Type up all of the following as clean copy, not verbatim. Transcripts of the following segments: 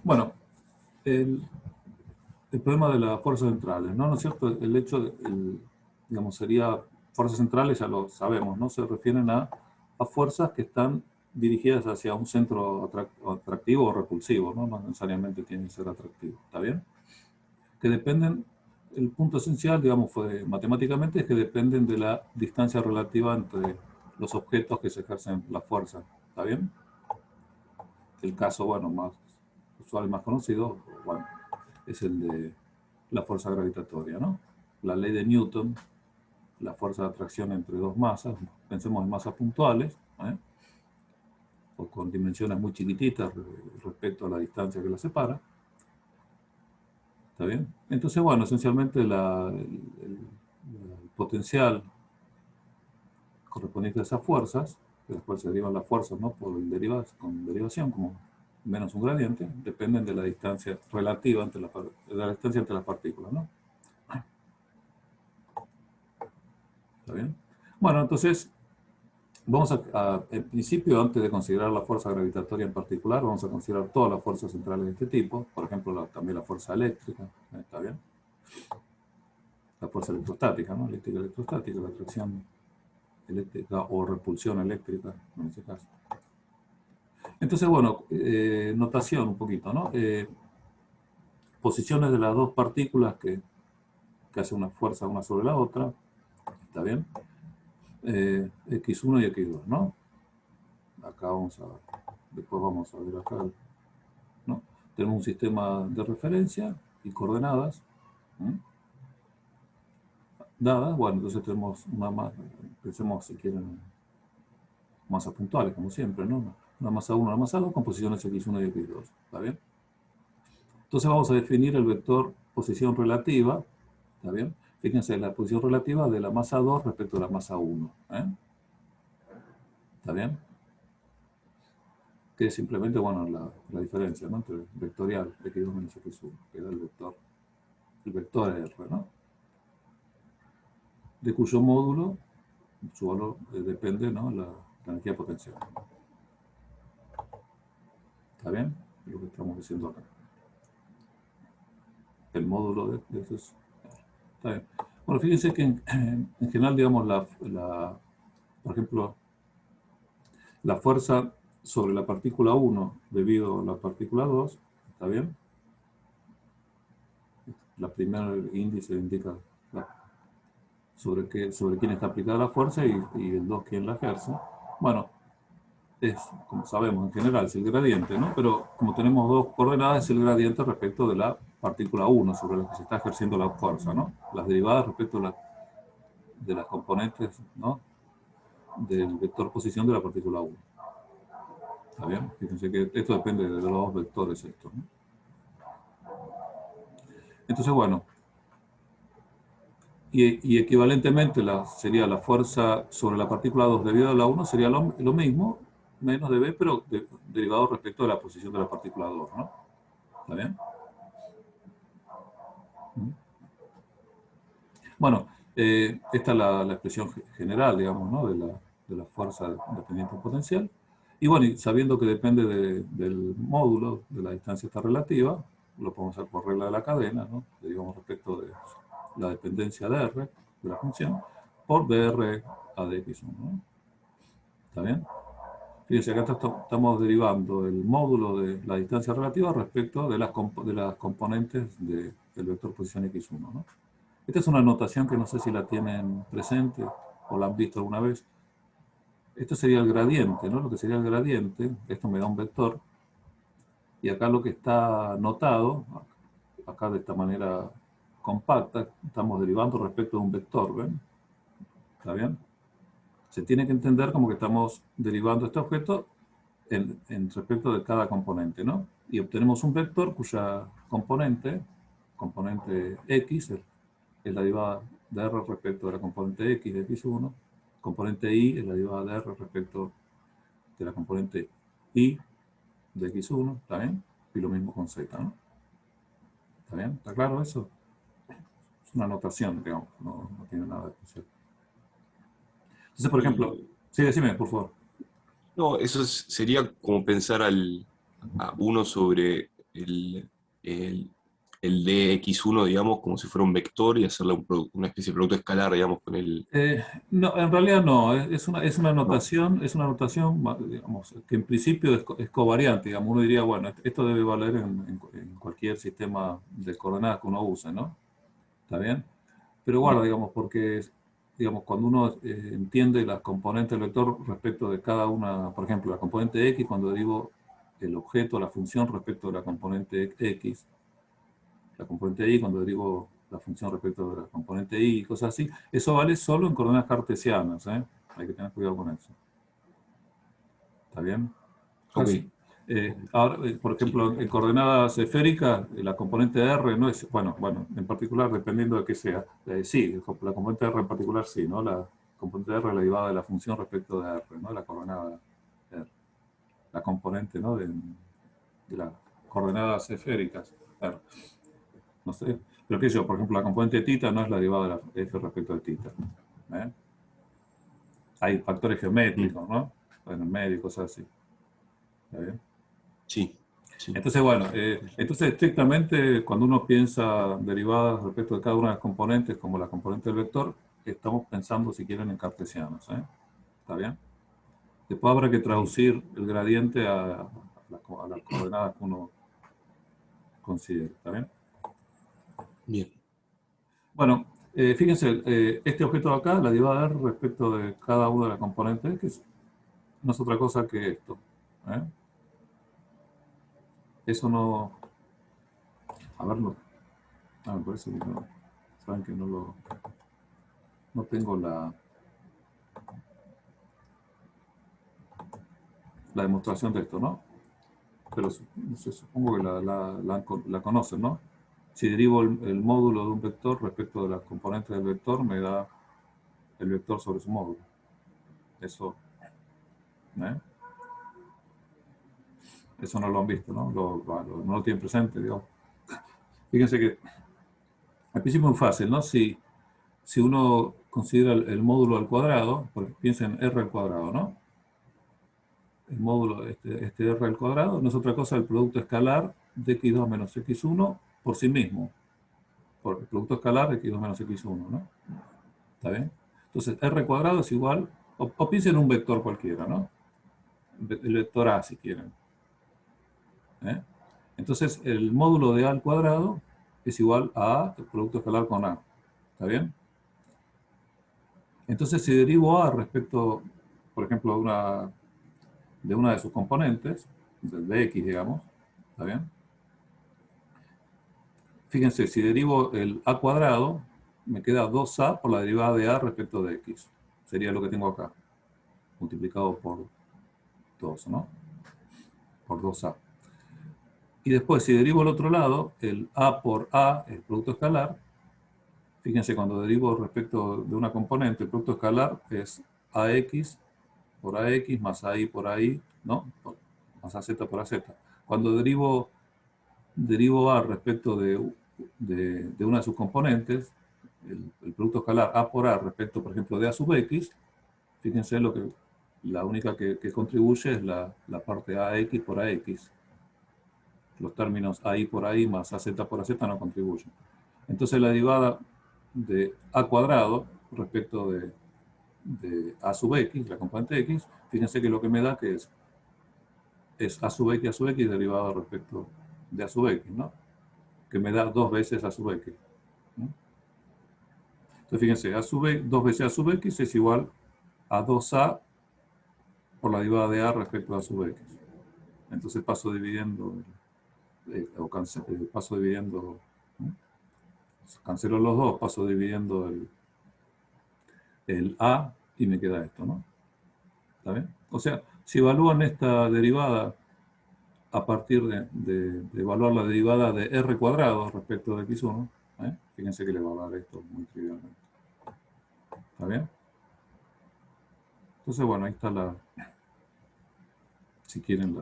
Bueno, el, el problema de las fuerzas centrales, ¿no? ¿No es cierto? El hecho, digamos, sería, fuerzas centrales ya lo sabemos, ¿no? Se refieren a fuerzas que están dirigidas hacia un centro atractivo o repulsivo, ¿no? No necesariamente tienen que ser atractivos, ¿está bien? Que dependen, el punto esencial, digamos, fue matemáticamente, es que dependen de la distancia relativa entre los objetos que se ejercen la fuerza, ¿está bien? El caso, bueno, más usual y más conocido, bueno, es el de la fuerza gravitatoria, ¿no? La ley de Newton, la fuerza de atracción entre dos masas, pensemos en masas puntuales, ¿eh? O con dimensiones muy chiquititas respecto a la distancia que las separa, ¿está bien? Entonces, bueno, esencialmente el potencial correspondiente a esas fuerzas, que después se derivan las fuerzas, ¿no? Por con derivación, como menos un gradiente, dependen de la distancia relativa entre de la distancia entre las partículas, ¿no? ¿Está bien? Bueno, entonces, vamos en principio, antes de considerar la fuerza gravitatoria en particular, vamos a considerar todas las fuerzas centrales de este tipo, por ejemplo, también la fuerza eléctrica, ¿está bien? La fuerza electrostática, ¿no? Eléctrica, electrostática, la atracción eléctrica o repulsión eléctrica, en este caso. Entonces, bueno, notación un poquito, ¿no? Posiciones de las dos partículas que hacen una fuerza una sobre la otra, ¿está bien? X1 y X2, ¿no? Acá después vamos a ver acá, ¿no? Tenemos un sistema de referencia y coordenadas, ¿no? Dadas, bueno, entonces tenemos pensemos si quieren, masas puntuales, como siempre, ¿no? Una masa 1, una masa 2, con posiciones X1 y X2, ¿está bien? Entonces vamos a definir el vector posición relativa, ¿está bien? Fíjense la posición relativa de la masa 2 respecto a la masa 1, ¿eh? ¿Está bien? Que es simplemente, bueno, la diferencia, ¿no? Entre vectorial, X2 menos X1, que da el vector R, ¿no? De cuyo módulo, su valor depende, ¿no? La energía potencial. ¿Está bien? Lo que estamos diciendo acá. El módulo de eso es... Está bien. Bueno, fíjense que en general, digamos, por ejemplo, la fuerza sobre la partícula 1 debido a la partícula 2, ¿está bien? La primera índice indica sobre quién está aplicada la fuerza y el 2 quién la ejerce. Bueno, es, como sabemos, en general es el gradiente, ¿no? Pero como tenemos dos coordenadas, es el gradiente respecto de la partícula 1 sobre la que se está ejerciendo la fuerza, ¿no? Las derivadas respecto de las componentes, ¿no? Del vector posición de la partícula 1. ¿Está bien? Fíjense que esto depende de los dos vectores estos, ¿no? Entonces, bueno, y equivalentemente sería la fuerza sobre la partícula 2 debido a la 1 sería lo mismo, menos de B, pero derivado respecto de la posición de la partícula 2, ¿no? ¿Está bien? Bueno, esta es la expresión general, digamos, ¿no? De la fuerza dependiente del potencial. Y bueno, y sabiendo que depende del módulo, de la distancia esta relativa, lo podemos hacer por regla de la cadena, ¿no? Digamos, respecto de la dependencia de R, de la función, por dr a dx1, ¿no? ¿Está bien? Fíjense, acá estamos derivando el módulo de la distancia relativa respecto de las componentes del vector posición x1, ¿no? Esta es una notación que no sé si la tienen presente o la han visto alguna vez. Esto sería el gradiente, ¿no? Lo que sería el gradiente, esto me da un vector, y acá lo que está notado, acá de esta manera compacta, estamos derivando respecto de un vector, ¿ven? ¿Está bien? Se tiene que entender como que estamos derivando este objeto en respecto de cada componente, ¿no? Y obtenemos un vector cuya componente X, es la derivada de R respecto de la componente X de X1, componente Y es la derivada de R respecto de la componente Y de X1, ¿está bien? Y lo mismo con Z, ¿no? ¿Está bien? ¿Está claro eso? Es una notación, digamos, no tiene nada de especial. Entonces, por ejemplo, Y sí, decime, por favor. no, eso sería como pensar a uno sobre el, el, el dx1, digamos, como si fuera un vector y hacerle una especie de producto escalar, digamos, con el... No, en realidad no, No. es una notación, digamos, que en principio es covariante, digamos, uno diría, bueno, esto debe valer en cualquier sistema de coordenadas que uno use, ¿no? ¿Está bien? Pero guarda, Bien. digamos, porque, digamos, cuando uno entiende las componentes del vector respecto de cada una, por ejemplo, la componente x, cuando derivo el objeto, la función respecto de la componente x, la componente y, cuando derivo la función respecto de la componente y, y cosas así, eso vale solo en coordenadas cartesianas, ¿eh? Hay que tener cuidado con eso. ¿Está bien? Ok, Así. Ahora, por sí. ejemplo, en coordenadas esféricas, la componente R no es, bueno, en particular, dependiendo de qué sea, sí, la componente R en particular sí, ¿no? La componente R es la derivada de la función respecto de R, ¿no? La coordenada R, la componente, ¿no? De las coordenadas esféricas, R. No sé, pero qué sé yo, por ejemplo, la componente θ no es la derivada de la f respecto de θ. ¿Eh? Hay factores Mm, geométricos, ¿no? En el medio, cosas así. ¿Está bien? sí, sí. Entonces, bueno, entonces estrictamente cuando uno piensa derivadas respecto de cada una de las componentes, como la componente del vector, estamos pensando, si quieren, en cartesianos. ¿Eh? ¿Está bien? Después habrá que Bien, traducir el gradiente a las coordenadas que uno considere. ¿Está bien? bien. Bueno, fíjense, este objeto de acá, la derivada de R respecto de cada una de las componentes, no es otra cosa que esto. ¿Eh? Eso no... A ver, no, me parece que no... Saben que no lo... No tengo la demostración de esto, ¿no? Pero no sé, supongo que la conocen, ¿no? Si derivo el módulo de un vector respecto de las componentes del vector, me da el vector sobre su módulo. Eso, ¿eh? Eso no lo han visto, ¿no? No lo tienen presente, digamos. Fíjense que al principio es muy fácil, ¿no? Si uno considera el módulo al cuadrado, porque piensen en r al cuadrado, ¿no? El módulo, este r al cuadrado, no es otra cosa el producto escalar de x2 menos x1 por sí mismo. Por el producto escalar de x2 menos x1, ¿no? ¿Está bien? Entonces, r cuadrado es igual, o piensen en un vector cualquiera, ¿no? El vector a, si quieren. ¿Eh? Entonces, el módulo de a al cuadrado es igual a el producto escalar con a. ¿Está bien? Entonces, si derivo a respecto, por ejemplo, de una de sus componentes, de x, digamos, ¿está bien? Fíjense, si derivo el a cuadrado, me queda 2a por la derivada de a respecto de x. Sería lo que tengo acá, multiplicado por 2, ¿no? Por 2a. Y después, si derivo el otro lado, el a por a, el producto escalar, fíjense, cuando derivo respecto de una componente, el producto escalar es ax por ax más ai por ai, ¿no? Más az por az. Cuando derivo a respecto de una de sus componentes, el producto escalar a por a respecto, por ejemplo, de a sub x, fíjense la única que contribuye es la parte ax por ax. Los términos AI por AI más AZ por AZ no contribuyen. Entonces la derivada de A cuadrado respecto de A sub X, la componente X, fíjense que lo que me da que es A sub X derivado respecto de A sub X, ¿no? Que me da dos veces A sub X. ¿No? Entonces fíjense, dos veces A sub X es igual a 2A por la derivada de A respecto a A sub X. Entonces paso dividiendo, paso dividiendo, ¿no? Cancelo los dos, paso dividiendo el A y me queda esto, ¿no? ¿Está bien? O sea, si evalúan esta derivada a partir de evaluar la derivada de R cuadrado respecto de X1, fíjense que le va a dar esto muy trivialmente. ¿Está bien? Entonces, bueno, ahí está si quieren,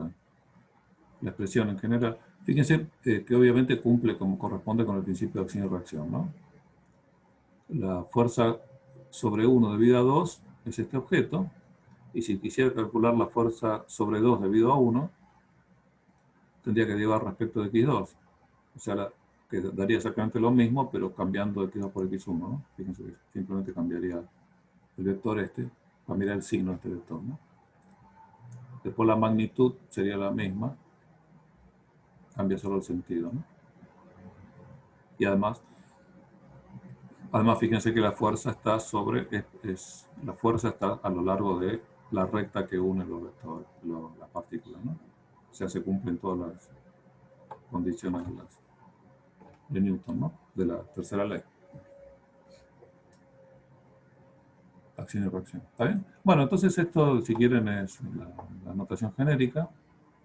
la expresión en general. Fíjense que obviamente cumple como corresponde con el principio de acción y reacción, ¿no? La fuerza sobre 1 debido a 2 es este objeto, y si quisiera calcular la fuerza sobre 2 debido a 1, tendría que derivar respecto de x2. O sea, que daría exactamente lo mismo, pero cambiando x2 por x1, ¿no? Fíjense que simplemente cambiaría el vector cambiaría el signo de este vector, ¿no? Después la magnitud sería la misma, cambia solo el sentido, ¿no? Y además fíjense que la fuerza está la fuerza está a lo largo de la recta que une los vectores, las partículas, ¿no? O sea, se cumplen todas las condiciones de Newton, ¿no? De la tercera ley. Acción y reacción. ¿Está bien? Bueno, entonces esto, si quieren, es la notación genérica.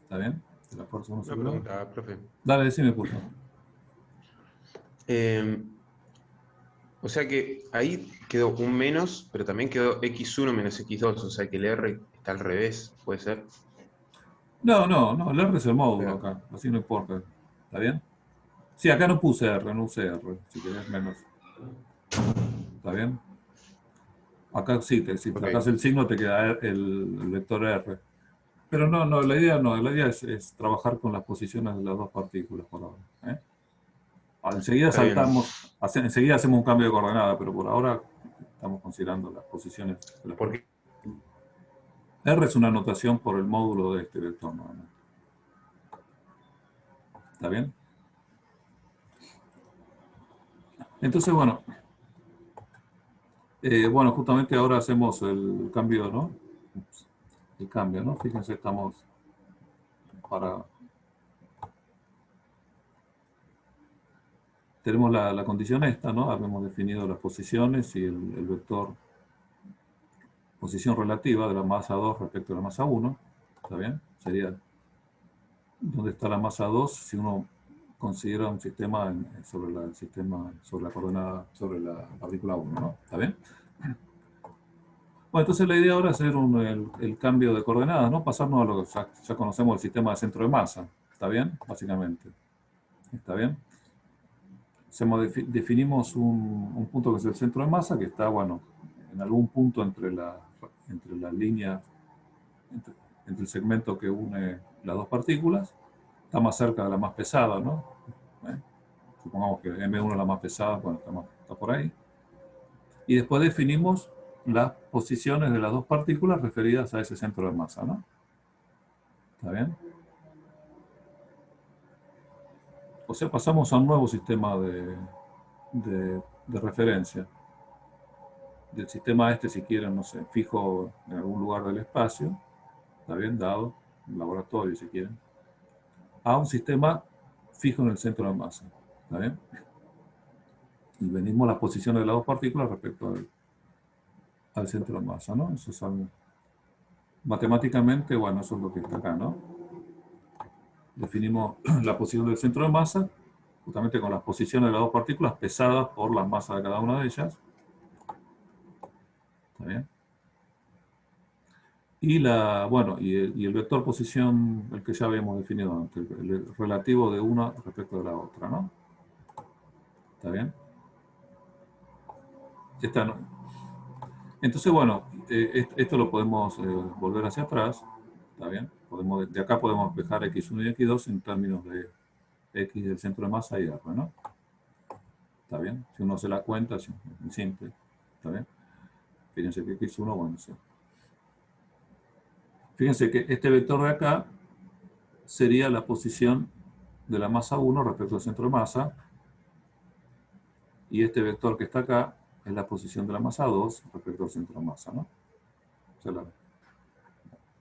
¿Está bien? De la fuerza 1 Una sobre 2. pregunta, profe. Dale, decime, por favor. O sea que ahí quedó un menos, pero también quedó x1 menos x2, o sea que el R está al revés, ¿puede ser? No, el R es el módulo Claro. acá, así no importa. ¿Está bien? Sí, acá no puse R, no usé R, si querés menos. ¿Está bien? Acá sí, si Ok, sacas el signo te queda el vector R. Pero la idea es trabajar con las posiciones de las dos partículas por ahora. ¿Eh? Enseguida está bien. enseguida hacemos un cambio de coordenada, pero por ahora estamos considerando las posiciones de las Porque, partículas. R es una notación por el módulo de este vector, ¿no? ¿Está bien? Entonces, bueno, justamente ahora hacemos el cambio, ¿no? El cambio, ¿no? Fíjense, estamos para... Tenemos la condición esta, ¿no? Habíamos definido las posiciones y el vector posición relativa de la masa 2 respecto a la masa 1. ¿Está bien? Sería dónde está la masa 2 si uno considera un sistema sobre la coordenada, sobre la partícula 1, ¿no? ¿Está bien? Bueno, entonces la idea ahora es hacer el cambio de coordenadas, ¿no? Pasarnos a lo que ya conocemos el sistema de centro de masa. ¿Está bien? Básicamente. ¿Está bien? Definimos un punto que es el centro de masa, que está, bueno, en algún punto entre la línea, entre el segmento que une las dos partículas. Está más cerca de la más pesada, ¿no? Supongamos que M1 es la más pesada, bueno, está por ahí. Y después definimos las posiciones de las dos partículas referidas a ese centro de masa, ¿no? ¿Está bien? O sea, pasamos a un nuevo sistema de referencia. Del sistema si quieren, no sé, fijo en algún lugar del espacio, está bien, dado, en laboratorio si quieren, a un sistema fijo en el centro de masa, ¿está bien? Y venimos las posiciones de las dos partículas respecto al centro de masa, ¿no? Eso son, matemáticamente, bueno, eso es lo que está acá, ¿no? Definimos la posición del centro de masa, justamente con las posiciones de las dos partículas pesadas por las masas de cada una de ellas. ¿Está bien? Y el vector posición, el que ya habíamos definido antes, el relativo de una respecto de la otra, ¿no? ¿Está bien? Entonces, bueno, esto lo podemos volver hacia atrás, ¿está bien? De acá podemos despejar x1 y x2 en términos de x del centro de masa y R, ¿no? ¿Está bien? Si uno se la cuenta, es muy simple, ¿está bien? Fíjense que x1, bueno, sí. Fíjense que este vector de acá sería la posición de la masa 1 respecto al centro de masa, y este vector que está acá es la posición de la masa 2 respecto al centro de masa, ¿no? O sea,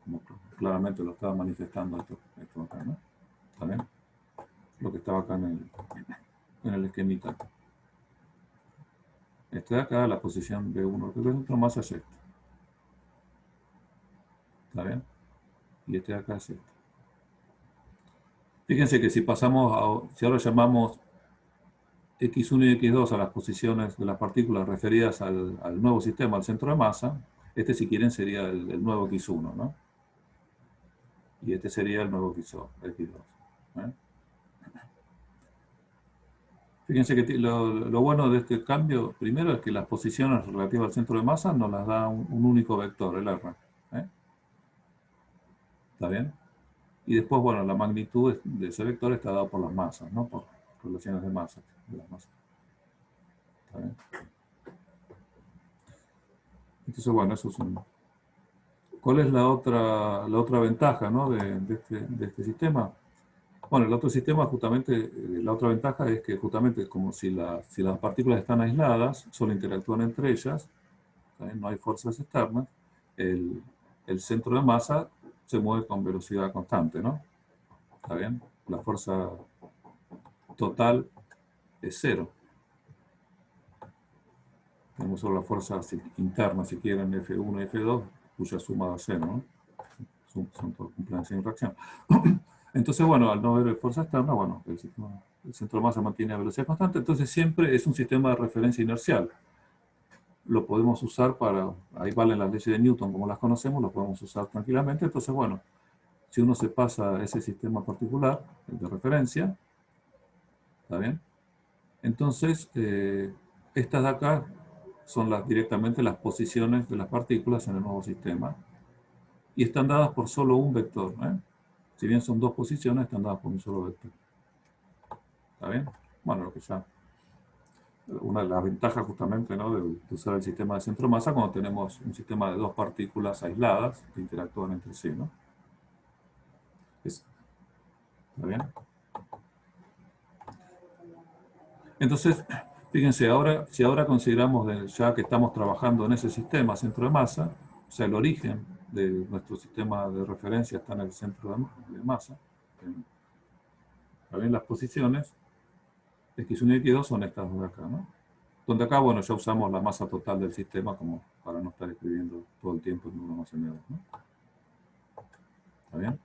como claramente lo estaba manifestando esto acá, ¿no? ¿Está bien? Lo que estaba acá en el esquemita. Este de acá, la posición de 1 respecto al centro de masa es esta. ¿Está bien? Y este de acá es este. Fíjense que si ahora llamamos x1 y x2 a las posiciones de las partículas referidas al nuevo sistema, al centro de masa, si quieren sería el nuevo x1, ¿no? Y este sería el nuevo x2. ¿Eh? Fíjense que lo bueno de este cambio, primero, es que las posiciones relativas al centro de masa nos las da un único vector, el R. ¿Eh? ¿Está bien? Y después, bueno, la magnitud de ese vector está dada por las masas, ¿no? Por relaciones de masas. De las masas. ¿Está bien? Entonces, bueno, eso es un... ¿Cuál es la otra ventaja, ¿no? de este sistema? Bueno, el otro sistema justamente, la otra ventaja es que justamente como si las partículas están aisladas, solo interactúan entre ellas, ¿sí? No hay fuerzas externas, el centro de masa se mueve con velocidad constante, ¿no? ¿Está bien? La fuerza total es cero. Tenemos solo la fuerza interna, si quieren, F1 y F2, cuya suma da cero, ¿no? Son todos cumplen sin reacción. Entonces, bueno, al no haber fuerza externa, bueno, el centro de masa mantiene a velocidad constante, entonces siempre es un sistema de referencia inercial. Lo podemos usar para, ahí valen las leyes de Newton como las conocemos, lo podemos usar tranquilamente. Entonces, bueno, si uno se pasa a ese sistema particular, el de referencia, ¿está bien? Entonces, estas de acá son directamente las posiciones de las partículas en el nuevo sistema y están dadas por solo un vector, ¿eh? Si bien son dos posiciones, están dadas por un solo vector. ¿Está bien? Bueno, lo que ya... Una de las ventajas justamente, ¿no? de usar el sistema de centro-masa cuando tenemos un sistema de dos partículas aisladas que interactúan entre sí, ¿no? ¿Está bien? Entonces, fíjense, si ahora consideramos, ya que estamos trabajando en ese sistema centro de masa, o sea, el origen de nuestro sistema de referencia está en el centro de masa, ¿está bien? Las posiciones X1 y X2 son estas de acá, ¿no? Donde acá, bueno, ya usamos la masa total del sistema como para no estar escribiendo todo el tiempo en 1 más M2, ¿no? ¿Está bien?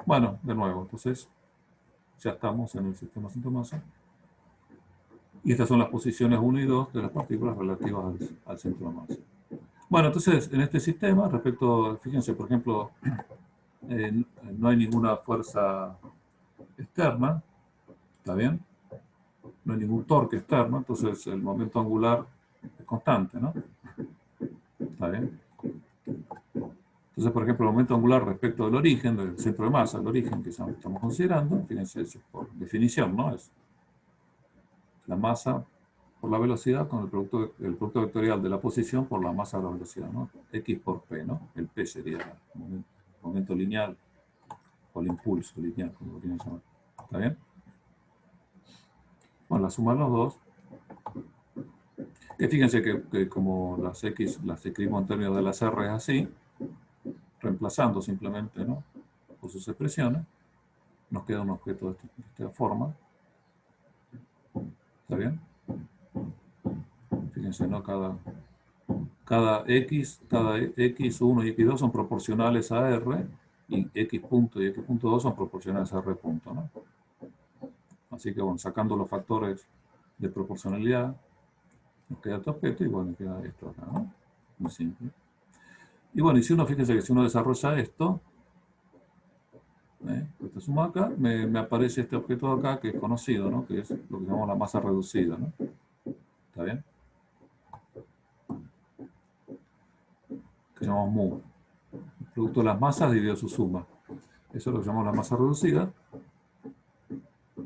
Bueno, de nuevo, entonces ya estamos en el sistema centro-masa. Y estas son las posiciones 1 y 2 de las partículas relativas al centro de masa. Bueno, entonces en este sistema, fíjense, por ejemplo, no hay ninguna fuerza externa, ¿está bien? No hay ningún torque externo, entonces el momento angular es constante, ¿no? ¿Está bien? Entonces, por ejemplo, el momento angular respecto del origen, del centro de masa, el origen que estamos considerando, fíjense, eso por definición, ¿no? Es la masa por la velocidad con el producto vectorial de la posición por la masa de la velocidad, ¿no? X por P, ¿no? El P sería el momento lineal o el impulso lineal, como lo quieren llamar. ¿Está bien? Bueno, la suma de los dos. Que fíjense que como las X las escribimos en términos de las R así, reemplazando simplemente, ¿no? Por sus expresiones, nos queda un objeto de esta forma. ¿Está bien? Fíjense, ¿no? Cada X1 y X2 son proporcionales a R, y X punto y X punto 2 son proporcionales a R punto, ¿no? Así que, bueno, sacando los factores de proporcionalidad, nos queda este objeto y, bueno, queda esto acá, ¿no? Muy simple. Y bueno, y si uno, fíjense que si uno desarrolla esto, esta suma acá, me aparece este objeto de acá que es conocido, ¿no? Que es lo que llamamos la masa reducida, ¿no? ¿Está bien? Que llamamos mu. El producto de las masas dividido su suma. Eso es lo que llamamos la masa reducida.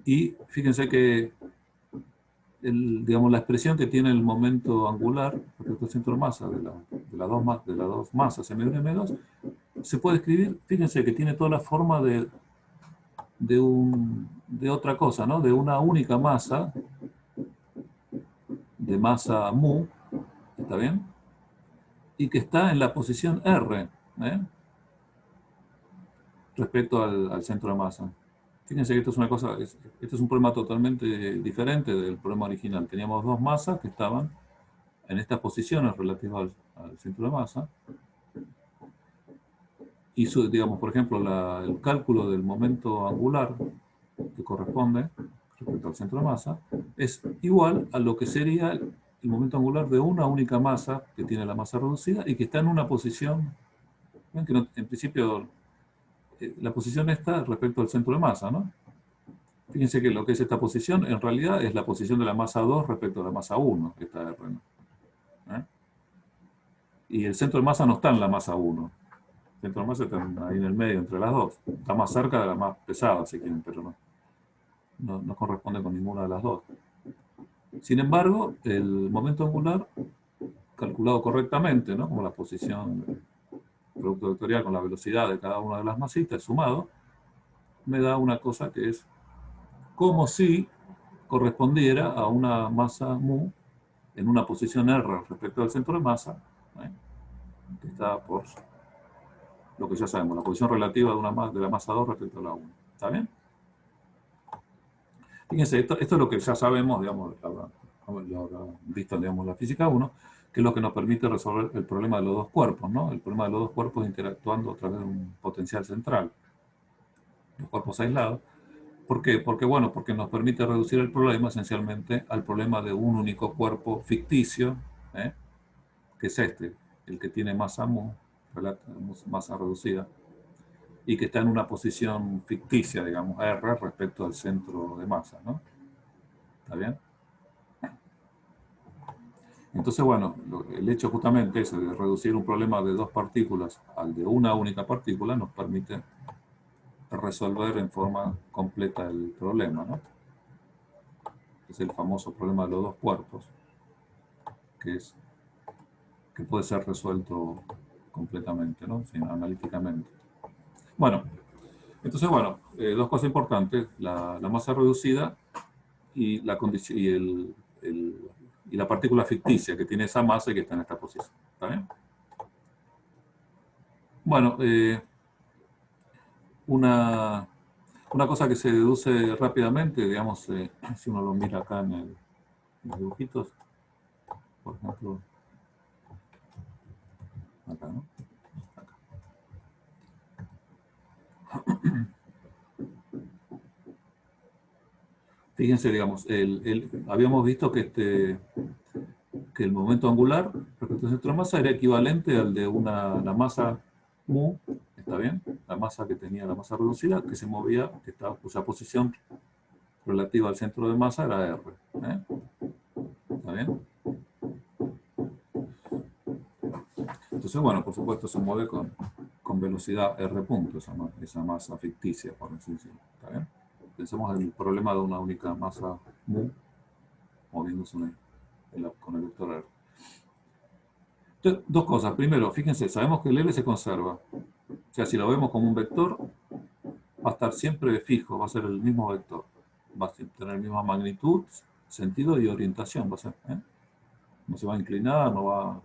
Y fíjense que digamos, la expresión que tiene el momento angular respecto al centro de masa de las dos masas M1 y M2 se puede escribir, fíjense que tiene toda la forma de otra cosa, ¿no? De una única masa, de masa mu, ¿está bien? Y que está en la posición R, respecto al centro de masa. Fíjense que esto es una cosa, este es un problema totalmente diferente del problema original. Teníamos dos masas que estaban en estas posiciones relativas al centro de masa. Y, digamos, por ejemplo, el cálculo del momento angular que corresponde respecto al centro de masa es igual a lo que sería el momento angular de una única masa que tiene la masa reducida y que está en una posición, ¿ven? Que en principio la posición está respecto al centro de masa, ¿no? Fíjense que lo que es esta posición en realidad es la posición de la masa 2 respecto a la masa 1, que está R. Y el centro de masa no está en la masa 1. centro de masa está ahí en el medio, entre las dos. Está más cerca de la más pesada, si quieren, pero no corresponde con ninguna de las dos. Sin embargo, el momento angular, calculado correctamente, ¿no? Como la posición del producto vectorial con la velocidad de cada una de las masitas, sumado, me da una cosa que es como si correspondiera a una masa mu en una posición R respecto al centro de masa, ¿eh? Que está por lo que ya sabemos, la posición relativa de la masa 2 respecto a la 1. ¿Está bien? Fíjense, esto es lo que ya sabemos, digamos, lo habrá visto, digamos, la física 1, que es lo que nos permite resolver el problema de los dos cuerpos, ¿no? El problema de los dos cuerpos interactuando a través de un potencial central. Los cuerpos aislados. ¿Por qué? Porque, bueno, porque nos permite reducir el problema esencialmente al problema de un único cuerpo ficticio, ¿eh? Que es este, el que tiene masa mu, masa reducida, y que está en una posición ficticia, digamos, R, respecto al centro de masa, ¿no? ¿Está bien? Entonces, bueno, el hecho justamente ese de reducir un problema de dos partículas al de una única partícula nos permite resolver en forma completa el problema, ¿no? Es el famoso problema de los dos cuerpos, que puede ser resuelto completamente, ¿no? Sí, analíticamente. Bueno, entonces, bueno, dos cosas importantes, la masa reducida y la condición y la partícula ficticia que tiene esa masa y que está en esta posición. ¿Está bien? Bueno, una cosa que se deduce rápidamente, digamos, si uno lo mira acá en los dibujitos, por ejemplo, acá, ¿no? Acá. Fíjense, digamos, habíamos visto que el momento angular respecto al centro de masa era equivalente al de la masa mu, ¿está bien? La masa que tenía la masa reducida, que se movía, cuya posición relativa al centro de masa era R. ¿Eh? ¿Está bien? Entonces, bueno, por supuesto se mueve con velocidad R punto, esa masa ficticia, por así decirlo. ¿Está bien? Pensemos en el problema de una única masa mu moviéndose con el vector R. Entonces, dos cosas. Primero, fíjense, sabemos que el L se conserva. O sea, si lo vemos como un vector, va a estar siempre fijo, va a ser el mismo vector. Va a tener la misma magnitud, sentido y orientación. Va a ser, ¿eh? No se va a inclinar, no va a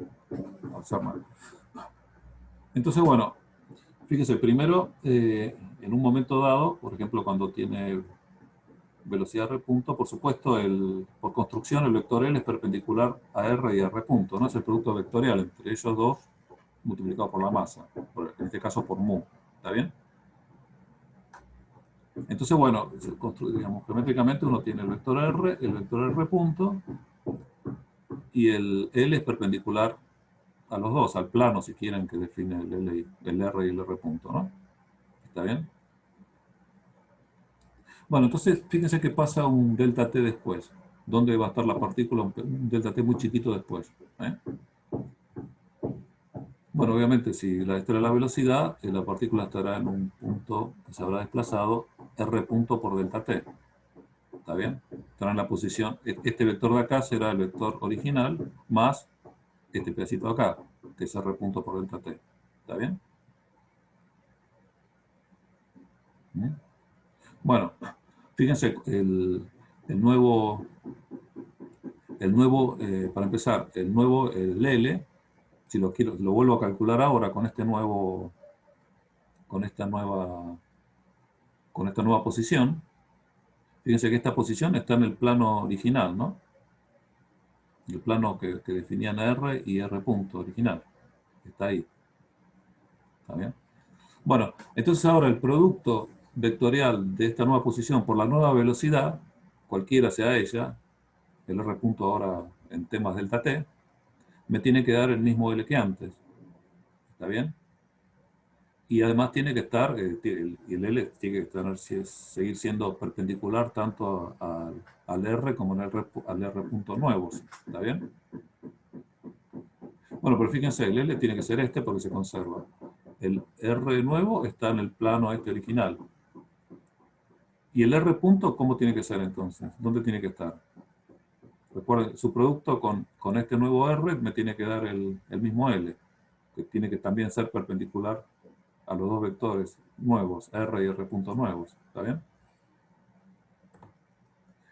hacer nada. Entonces, bueno, fíjense, primero, en un momento dado, por ejemplo, cuando tiene velocidad R punto, por supuesto, por construcción el vector L es perpendicular a R y R punto, ¿no? Es el producto vectorial entre ellos dos multiplicado por la masa, en este caso por mu. ¿Está bien? Entonces, bueno, digamos, geométricamente uno tiene el vector R punto, y el L es perpendicular a los dos, al plano, si quieren, que define el R y el R punto, ¿no? ¿Está bien? Bueno, entonces, fíjense que pasa un delta T después. ¿Dónde va a estar la partícula? Un delta T muy chiquito después. ¿Eh? Bueno, obviamente, si esta es la velocidad, la partícula estará en un punto que se habrá desplazado, R punto por delta T. ¿Está bien? Estará en la posición, este vector de acá será el vector original, más este pedacito de acá, que es R punto por delta T. ¿Está bien? ¿Mm? Bueno, fíjense, el nuevo, para empezar, el L, si lo vuelvo a calcular ahora con esta nueva posición, fíjense que esta posición está en el plano original, ¿no? El plano que definían R y R punto original. Está ahí. ¿Está bien? Bueno, entonces ahora el producto vectorial de esta nueva posición por la nueva velocidad, cualquiera sea ella, el R punto ahora en temas delta T, me tiene que dar el mismo L que antes. ¿Está bien? Y además tiene que estar, el L tiene que seguir siendo perpendicular tanto al R como al R punto nuevos. ¿Está bien? Bueno, pero fíjense, el L tiene que ser este porque se conserva. el R nuevo está en el plano este original. ¿Y el R punto cómo tiene que ser entonces? ¿Dónde tiene que estar? Recuerden, su producto con este nuevo R me tiene que dar el mismo L, que tiene que también ser perpendicular a los dos vectores nuevos, R y R punto nuevos. ¿Está bien?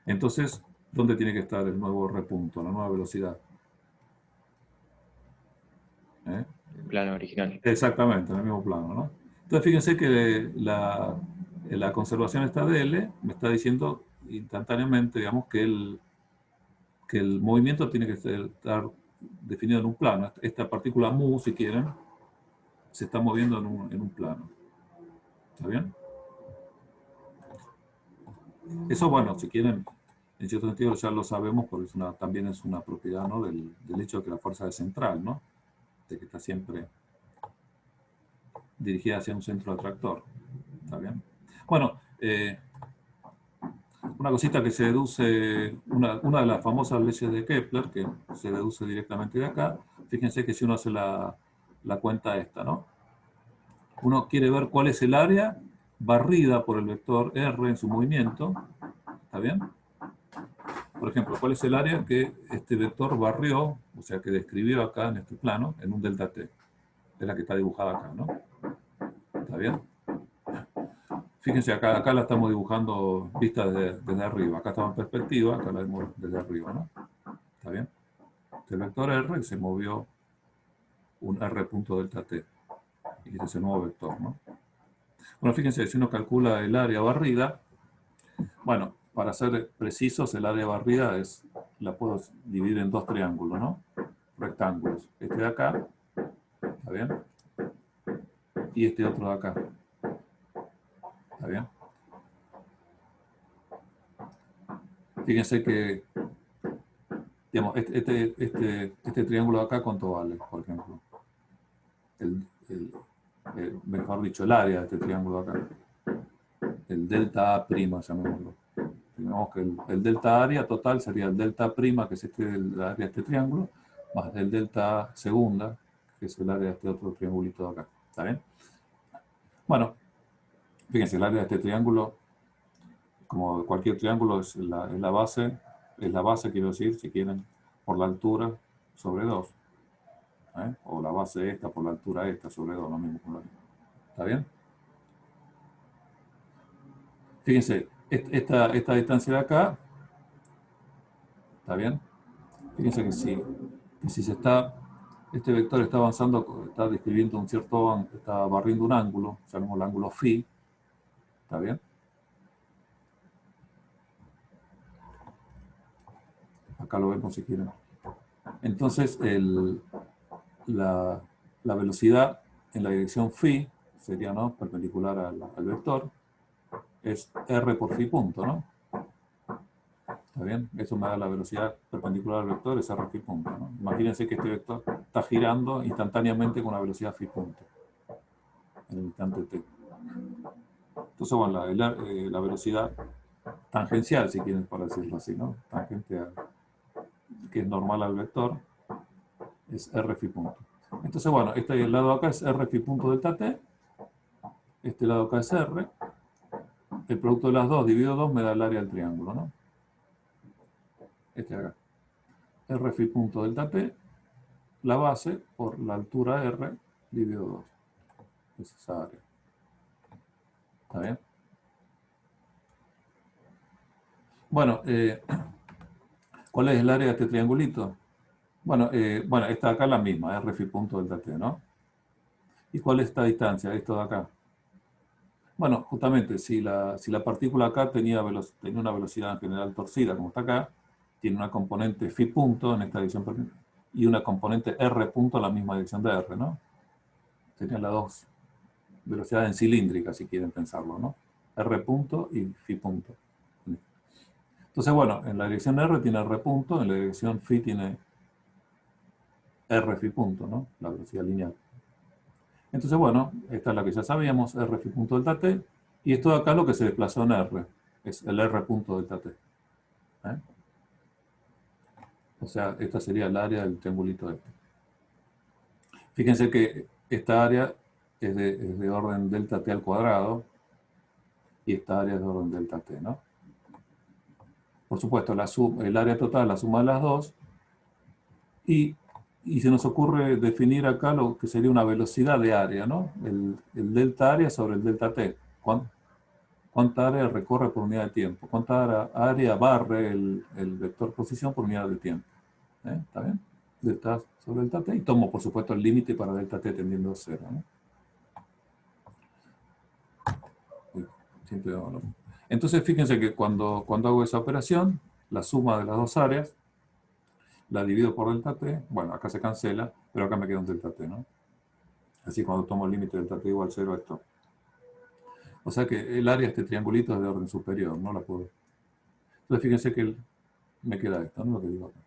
Entonces, ¿dónde tiene que estar el nuevo R punto, la nueva velocidad? ¿Eh? El plano original. Exactamente, en el mismo plano, ¿no? Entonces, fíjense que la conservación esta de L me está diciendo instantáneamente, digamos, que el movimiento tiene que estar definido en un plano. Esta partícula mu, si quieren, se está moviendo en un plano. ¿Está bien? Eso, bueno, si quieren, en cierto sentido ya lo sabemos, porque también es una propiedad, ¿no? del hecho de que la fuerza es central, ¿no? De que está siempre dirigida hacia un centro atractor. ¿Está bien? Bueno, una cosita que se deduce, una de las famosas leyes de Kepler, que se deduce directamente de acá, fíjense que si uno hace la cuenta esta, ¿no? Uno quiere ver cuál es el área barrida por el vector R en su movimiento, ¿está bien? Por ejemplo, cuál es el área que este vector barrió, o sea, que describió acá en este plano, en un delta t. Es la que está dibujada acá, ¿no? ¿Está bien? Fíjense, acá la estamos dibujando vista desde arriba. Acá estaba en perspectiva, acá la vemos desde arriba, ¿no? ¿Está bien? Este vector R se movió un R punto delta t. Y este es el nuevo vector, ¿no? Bueno, fíjense, si uno calcula el área barrida, bueno, para ser precisos, el área barrida la puedo dividir en dos triángulos, ¿no? Rectángulos. Este de acá, ¿está bien? Y este otro de acá. ¿Está bien? Fíjense que, digamos, este triángulo de acá, ¿cuánto vale, por ejemplo? Mejor dicho, el área de este triángulo de acá. El delta A', llamémoslo. Digamos que el delta área total sería el delta prima, que es el área de este triángulo, más el delta A segunda, que es el área de este otro triangulito de acá. ¿Está bien? Bueno, fíjense, el área de este triángulo, como cualquier triángulo, es la base, quiero decir, si quieren, por la altura sobre 2. O la base esta por la altura esta sobre 2, lo mismo. ¿Está bien? Fíjense, esta distancia de acá, ¿está bien? Fíjense que si este vector está avanzando, está describiendo un cierto, está barriendo un ángulo, llamemos el ángulo phi, ¿está bien? Acá lo vemos si quieren. Entonces, la velocidad en la dirección phi sería, ¿no?, perpendicular al vector, es r por phi punto, ¿no? ¿Está bien? Eso me da la velocidad perpendicular al vector, es r phi punto, ¿no? Imagínense que este vector está girando instantáneamente con una velocidad phi punto en el instante t. Entonces, bueno, la velocidad tangencial, si quieren, para decirlo así, ¿no? Tangente que es normal al vector, es r phi punto. Entonces, bueno, este lado acá es r phi punto delta t, este lado acá es r, el producto de las dos dividido 2 me da el área del triángulo, ¿no? Este de acá. R phi punto delta t, la base por la altura r dividido 2. Es esa área. ¿Está bien? Bueno, ¿cuál es el área de este triangulito? Bueno, esta de acá es la misma, r phi punto delta t, ¿no? ¿Y cuál es esta distancia? Esto de acá. Bueno, justamente, si la partícula acá tenía una velocidad en general torcida, como está acá, tiene una componente phi punto en esta dirección y una componente r punto en la misma dirección de r, ¿no? Serían las dos velocidades en cilíndrica, si quieren pensarlo, ¿no? R punto y phi punto. Entonces, bueno, en la dirección R tiene R punto, en la dirección phi tiene R phi punto, ¿no? La velocidad lineal. Entonces, bueno, esta es la que ya sabíamos, R phi punto delta t, y esto de acá es lo que se desplazó en R, es el R punto delta t. O sea, esta sería el área del triangulito este. Fíjense que esta área es de orden delta t al cuadrado y esta área es de orden delta t, ¿no? Por supuesto, el área total, la suma de las dos, y se nos ocurre definir acá lo que sería una velocidad de área, ¿no? El delta área sobre el delta t. ¿Cuánta área recorre por unidad de tiempo? ¿Cuánta área barre el vector posición por unidad de tiempo? ¿Está bien? Delta sobre delta t, y tomo, por supuesto, el límite para delta t tendiendo a 0, ¿no? Siempre hago lo mismo. Entonces, fíjense que cuando hago esa operación, la suma de las dos áreas, la divido por delta t, bueno, acá se cancela, pero acá me queda un delta t, ¿no? Así cuando tomo el límite delta t igual a 0, esto. O sea que el área de este triangulito es de orden superior, no la puedo. Entonces, fíjense que me queda esto, ¿no? Lo que digo acá.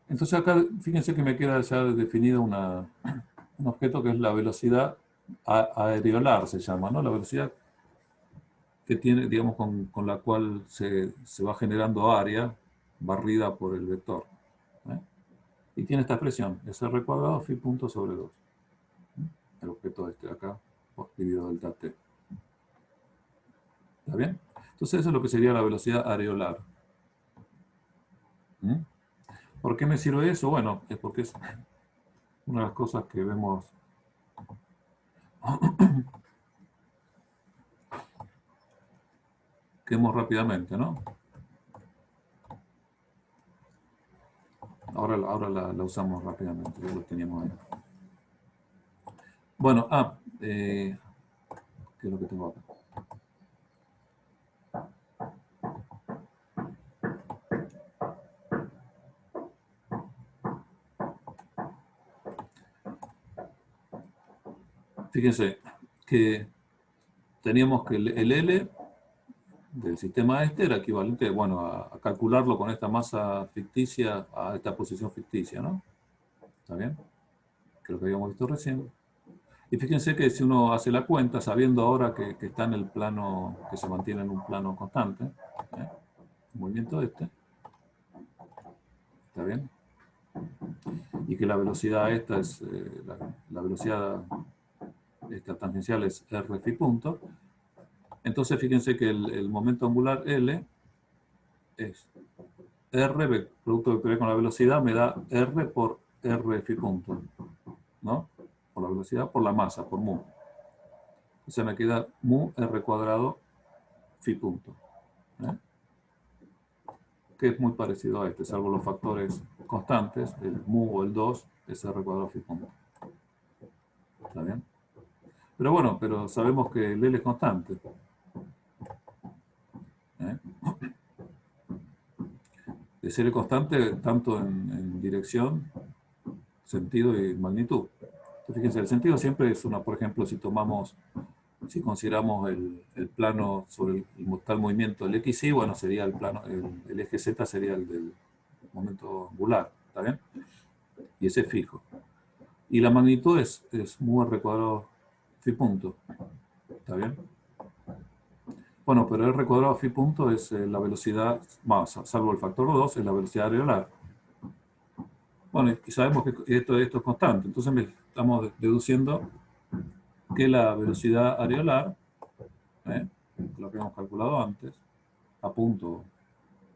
Entonces acá, fíjense que me queda ya definido un objeto que es la velocidad areolar, se llama, ¿no? La velocidad que tiene, digamos, con la cual se va generando área barrida por el vector. Y tiene esta expresión, es r cuadrado phi punto sobre 2. El objeto este de acá, dividido delta t. ¿Está bien? Entonces eso es lo que sería la velocidad areolar. ¿Por qué me sirve eso? Bueno, es porque es una de las cosas que vemos rápidamente, ¿no? Ahora la usamos rápidamente, ya lo teníamos ahí. Bueno, ¿qué es lo que tengo acá? Fíjense que teníamos que el L del sistema este era equivalente, bueno, a calcularlo con esta masa ficticia a esta posición ficticia, ¿no? ¿Está bien? Que es lo que habíamos visto recién. Y fíjense que si uno hace la cuenta, sabiendo ahora que está en el plano, que se mantiene en un plano constante, el movimiento este, ¿está bien? Y que la velocidad esta es, la velocidad esta tangencial es r phi punto. Entonces fíjense que el momento angular L es R, producto vectorial con la velocidad, me da R por R phi punto, ¿no? Por la velocidad, por la masa, por mu. O sea, me queda mu R cuadrado phi punto. Que es muy parecido a este, salvo los factores constantes, el mu o el 2 es R cuadrado phi punto. ¿Está bien? Pero bueno, pero sabemos que el L es constante. De ser constante tanto en dirección, sentido y magnitud. Entonces, fíjense, el sentido siempre es una, por ejemplo, si consideramos el plano sobre el tal movimiento del XY, bueno, sería el plano, el eje Z sería el del momento angular, ¿está bien? Y ese es fijo. Y la magnitud es mu r cuadrado phi punto, ¿está bien? Bueno, pero r cuadrado phi punto es la velocidad, salvo el factor 2, es la velocidad areolar. Bueno, y sabemos que esto es constante, entonces estamos deduciendo que la velocidad areolar, lo que hemos calculado antes, a punto,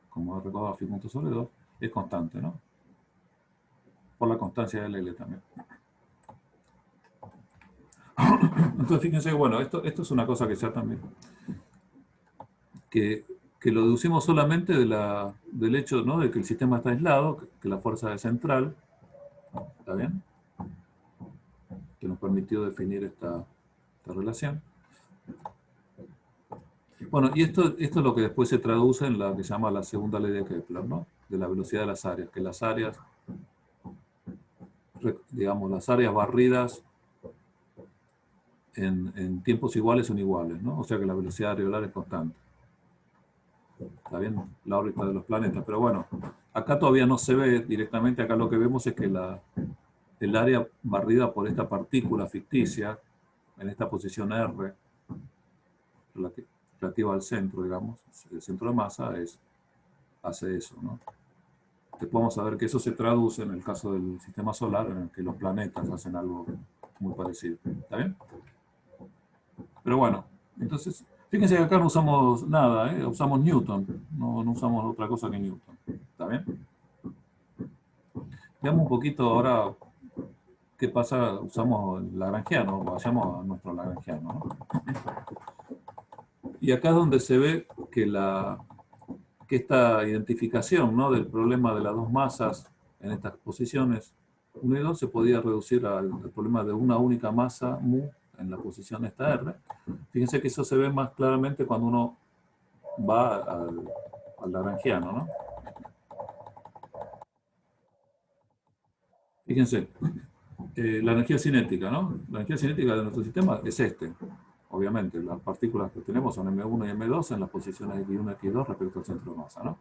como r cuadrado phi punto sobre 2, es constante, ¿no? Por la constancia del L también. Entonces fíjense, bueno, esto es una cosa que ya también, que lo deducimos solamente del hecho, ¿no?, de que el sistema está aislado, que la fuerza es central, ¿está bien? Que nos permitió definir esta relación. Bueno, y esto es lo que después se traduce en la que se llama la segunda ley de Kepler, ¿no? De la velocidad de las áreas, que las áreas, digamos, las áreas barridas en tiempos iguales son iguales, ¿no? O sea que la velocidad areolar es constante. Está bien, la órbita de los planetas, pero bueno, acá todavía no se ve directamente, acá lo que vemos es que el área barrida por esta partícula ficticia, en esta posición R, relativa al centro, digamos, el centro de masa, hace eso, ¿no? Después vamos a ver que eso se traduce en el caso del sistema solar, en el que los planetas hacen algo muy parecido. ¿Está bien? Pero bueno, entonces, fíjense que acá no usamos nada, usamos Newton, no usamos otra cosa que Newton. ¿Está bien? Veamos un poquito ahora qué pasa, usamos el lagrangiano, vayamos a nuestro lagrangiano, ¿no? Y acá es donde se ve que, que esta identificación, ¿no?, del problema de las dos masas en estas posiciones 1 y 2 se podía reducir al problema de una única masa mu en la posición esta R. Fíjense que eso se ve más claramente cuando uno va al lagrangiano, ¿no? Fíjense, la energía cinética, ¿no? La energía cinética de nuestro sistema es obviamente. Las partículas que tenemos son M1 y M2 en las posiciones X1 y X2 respecto al centro de masa, ¿no?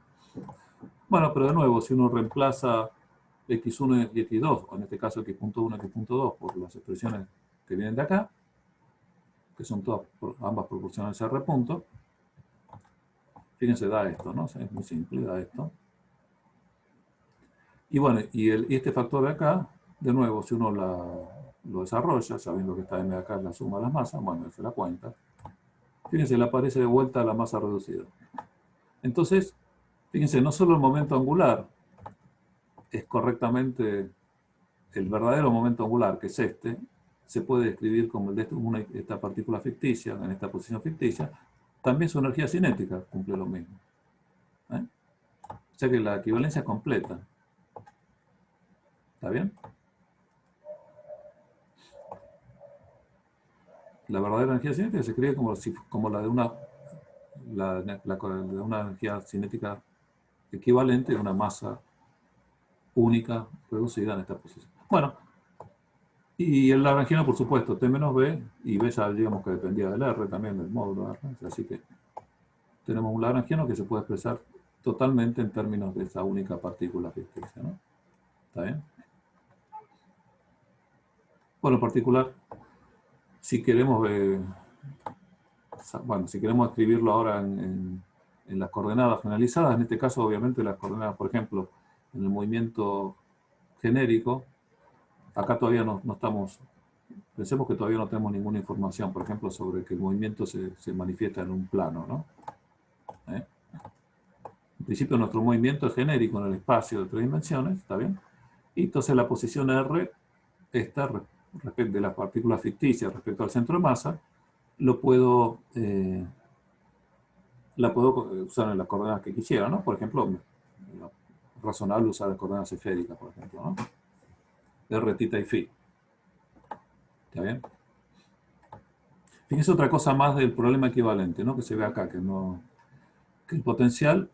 Bueno, pero de nuevo, si uno reemplaza X1 y X2, o en este caso X.1 y X.2, por las expresiones que vienen de acá, que son todas ambas proporcionales a R punto, fíjense, da esto, ¿no? Es muy simple, da esto. Y bueno, y este factor de acá, de nuevo, si uno lo desarrolla, sabiendo que esta M de acá es la suma de las masas, bueno, se la cuenta. Fíjense, le aparece de vuelta la masa reducida. Entonces, fíjense, no solo el momento angular es correctamente el verdadero momento angular, que es este, se puede describir como el de esta partícula ficticia, en esta posición ficticia, también su energía cinética cumple lo mismo. O sea que la equivalencia es completa. ¿Está bien? La verdadera energía cinética se escribe como la de una energía cinética equivalente de una masa única reducida en esta posición. Bueno, y el lagrangiano, por supuesto, T menos B, y B ya digamos que dependía del R también, del módulo R, así que tenemos un lagrangiano que se puede expresar totalmente en términos de esa única partícula ficticia, ¿no? ¿Está bien? Bueno, en particular, si queremos si queremos escribirlo ahora en las coordenadas generalizadas, en este caso obviamente las coordenadas, por ejemplo, en el movimiento genérico, acá todavía no estamos, pensemos que todavía no tenemos ninguna información, por ejemplo, sobre que el movimiento se manifiesta en un plano, ¿no? En principio nuestro movimiento es genérico en el espacio de 3 dimensiones, ¿está bien? Y entonces la posición R, esta respecto de las partículas ficticias respecto al centro de masa, la puedo usar en las coordenadas que quisiera, ¿no? Por ejemplo, es razonable usar las coordenadas esféricas, por ejemplo, ¿no? R, θ y φ. ¿Está bien? Fíjense otra cosa más del problema equivalente, ¿no? Que se ve acá, que el potencial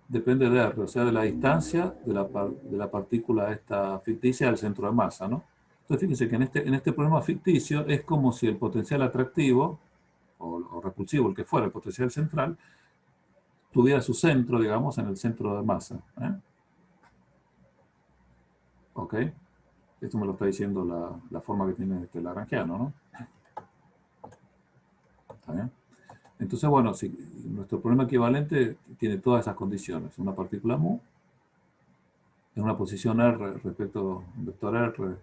depende de R, o sea, de la distancia de la partícula esta ficticia al centro de masa, ¿no? Entonces fíjense que en este problema ficticio es como si el potencial atractivo, o repulsivo, el que fuera, el potencial central, tuviera su centro, digamos, en el centro de masa. ¿Ok? Esto me lo está diciendo la forma que tiene este lagrangiano, ¿no? ¿Está bien? Entonces, bueno, si nuestro problema equivalente tiene todas esas condiciones. Una partícula mu en una posición R respecto, vector R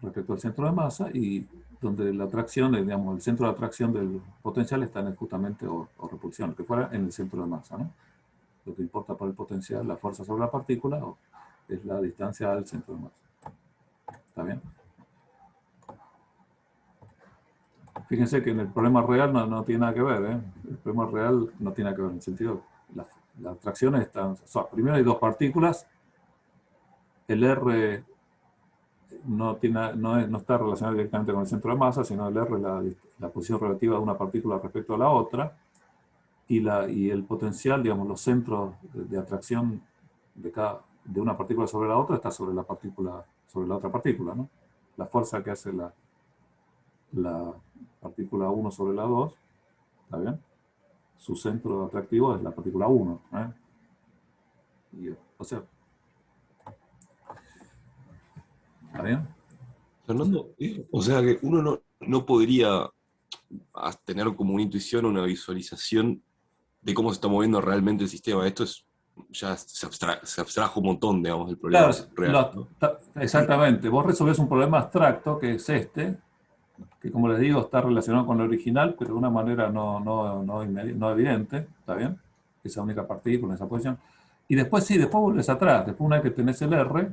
respecto al centro de masa, y donde la atracción, digamos, el centro de atracción del potencial está justamente, o repulsión, que fuera en el centro de masa, ¿no? Lo que importa para el potencial, la fuerza sobre la partícula, es la distancia al centro de masa. ¿Está bien? Fíjense que en el problema real no tiene nada que ver, ¿eh? El problema real no tiene nada que ver en el sentido, las atracciones están, o sea, primero hay dos partículas, el R no está relacionado directamente con el centro de masa, sino el R es la posición relativa de una partícula respecto a la otra, y el potencial, digamos, los centros de atracción de una partícula sobre la otra está sobre la otra partícula, ¿no? La fuerza que hace la partícula 1 sobre la 2, ¿está bien? Su centro atractivo es la partícula 1, o sea, ¿está bien? Fernando, o sea que uno no podría tener como una intuición, una visualización de cómo se está moviendo realmente el sistema. Esto es ya se abstrajo un montón, digamos, del problema Claro, real, ¿no? exactamente. Vos resolvés un problema abstracto, que es este, que como les digo, está relacionado con el original, pero de una manera no evidente, ¿está bien? Esa única partícula, esa posición. Y después sí, después vuelves atrás. Después, una vez que tenés el R,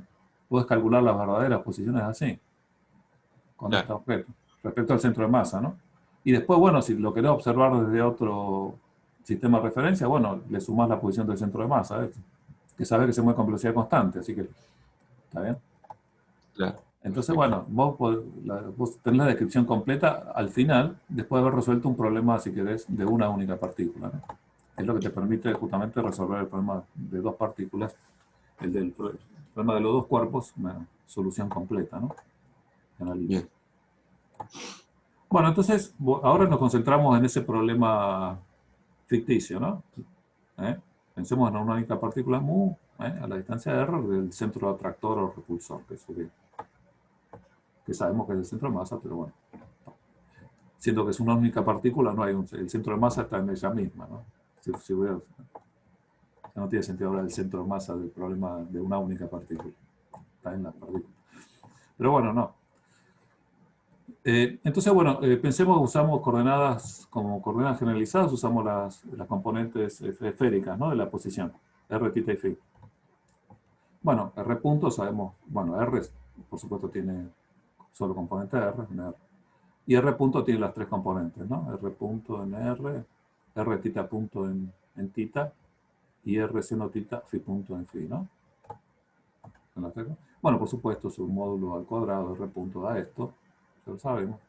puedes calcular las verdaderas posiciones así, con este Claro, objeto, respecto al centro de masa, ¿no? Y después, bueno, si lo querés observar desde otro sistema de referencia, bueno, le sumás la posición del centro de masa, que sabés que se mueve con velocidad constante, así que, ¿está bien? claro, Entonces, perfecto. bueno, vos tenés la descripción completa al final, después de haber resuelto un problema, si querés, de una única partícula, ¿no? Es lo que te permite justamente resolver el problema de dos partículas, el problema de los dos cuerpos, una solución completa, ¿no? Analítica. Bien. Bueno, entonces, ahora nos concentramos en ese problema ficticio, ¿no? ¿Eh? Pensemos en una única partícula mu, a la distancia de r del centro atractor o repulsor, que sabemos que es el centro de masa, pero bueno. Siendo que es una única partícula, no hay el centro de masa está en ella misma, ¿no? No tiene sentido hablar del centro de masa del problema de una única partícula. Está en la partícula. Pero bueno, no. Entonces, bueno, pensemos que usamos coordenadas, como coordenadas generalizadas, usamos las componentes esféricas, ¿no? De la posición, r, θ y φ. Bueno, r punto sabemos, bueno, r por supuesto tiene solo componente r, en r. Y r punto tiene las tres componentes, ¿no? R punto en r θ punto en θ y r seno θ phi punto en phi, ¿no? Bueno, por supuesto, su módulo al cuadrado, r punto da esto, ya lo sabemos.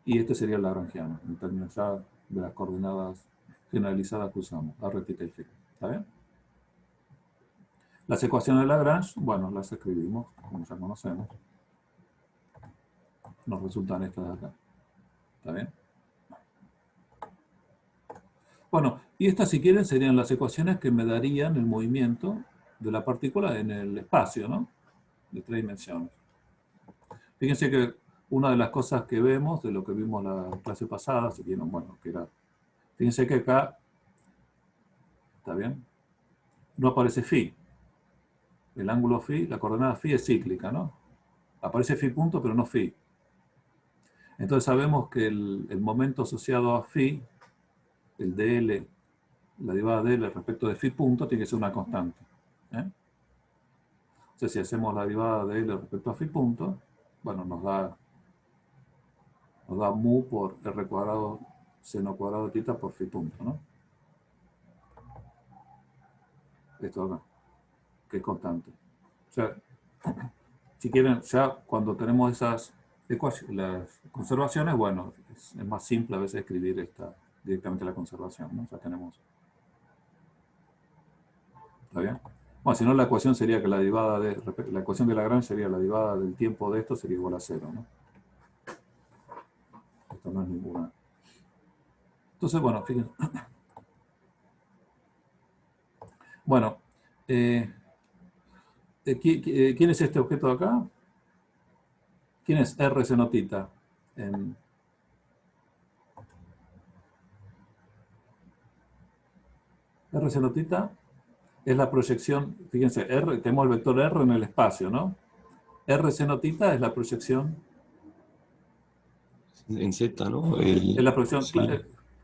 Y este sería el lagrangiano, en términos ya de las coordenadas generalizadas que usamos, r, θ y phi. ¿Está bien? Las ecuaciones de Lagrange, bueno, las escribimos, como ya conocemos. Nos resultan estas de acá. ¿Está bien? Bueno, y estas, si quieren, serían las ecuaciones que me darían el movimiento de la partícula en el espacio, ¿no? De tres dimensiones. Fíjense que una de las cosas que vemos, de lo que vimos la clase pasada, si quieren, bueno, que era... Fíjense que acá, ¿está bien? No aparece phi. El ángulo phi, la coordenada phi es cíclica, ¿no? Aparece phi punto, pero no phi. Entonces sabemos que el momento asociado a phi, el dl, la derivada de L respecto de phi punto, tiene que ser una constante. Entonces, si hacemos la derivada de L respecto a phi punto, bueno, nos da mu por r cuadrado seno cuadrado de θ por phi punto, ¿no? Esto acá, que es constante. O sea, si quieren, ya cuando tenemos esas las conservaciones, bueno, es más simple a veces escribir directamente la conservación, ¿no? Ya tenemos. ¿Está bien? Bueno, si no, la ecuación sería que la ecuación de Lagrange sería la derivada del tiempo de esto sería igual a 0, ¿no? Esto no es ninguna. Entonces, bueno, fíjense. Bueno, ¿quién es este objeto de acá? ¿Quién es R seno θ? R seno θ es la proyección, fíjense, tenemos el vector R en el espacio, ¿no? R seno θ es la proyección. En Z, ¿no? Es la proyección, Sí.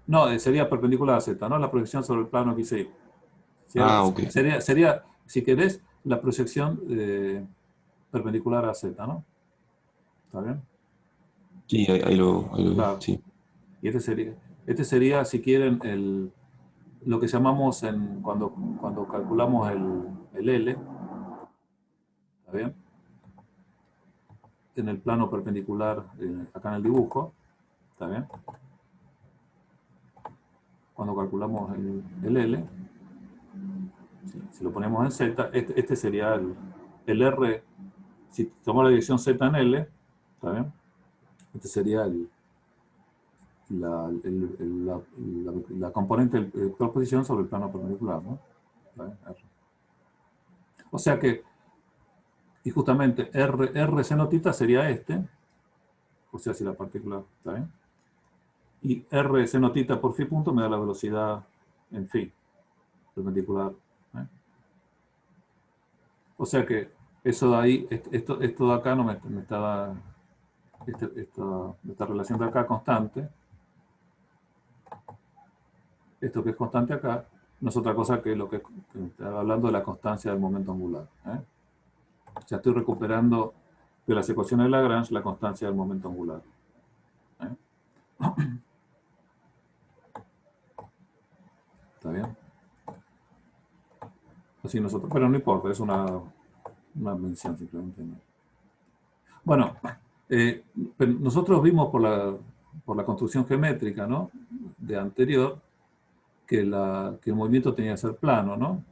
no, sería perpendicular a Z, ¿no? La proyección sobre el plano XY. Ah, ok. Sería, si querés, la proyección perpendicular a Z, ¿no? ¿Está bien? Sí, ahí lo vi, Claro. sí. Y este sería, si quieren, lo que llamamos cuando calculamos el L, ¿está bien? En el plano perpendicular, acá en el dibujo, ¿está bien? Cuando calculamos el L, si lo ponemos en Z, este sería el R, si tomamos la dirección Z en L, ¿está bien? Este sería la componente del vector posición sobre el plano perpendicular, ¿no? ¿Está bien? R. O sea que, y justamente R seno θ sería este, o sea, si la partícula, ¿está bien? Y R seno θ por phi punto me da la velocidad en phi, perpendicular. O sea que eso de ahí, esto de acá no me está, esta relación de acá constante, esto que es constante acá, no es otra cosa que lo que estaba hablando de la constancia del momento angular. O sea, estoy recuperando de las ecuaciones de Lagrange la constancia del momento angular. ¿Está bien? Así nosotros, pero no importa, es una mención simplemente. Bueno, pero nosotros vimos por la construcción geométrica, ¿no?, de anterior, que el movimiento tenía que ser plano, ¿no?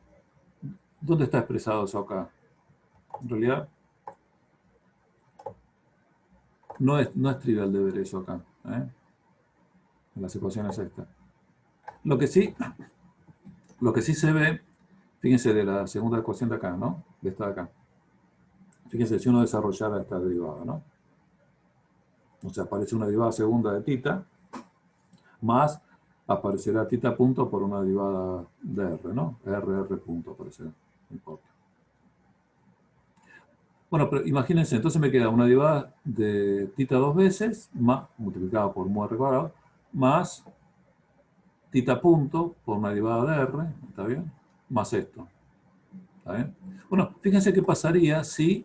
¿Dónde está expresado eso acá? En realidad, no es trivial de ver eso acá, en las ecuaciones estas. Lo que sí se ve, fíjense, de la segunda ecuación de acá, ¿no? De esta de acá. Fíjense, si uno desarrollara esta derivada, ¿no? O sea, aparece una derivada segunda de θ, más aparecerá θ punto por una derivada de R, ¿no? R punto aparecerá, no importa. Bueno, pero imagínense, entonces me queda una derivada de θ dos veces, más, multiplicada por mu r cuadrado, más θ punto por una derivada de R, ¿está bien? Más esto, ¿está bien? Bueno, fíjense qué pasaría si,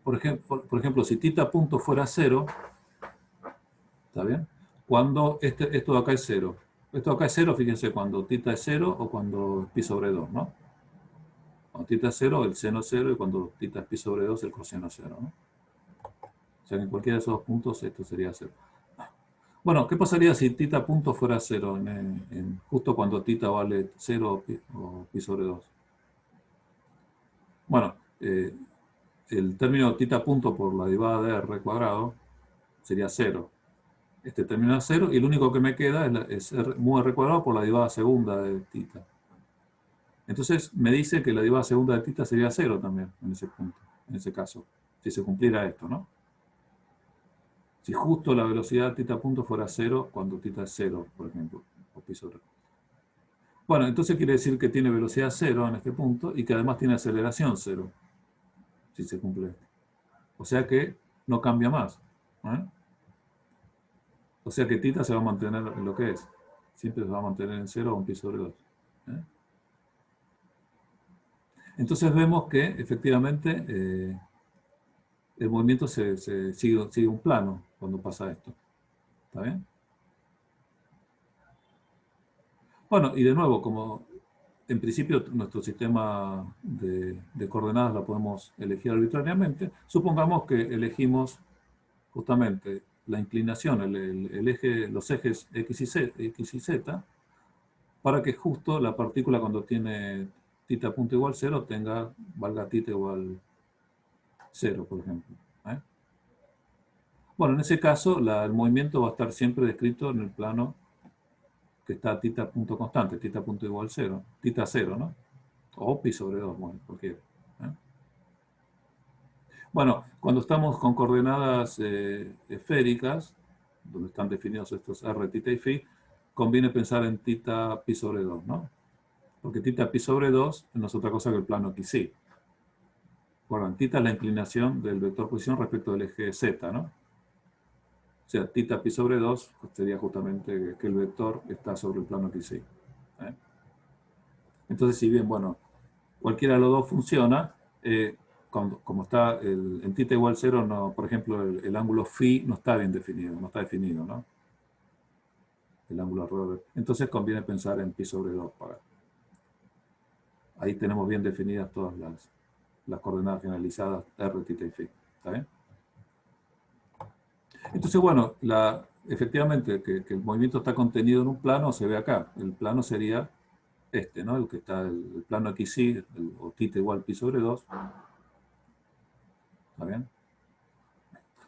por ejemplo, si θ punto fuera 0, ¿está bien? Cuando esto de acá es 0. Esto de acá es 0, fíjense, cuando θ es 0 o cuando es pi sobre 2, ¿no? Cuando θ es 0, el seno es 0, y cuando θ es pi sobre 2, el coseno es 0, ¿no? O sea que en cualquiera de esos dos puntos esto sería 0. Bueno, ¿qué pasaría si θ punto fuera 0, justo cuando θ vale 0 o pi sobre 2? Bueno, el término θ punto por la derivada de R cuadrado sería 0. Este término es 0, y lo único que me queda es mu R cuadrado por la derivada segunda de θ. Entonces me dice que la derivada segunda de θ sería 0 también, en ese punto, en ese caso, si se cumpliera esto, ¿no? Si justo la velocidad θ punto fuera 0 cuando θ es 0, por ejemplo, o pi sobre 2. Bueno, entonces quiere decir que tiene velocidad 0 en este punto y que además tiene aceleración 0, si se cumple esto. O sea que no cambia más. O sea que θ se va a mantener en lo que es. Siempre se va a mantener en 0 o en pi sobre 2. Entonces vemos que efectivamente el movimiento sigue un plano cuando pasa esto. ¿Está bien? Bueno, y de nuevo, como en principio nuestro sistema de coordenadas la podemos elegir arbitrariamente, supongamos que elegimos justamente la inclinación, los ejes X y Z, para que justo la partícula cuando tiene θ punto igual 0 valga θ igual 0, por ejemplo. Bueno, en ese caso el movimiento va a estar siempre descrito en el plano que está θ punto constante, θ punto igual 0, θ 0, ¿no? O pi sobre 2, bueno, cualquiera. Bueno, cuando estamos con coordenadas esféricas, donde están definidos estos r, θ y φ, conviene pensar en θ pi sobre 2, ¿no? Porque θ pi sobre 2 no es otra cosa que el plano XY. Bueno, θ es la inclinación del vector posición respecto del eje Z, ¿no? O sea, θ pi sobre 2 sería justamente que el vector está sobre el plano XY. Entonces, si bien, bueno, cualquiera de los dos funciona, como está en θ igual 0, no, por ejemplo, el ángulo φ no está bien definido, ¿no? El ángulo alrededor. Entonces conviene pensar en pi sobre 2. Ahí tenemos bien definidas todas las coordenadas generalizadas r, θ y φ. ¿Está bien? Entonces, bueno, efectivamente que el movimiento está contenido en un plano se ve acá. El plano sería este, ¿no? El que está el plano XY, o θ igual pi sobre 2. ¿Está bien?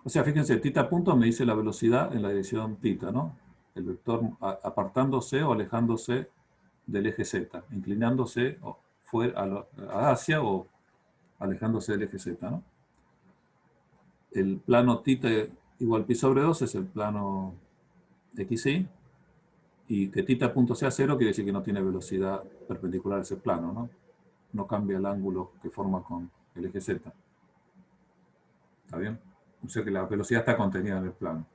O sea, fíjense, θ punto me dice la velocidad en la dirección θ, ¿no? El vector apartándose o alejándose del eje Z, inclinándose hacia o alejándose del eje Z, ¿no? El plano θ igual pi sobre 2 es el plano XY, y que θ punto sea 0 quiere decir que no tiene velocidad perpendicular a ese plano, ¿no? no cambia el ángulo que forma con el eje Z. ¿Está bien? O sea que la velocidad está contenida en el plano.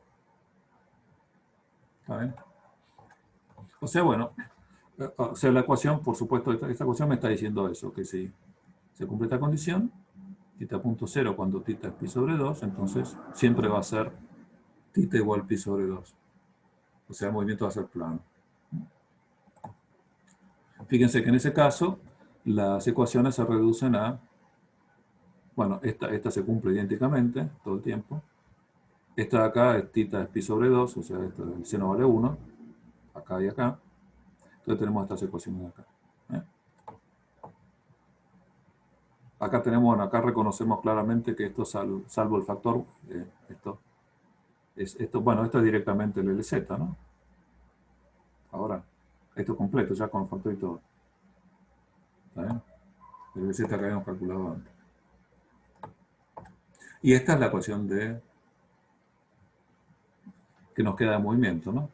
¿Está bien? O sea, bueno, o sea, la ecuación, por supuesto, esta ecuación me está diciendo eso, que si se cumple esta condición, θ punto 0 cuando θ es pi sobre 2, entonces siempre va a ser θ igual pi sobre 2. O sea, el movimiento va a ser plano. Fíjense que en ese caso, las ecuaciones se reducen a, bueno, esta se cumple idénticamente todo el tiempo. Esta de acá es θ es pi sobre 2, o sea, el seno vale 1, acá y acá. Entonces tenemos estas ecuaciones de acá. Acá tenemos, bueno, acá reconocemos claramente que esto, salvo el factor, bueno, esto es directamente el LZ, ¿no? Ahora, esto completo, ya con factor y todo. ¿Está bien? El LZ que habíamos calculado antes. Y esta es la ecuación que nos queda de movimiento, ¿no?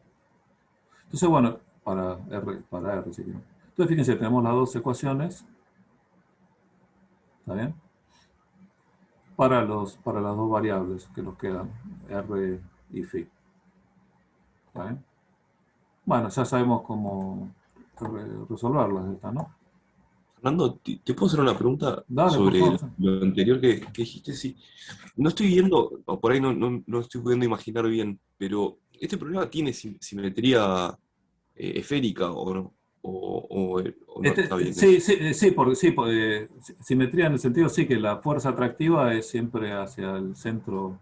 Entonces, bueno, para R, sí. Entonces, fíjense, tenemos las dos ecuaciones. ¿Está bien? Para las dos variables que nos quedan, R y φ. ¿Está bien? Bueno, ya sabemos cómo resolverlas estas, ¿no? Fernando, ¿te puedo hacer una pregunta Dale, por sobre favor. Sí. lo anterior que dijiste? Sí, no estoy viendo, o por ahí no estoy pudiendo imaginar bien, pero ¿este problema tiene simetría esférica o no? O no está bien eso. Porque simetría en el sentido, sí, que la fuerza atractiva es siempre hacia el centro,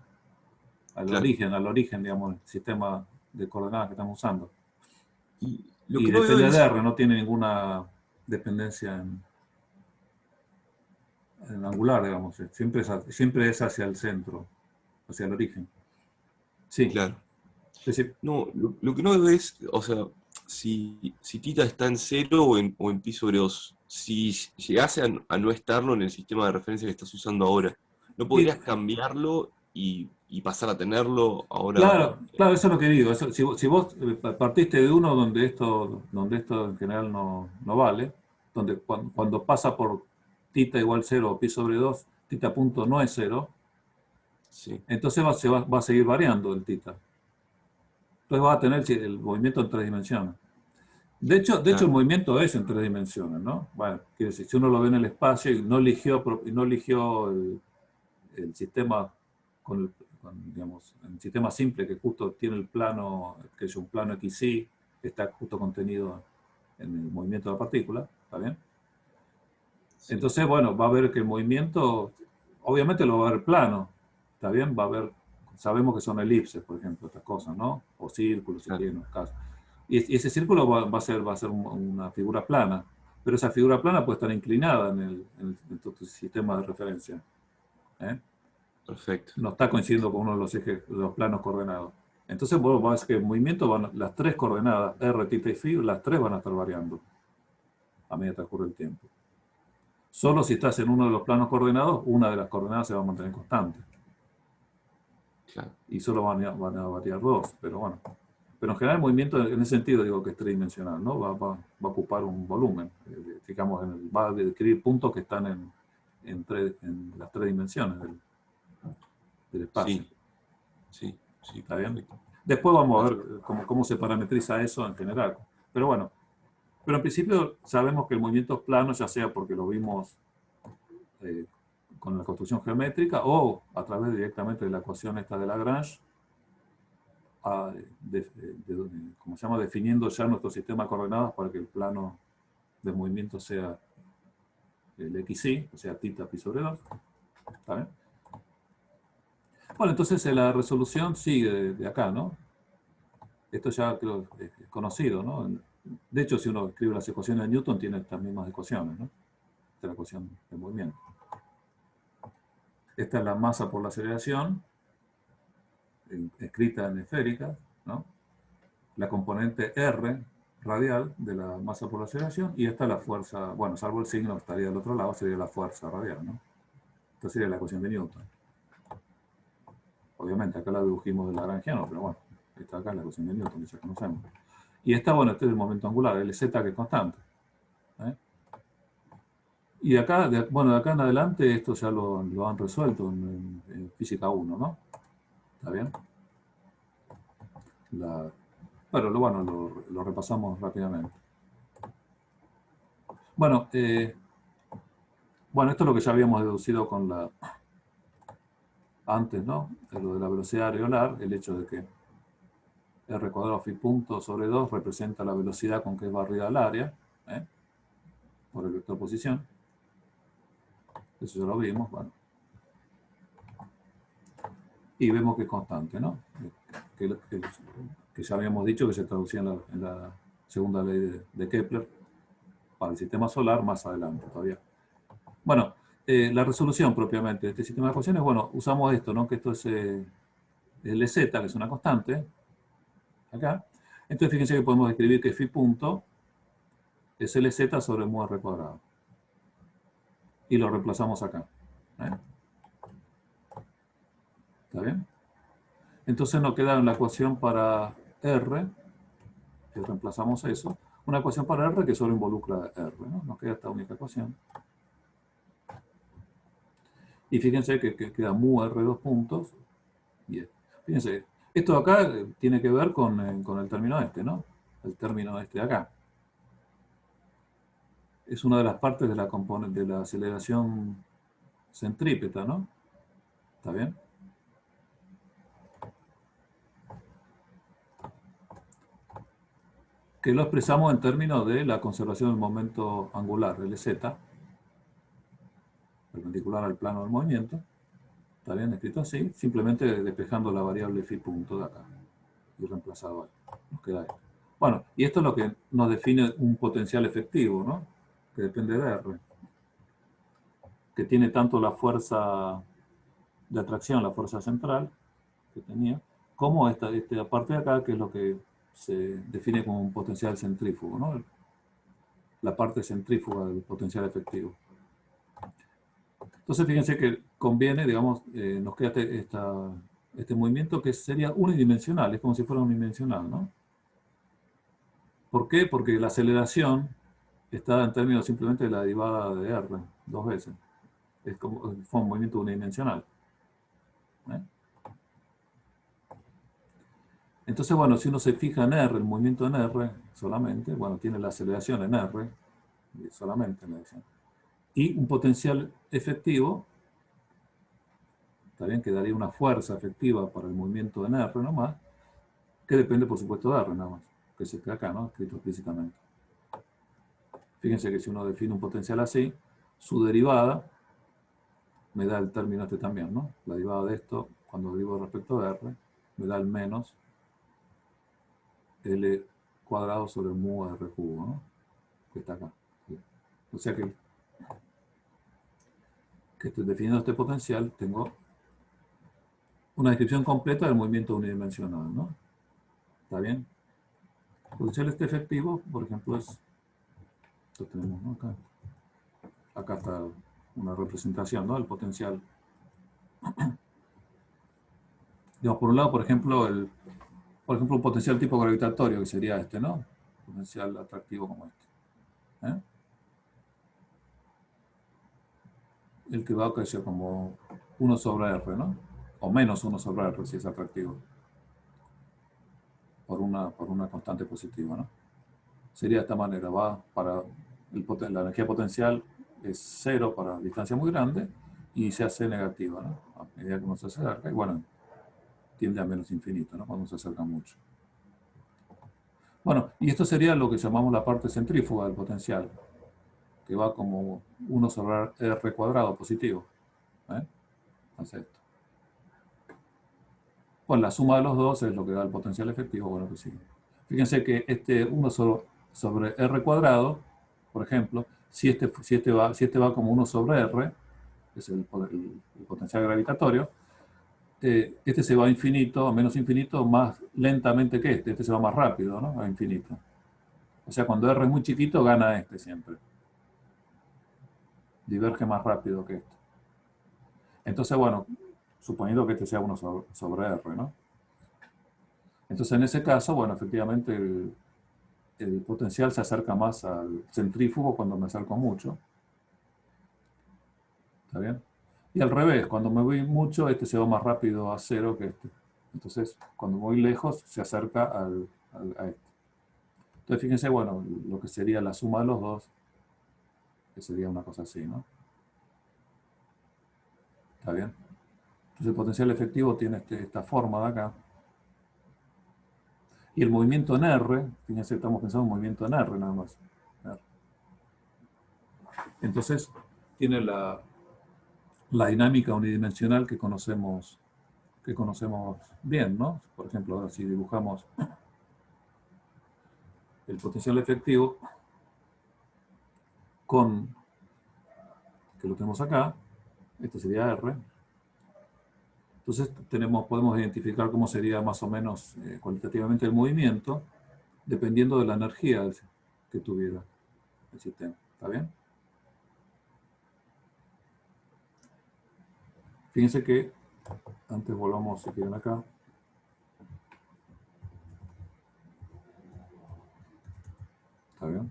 Claro. al origen, digamos, del sistema de coordenadas que estamos usando. Y lo Y que no veo depende de es, R, no tiene ninguna dependencia en angular, digamos. Siempre es hacia el centro, hacia el origen. Sí, claro, es decir, no, lo que no veo es, o sea, si θ está en 0 o en pi sobre 2, si llegase a no estarlo en el sistema de referencia que estás usando ahora, ¿no y, podrías cambiarlo y pasar a tenerlo ahora? claro, claro, eso es lo que digo. Si vos partiste de uno donde esto en general no vale, donde cuando pasa por θ igual 0 o pi sobre 2, θ punto no es 0, Sí, entonces va a seguir variando el θ. Entonces vas a tener el movimiento en 3 dimensiones. De hecho, el claro, movimiento es en 3 dimensiones, ¿no? Bueno, quiere decir, si uno lo ve en el espacio y no eligió el sistema digamos, el sistema simple que justo tiene el plano, que es un plano XY, que está justo contenido en el movimiento de la partícula, ¿está bien? sí, Entonces, bueno, va a ver que el movimiento, obviamente lo va a ver plano, ¿está bien? Va a ver, sabemos que son elipses, por ejemplo, estas cosas, ¿no? O círculos, si claro, quieren, los casos. Y ese círculo va a ser una figura plana, pero esa figura plana puede estar inclinada en tu sistema de referencia, ¿eh? perfecto, No está coincidiendo con uno de los ejes, de los planos coordenados. Entonces, vos vas a ver que el movimiento, las 3 coordenadas, R, θ y φ, las 3 van a estar variando a medida que transcurre el tiempo. Solo si estás en uno de los planos coordenados, una de las coordenadas se va a mantener constante. claro, Y solo van a variar dos, pero bueno. Pero en general el movimiento en ese sentido digo que es tridimensional, ¿no? Va a ocupar un volumen, digamos, va a describir puntos que están en las 3 dimensiones del espacio. sí, sí, sí, ¿Está bien? perfecto, Después vamos a perfecto, ver cómo se parametriza eso en general. Pero bueno, pero en principio sabemos que el movimiento es plano, ya sea porque lo vimos eh, con la construcción geométrica o a través directamente de la ecuación esta de Lagrange, como se llama, definiendo ya nuestro sistema de coordenadas para que el plano de movimiento sea el XY, o sea, θ pi sobre 2. ¿Está bien? Bueno, entonces la resolución sigue de acá, ¿no? Esto ya creo es conocido, ¿no? De hecho, si uno escribe las ecuaciones de Newton, tiene estas mismas ecuaciones, ¿no? Esta es la ecuación de movimiento. Esta es la masa por la aceleración, escrita en esférica, ¿no? La componente R radial de la masa por la aceleración, y esta es la fuerza, bueno, salvo el signo que estaría del otro lado, sería la fuerza radial, ¿no? Esta sería la ecuación de Newton. Obviamente acá la dedujimos del lagrangiano, pero bueno, esta acá es la ecuación de Newton, que ya conocemos. Y esta, bueno, este es el momento angular, LZ, que es constante. ¿Eh? Y acá, bueno, de acá en adelante esto ya lo han resuelto en física 1, ¿no? ¿Está bien? Pero lo repasamos rápidamente. Bueno, esto es lo que ya habíamos deducido con antes, ¿no? Lo de la velocidad areolar, el hecho de que r cuadrado phi punto sobre 2 representa la velocidad con que es barrida el área, ¿eh? Por el vector posición. Eso ya lo vimos, bueno. Y vemos que es constante, ¿no? Que ya habíamos dicho que se traducía en la segunda ley de Kepler para el sistema solar más adelante todavía. Bueno, la resolución propiamente de este sistema de ecuaciones, bueno, usamos esto, ¿no? Que esto es Lz, que es una constante, acá. Entonces fíjense que podemos escribir que phi punto es Lz sobre mu r cuadrado. Y lo reemplazamos acá. ¿Está bien? Entonces nos queda una ecuación para R, que reemplazamos eso, una ecuación para R que solo involucra R, ¿no? Nos queda esta única ecuación. Y fíjense que queda mu R dos puntos. Y fíjense, esto de acá tiene que ver con el término este, ¿no? El término este de acá. Es una de las partes de la componente de la aceleración centrípeta, ¿no? ¿Está bien? Que lo expresamos en términos de la conservación del momento angular, Lz, perpendicular al plano del movimiento. Está bien escrito así, simplemente despejando la variable phi punto de acá y reemplazado ahí. Nos queda esto. Bueno, y esto es lo que nos define un potencial efectivo, ¿no? Que depende de R, que tiene tanto la fuerza de atracción, la fuerza central que tenía, como esta parte de acá, que es lo que se define como un potencial centrífugo, ¿no? La parte centrífuga del potencial efectivo. Entonces fíjense que conviene, digamos, nos queda este movimiento que sería unidimensional, es como si fuera unidimensional, ¿no? ¿Por qué? Porque la aceleración está en términos simplemente de la derivada de R, dos veces. Es como fue un movimiento unidimensional. ¿Eh? Entonces, bueno, si uno se fija en R, el movimiento en R solamente, bueno, tiene la aceleración en R, solamente en R. Y un potencial efectivo, también que daría una fuerza efectiva para el movimiento en R nomás, que depende, por supuesto, de R nada más, que se queda acá, ¿no? Escrito explícitamente. Fíjense que si uno define un potencial así, su derivada me da el término este también, ¿no? La derivada de esto, cuando derivo respecto de R, me da el menos L cuadrado sobre mu R cubo, ¿no? Que está acá. O sea que estoy definiendo este potencial, tengo una descripción completa del movimiento unidimensional, ¿no? ¿Está bien? El potencial este efectivo, por ejemplo, es... Esto tenemos, ¿no? Acá está una representación, ¿no? El potencial. Digamos, por un lado, por ejemplo, un potencial tipo gravitatorio, que sería este, ¿no? Potencial atractivo como este. ¿Eh? El que va a crecer como 1 sobre R, ¿no? O menos 1 sobre R si es atractivo. Por una constante positiva, ¿no? Sería de esta manera, va para la energía potencial es 0 para distancia muy grande y se hace negativa, ¿no? A medida que uno se acerca, y bueno, tiende a menos infinito, ¿no? Cuando se acerca mucho. Bueno, y esto sería lo que llamamos la parte centrífuga del potencial, que va como 1 sobre R cuadrado positivo. Hace esto. Bueno, la suma de los dos es lo que da el potencial efectivo, bueno, que sí. Fíjense que este 1 sobre R cuadrado, por ejemplo, si este va como 1 sobre R, es el potencial gravitatorio, este se va a infinito, a menos infinito, más lentamente que este se va más rápido, ¿no? A infinito. O sea, cuando R es muy chiquito, gana este siempre. Diverge más rápido que este. Entonces, bueno, suponiendo que este sea 1 sobre R, ¿no? Entonces, en ese caso, bueno, efectivamente el potencial se acerca más al centrífugo cuando me acerco mucho. ¿Está bien? Y al revés, cuando me voy mucho, este se va más rápido a cero que este. Entonces, cuando voy lejos, se acerca a este. Entonces, fíjense, bueno, lo que sería la suma de los dos, que sería una cosa así, ¿no? ¿Está bien? Entonces, el potencial efectivo tiene esta forma de acá. Y el movimiento en R, fíjense, estamos pensando en movimiento en R nada más. R. Entonces, tiene la dinámica unidimensional que conocemos bien, ¿no? Por ejemplo, ahora si dibujamos el potencial efectivo con, que lo tenemos acá, este sería R. Entonces podemos identificar cómo sería más o menos cualitativamente el movimiento, dependiendo de la energía que tuviera el sistema. ¿Está bien? Fíjense que, antes volvamos, si quieren, acá. ¿Está bien?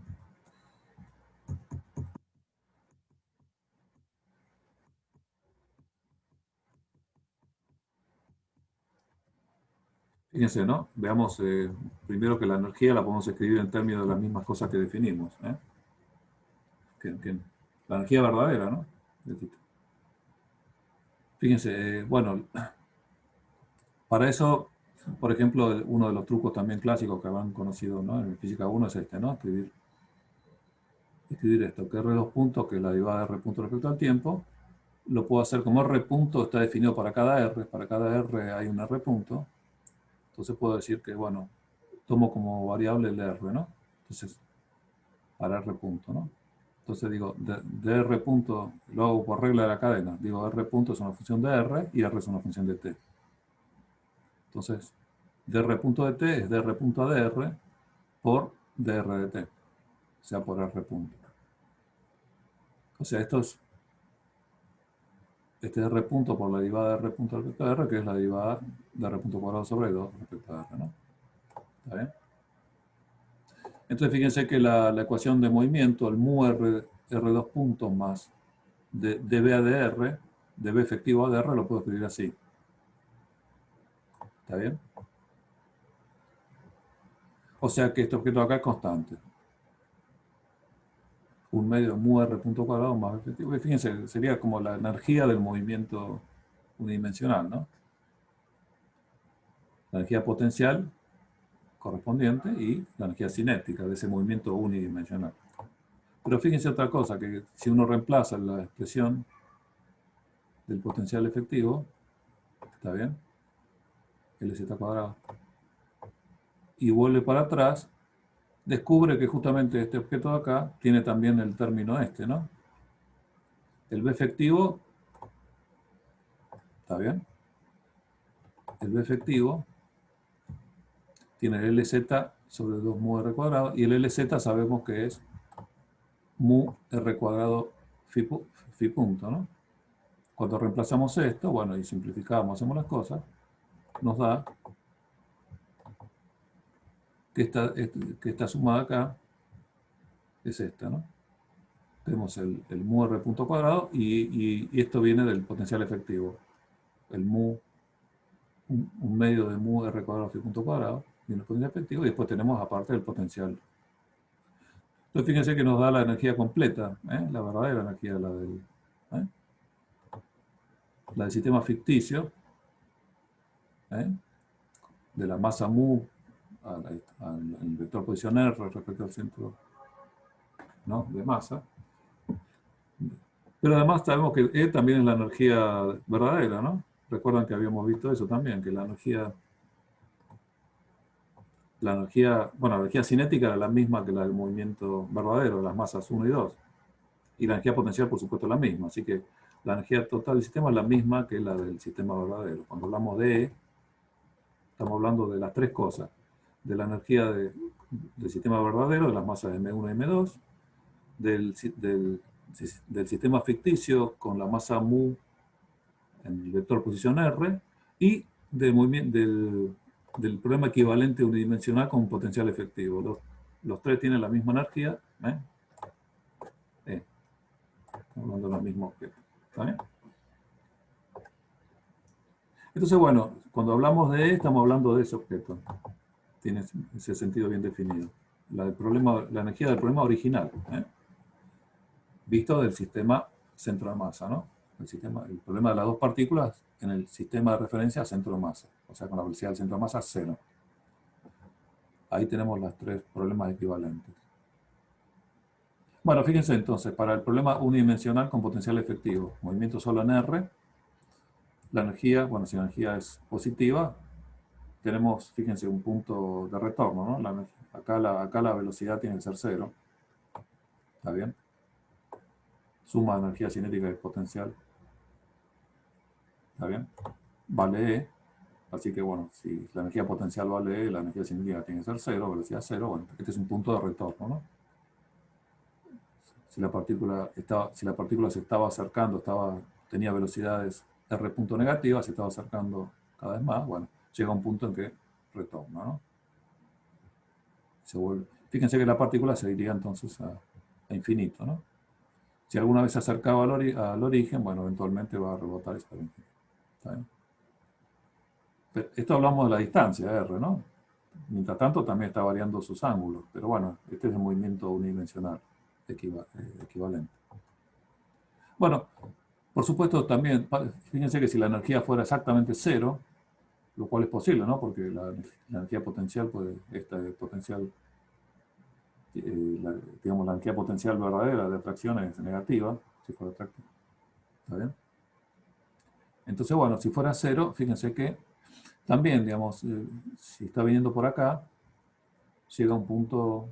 Fíjense, ¿no? Veamos primero que la energía la podemos escribir en términos de las mismas cosas que definimos. La energía verdadera, ¿no? Fíjense, bueno, para eso, por ejemplo, uno de los trucos también clásicos que habrán conocido, ¿no? En física 1 es este, ¿no? Escribir esto, que R2 puntos, que es la derivada de R punto respecto al tiempo, lo puedo hacer como R punto está definido para cada R hay un R punto, entonces puedo decir que, bueno, tomo como variable el R, ¿no? Entonces, para R punto, ¿no? Entonces digo, de R punto, lo hago por regla de la cadena, digo R punto es una función de R y R es una función de T. Entonces, dr punto de T es dr punto de R por dr de T, o sea, por R punto. O sea, este es R punto por la derivada de R punto respecto a R, que es la derivada de R punto cuadrado sobre 2 respecto a R, ¿no? ¿Está bien? Entonces, fíjense que la ecuación de movimiento, el mu R2 puntos más dB ADR, dB efectivo ADR, lo puedo escribir así. ¿Está bien? O sea que este objeto acá es constante. Un medio mu R punto cuadrado más efectivo. Y fíjense, sería como la energía del movimiento unidimensional, ¿no? La energía potencial correspondiente y la energía cinética de ese movimiento unidimensional. Pero fíjense otra cosa, que si uno reemplaza la expresión del potencial efectivo, ¿está bien? LZ cuadrado, y vuelve para atrás, descubre que justamente este objeto de acá tiene también el término este, ¿no? El B efectivo, ¿está bien? El B efectivo tiene el LZ sobre 2 mu R cuadrado, y el LZ sabemos que es mu R cuadrado phi punto, ¿no? Cuando reemplazamos esto, bueno, y simplificamos, hacemos las cosas, nos da que esta suma de acá es esta, ¿no? Tenemos el mu R punto cuadrado y esto viene del potencial efectivo. El mu, un medio de mu R cuadrado phi punto cuadrado, viene el potencial efectivo, y después tenemos aparte el potencial. Entonces fíjense que nos da la energía completa, la verdadera energía, la del sistema ficticio, de la masa mu al vector posición R respecto al centro, ¿no?, de masa. Pero además sabemos que E también es la energía verdadera, ¿no? Recuerdan que habíamos visto eso también, que la energía, bueno, la energía cinética era la misma que la del movimiento verdadero, de las masas 1 y 2. Y la energía potencial, por supuesto, es la misma. Así que la energía total del sistema es la misma que la del sistema verdadero. Cuando hablamos de E, estamos hablando de las tres cosas. De la energía del sistema verdadero, de las masas M1 y M2, del sistema ficticio con la masa mu en el vector posición R, y del problema equivalente unidimensional con potencial efectivo. Los tres tienen la misma energía. Estamos hablando del mismo objeto. ¿Está bien? Entonces, bueno, cuando hablamos de E, estamos hablando de ese objeto. Tiene ese sentido bien definido. La energía del problema original, ¿eh? Visto del sistema centro de masa, ¿no? El problema de las dos partículas en el sistema de referencia centro de masa, o sea, con la velocidad del centro de masa 0. Ahí tenemos los tres problemas equivalentes. Bueno, fíjense entonces, para el problema unidimensional con potencial efectivo, movimiento solo en R, la energía, bueno, si la energía es positiva, tenemos, fíjense, un punto de retorno, ¿no? Acá la velocidad tiene que ser 0. ¿Está bien? Suma de energía cinética y potencial. ¿Está bien? Vale E. Así que, bueno, si la energía potencial vale E, la energía cinética tiene que ser 0, velocidad 0. Bueno, este es un punto de retorno, ¿no? Si la partícula se estaba acercando, tenía velocidades R punto negativas, se estaba acercando cada vez más, bueno, llega un punto en que retorna, ¿no? Fíjense que la partícula se iría entonces a infinito, ¿no? Si alguna vez se acercaba al origen, bueno, eventualmente va a rebotar hasta el infinito. ¿Está bien? Esto hablamos de la distancia, R, ¿no? Mientras tanto también está variando sus ángulos, pero bueno, este es el movimiento unidimensional equivalente. Bueno, por supuesto también, fíjense que si la energía fuera exactamente 0, lo cual es posible, ¿no? Porque la energía potencial, digamos, la energía potencial verdadera de atracción es negativa, si fuera atractiva. ¿Está bien? Entonces, bueno, si fuera 0, fíjense que también, digamos, si está viniendo por acá, llega a un punto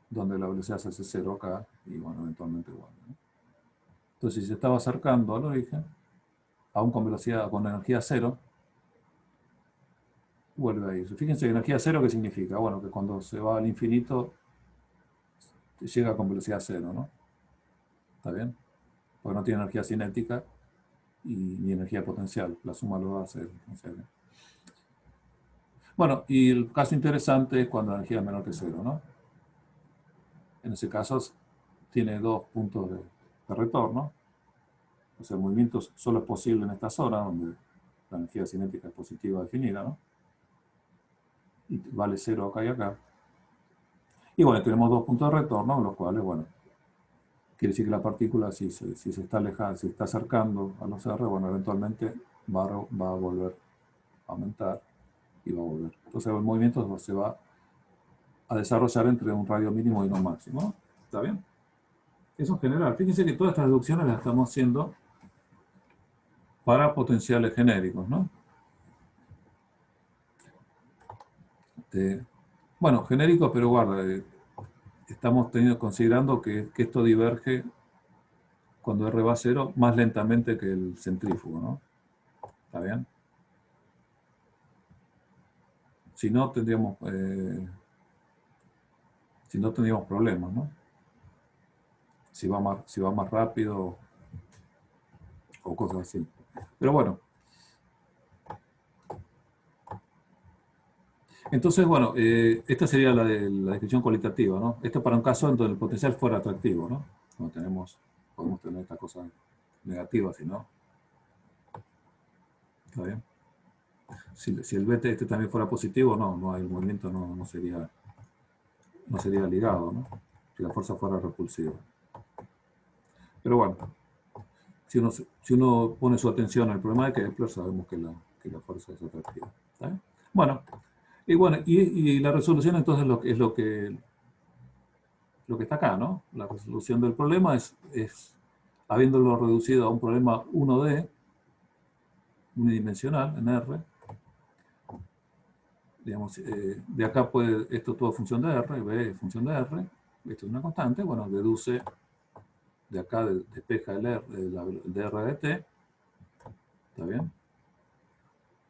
donde la velocidad se hace 0 acá, y bueno, eventualmente igual, ¿no? Entonces, si se estaba acercando al origen, aún con energía 0, vuelve a irse. Fíjense, energía 0, ¿qué significa? Bueno, que cuando se va al infinito, llega con velocidad 0, ¿no? ¿Está bien? Porque no tiene energía cinética ni energía potencial. La suma lo va a hacer. Bueno, y el caso interesante es cuando la energía es menor que 0, ¿no? En ese caso, tiene dos puntos de retorno. O sea, el movimiento solo es posible en esta zona, donde la energía cinética es positiva definida, ¿no? Y vale 0 acá y acá. Y bueno, tenemos dos puntos de retorno, los cuales, bueno, quiere decir que la partícula, si se está alejando, si está acercando a los R, bueno, eventualmente va a volver a aumentar y va a volver. Entonces el movimiento se va a desarrollar entre un radio mínimo y uno máximo, ¿no? ¿Está bien? Eso en general. Fíjense que todas estas deducciones las estamos haciendo para potenciales genéricos, ¿no? Bueno, genérico, pero guarda, estamos considerando que esto diverge cuando R va a 0 más lentamente que el centrífugo, ¿no? ¿Está bien? Si no, tendríamos problemas, ¿no? Si va más rápido o cosas así. Pero bueno. Entonces, bueno, esta sería la de la descripción cualitativa, ¿no? Esto para un caso en donde el potencial fuera atractivo, ¿no? Cuando podemos tener esta cosa negativa, si no. ¿Está bien? Si el BT este también fuera positivo, el movimiento no sería ligado, ¿no? Si la fuerza fuera repulsiva. Pero bueno, si uno pone su atención al problema de Kepler, sabemos que la fuerza es atractiva. ¿Está bien? Bueno, y la resolución entonces es lo que está acá, ¿no? La resolución del problema es habiéndolo reducido a un problema 1D, unidimensional, en R. Digamos, de acá esto es todo función de R, B es función de R, esto es una constante, bueno, deduce de acá, despeja el DR de T, ¿está bien?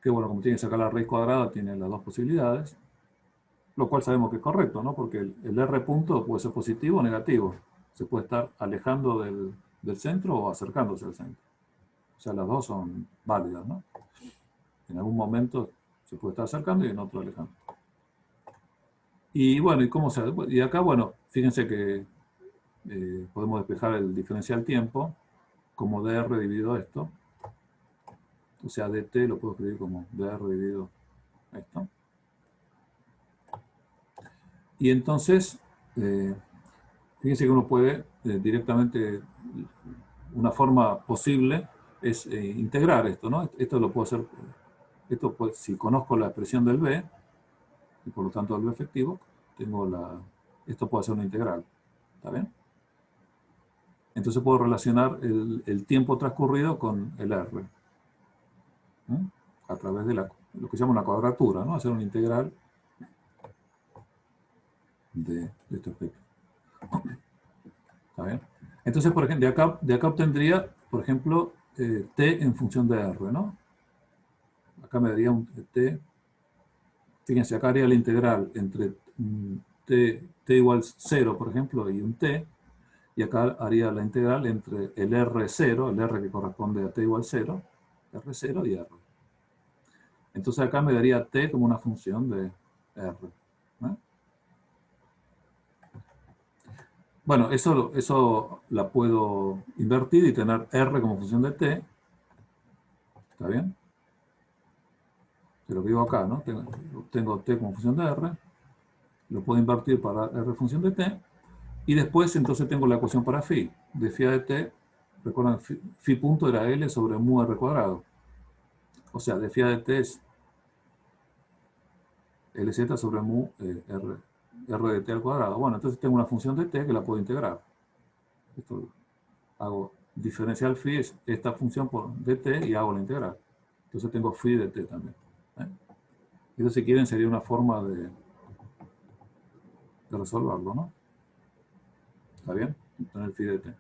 Que bueno, como tiene que sacar la raíz cuadrada, tiene las dos posibilidades, lo cual sabemos que es correcto, ¿no? Porque el R punto puede ser positivo o negativo, se puede estar alejando del centro o acercándose al centro. O sea, las dos son válidas, ¿no? En algún momento se puede estar acercando y en otro alejando. Y bueno, y acá, bueno, fíjense que podemos despejar el diferencial tiempo, como dr dividido esto. O sea, dt lo puedo escribir como dr dividido esto. Y entonces, fíjense que uno puede directamente, una forma posible es integrar esto, ¿no? Esto lo puedo hacer, si conozco la expresión del b, y por lo tanto el b efectivo, esto puede ser una integral. ¿Está bien? Entonces puedo relacionar el tiempo transcurrido con el r. A través de lo que se llama una cuadratura, ¿no? Hacer una integral de este aspecto. ¿Está bien? Entonces, por ejemplo, de acá obtendría, por ejemplo, t en función de r, ¿no? Acá me daría un t. Fíjense, acá haría la integral entre t igual 0, por ejemplo, y un t. Y acá haría la integral entre el R0, el R que corresponde a t igual 0, R0 y R. Entonces acá me daría t como una función de R. Bueno, eso la puedo invertir y tener R como función de t. ¿Está bien? De lo que digo acá, ¿no? Tengo t como función de R. Lo puedo invertir para R función de t. Y después entonces tengo la ecuación para phi. De phi de t, recuerdan, phi punto era L sobre mu R cuadrado. O sea, de phi de t es LZ sobre mu R de t al cuadrado. Bueno, entonces tengo una función de t que la puedo integrar. Esto hago diferencial phi, es esta función de t y hago la integral. Entonces tengo phi de t también. Eso si quieren sería una forma de resolverlo, ¿no? ¿Está bien? Tener phi de t.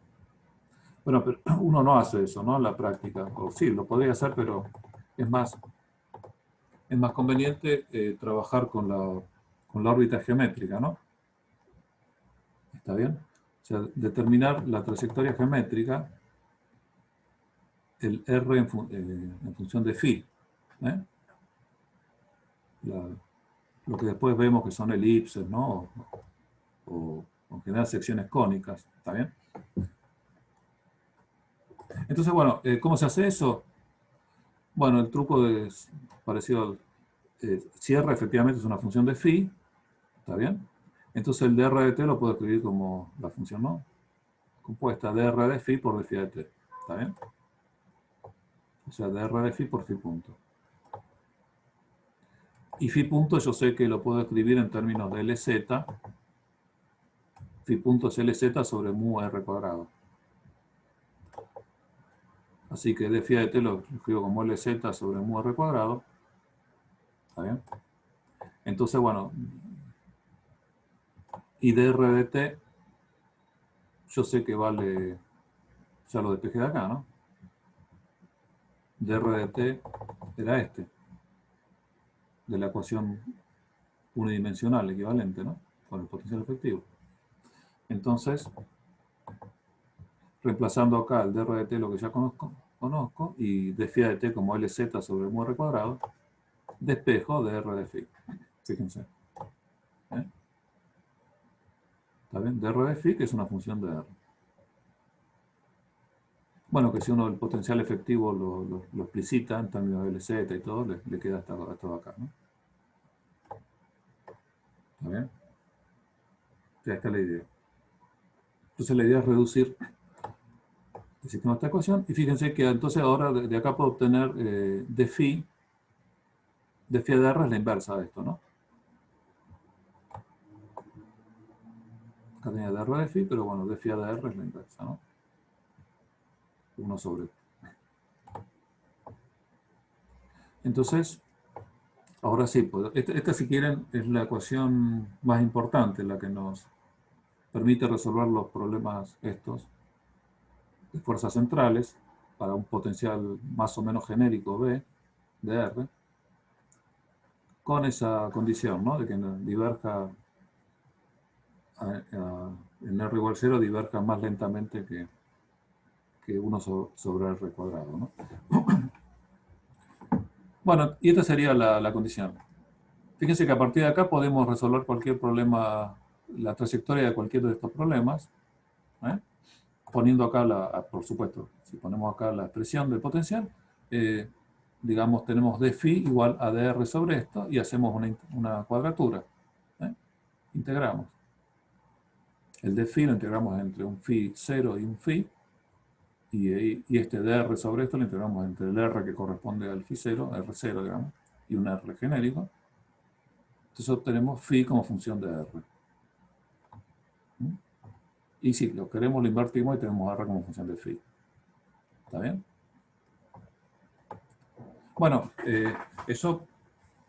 Bueno, pero uno no hace eso, ¿no? En la práctica. O sí, lo podría hacer, pero es más conveniente trabajar con la órbita geométrica, ¿no? ¿Está bien? O sea, determinar la trayectoria geométrica, el R en función de phi. Lo que después vemos que son elipses, ¿no? O en general secciones cónicas. ¿Está bien? Entonces, bueno, ¿cómo se hace eso? Bueno, el truco es parecido al... si R efectivamente es una función de phi, ¿está bien? Entonces el dr de t lo puedo escribir como la función, ¿no? Compuesta dr de phi por d phi de t. ¿Está bien? O sea, dr de phi por phi punto. Y phi punto yo sé que lo puedo escribir en términos de LZ. Phi punto es LZ sobre mu R cuadrado. Así que d phi de t lo escribo como LZ sobre mu R cuadrado. ¿Está bien? Entonces, bueno, y dr de t, yo sé que vale, ya lo despejé de acá, ¿no? Dr de t era este, de la ecuación unidimensional equivalente, ¿no? Con el potencial efectivo. Entonces, reemplazando acá el dr de t, lo que ya conozco, y d phi de t como LZ sobre mu R cuadrado, despejo dr de phi. Fíjense. ¿Está bien? Dr de phi, que es una función de R. Bueno, que si uno el potencial efectivo lo explicita en términos de LZ y todo, le queda hasta acá, ¿no? ¿Está bien? Ya está la idea. Entonces la idea es reducir el sistema de esta ecuación. Y fíjense que entonces ahora de acá puedo obtener d phi de R es la inversa de esto, ¿no? Acá tenía dr de phi, pero bueno, d phi de R es la inversa, ¿no? 1 sobre. Entonces, ahora sí, pues, esta si quieren es la ecuación más importante, la que nos permite resolver los problemas estos de fuerzas centrales para un potencial más o menos genérico B de R, con esa condición, ¿no? De que diverja en R igual 0 diverja más lentamente que 1 sobre R cuadrado, ¿no? Bueno, y esta sería la condición. Fíjense que a partir de acá podemos resolver cualquier problema, la trayectoria de cualquiera de estos problemas, ¿eh? poniendo acá, por supuesto, si ponemos acá la expresión del potencial, digamos, tenemos d phi igual a dr sobre esto y hacemos una cuadratura. Integramos. El d phi lo integramos entre un phi 0 y un phi, y este dr sobre esto lo integramos entre el r que corresponde al phi 0, r0, digamos, y un r genérico. Entonces obtenemos phi como función de r. Y si lo queremos, lo invertimos y tenemos r como función de phi. ¿Está bien? Bueno,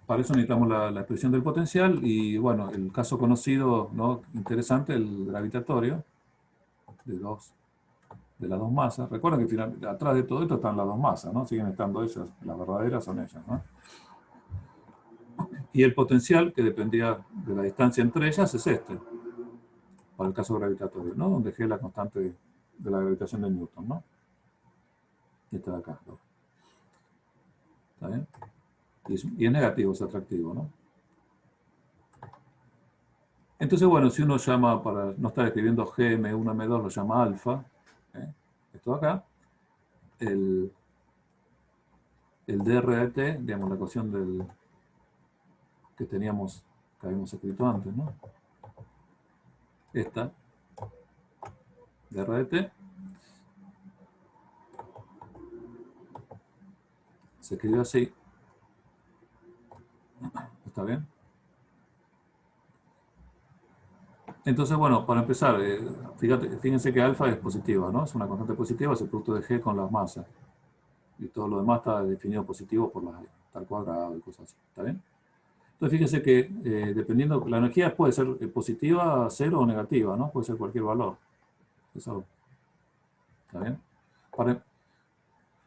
para eso necesitamos la expresión del potencial y, bueno, el caso conocido, ¿no?, interesante, el gravitatorio de las dos masas. Recuerden que atrás de todo esto están las dos masas, ¿no? Siguen estando ellas, las verdaderas son ellas, ¿no? Y el potencial, que dependía de la distancia entre ellas, es este, para el caso gravitatorio, ¿no? Donde G es la constante de la gravitación de Newton, ¿no? Y esta de acá, ¿no? ¿Está bien? Y es negativo, es atractivo, ¿no? Entonces, bueno, si uno llama, para no estar escribiendo G, M1, M2, lo llama alfa, esto de acá, el dr de t, digamos, la ecuación que habíamos escrito antes, ¿no? Esta, dr de t, se escribió así. ¿Está bien? Entonces, bueno, para empezar, fíjense que alfa es positiva, ¿no? Es una constante positiva, es el producto de G con las masas. Y todo lo demás está definido positivo por tal cuadrado y cosas así. ¿Está bien? Entonces, fíjense que dependiendo, la energía puede ser positiva, cero o negativa, ¿no? Puede ser cualquier valor. Eso, ¿está bien?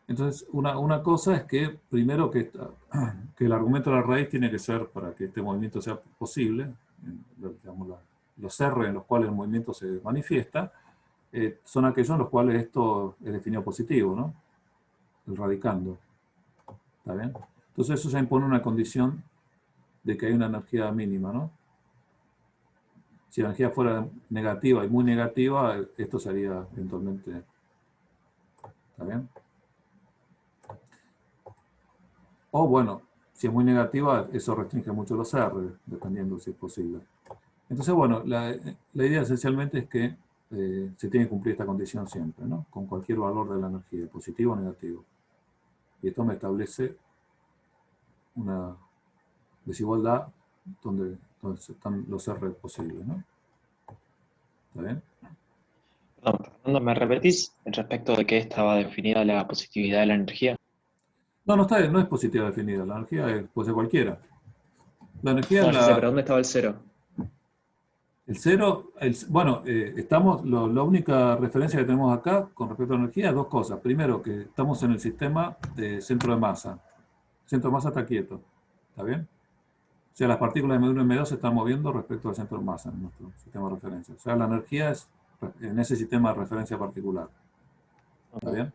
Entonces, una cosa es que, primero, que el argumento de la raíz tiene que ser, para que este movimiento sea posible, digamos, los R en los cuales el movimiento se manifiesta, son aquellos en los cuales esto es definido positivo, ¿no? El radicando. ¿Está bien? Entonces eso ya impone una condición de que hay una energía mínima, ¿no? Si la energía fuera negativa y muy negativa, esto sería eventualmente... ¿Está bien? O bueno, si es muy negativa, eso restringe mucho los R, dependiendo si es posible. Entonces, bueno, la idea esencialmente es que se tiene que cumplir esta condición siempre, ¿no? Con cualquier valor de la energía, positivo o negativo. Y esto me establece una desigualdad donde están los R posibles, ¿no? ¿Está bien? Perdón, Fernando, ¿me repetís respecto de qué estaba definida la positividad de la energía? No, no es positiva definida, la energía puede ser cualquiera. La energía No, es ya sé, pero ¿dónde estaba el cero? el cero, bueno, la única referencia que tenemos acá con respecto a la energía es dos cosas. Primero, que estamos en el sistema de centro de masa. El centro de masa está quieto, ¿está bien? O sea, las partículas M1 y M2 se están moviendo respecto al centro de masa en nuestro sistema de referencia. O sea, la energía es en ese sistema de referencia particular. ¿Está bien?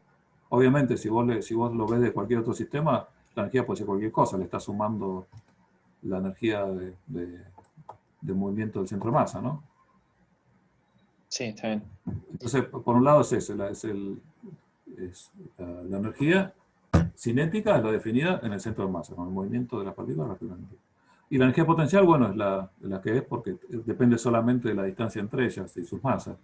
Obviamente, si vos lo ves de cualquier otro sistema, la energía puede ser cualquier cosa. Le está sumando la energía de movimiento del centro de masa, ¿no? Sí, está bien. Entonces, por un lado es eso, la energía cinética es la definida en el centro de masa, con el movimiento de las partículas rápidamente. Y la energía potencial, bueno, es la que es porque depende solamente de la distancia entre ellas y sus masas.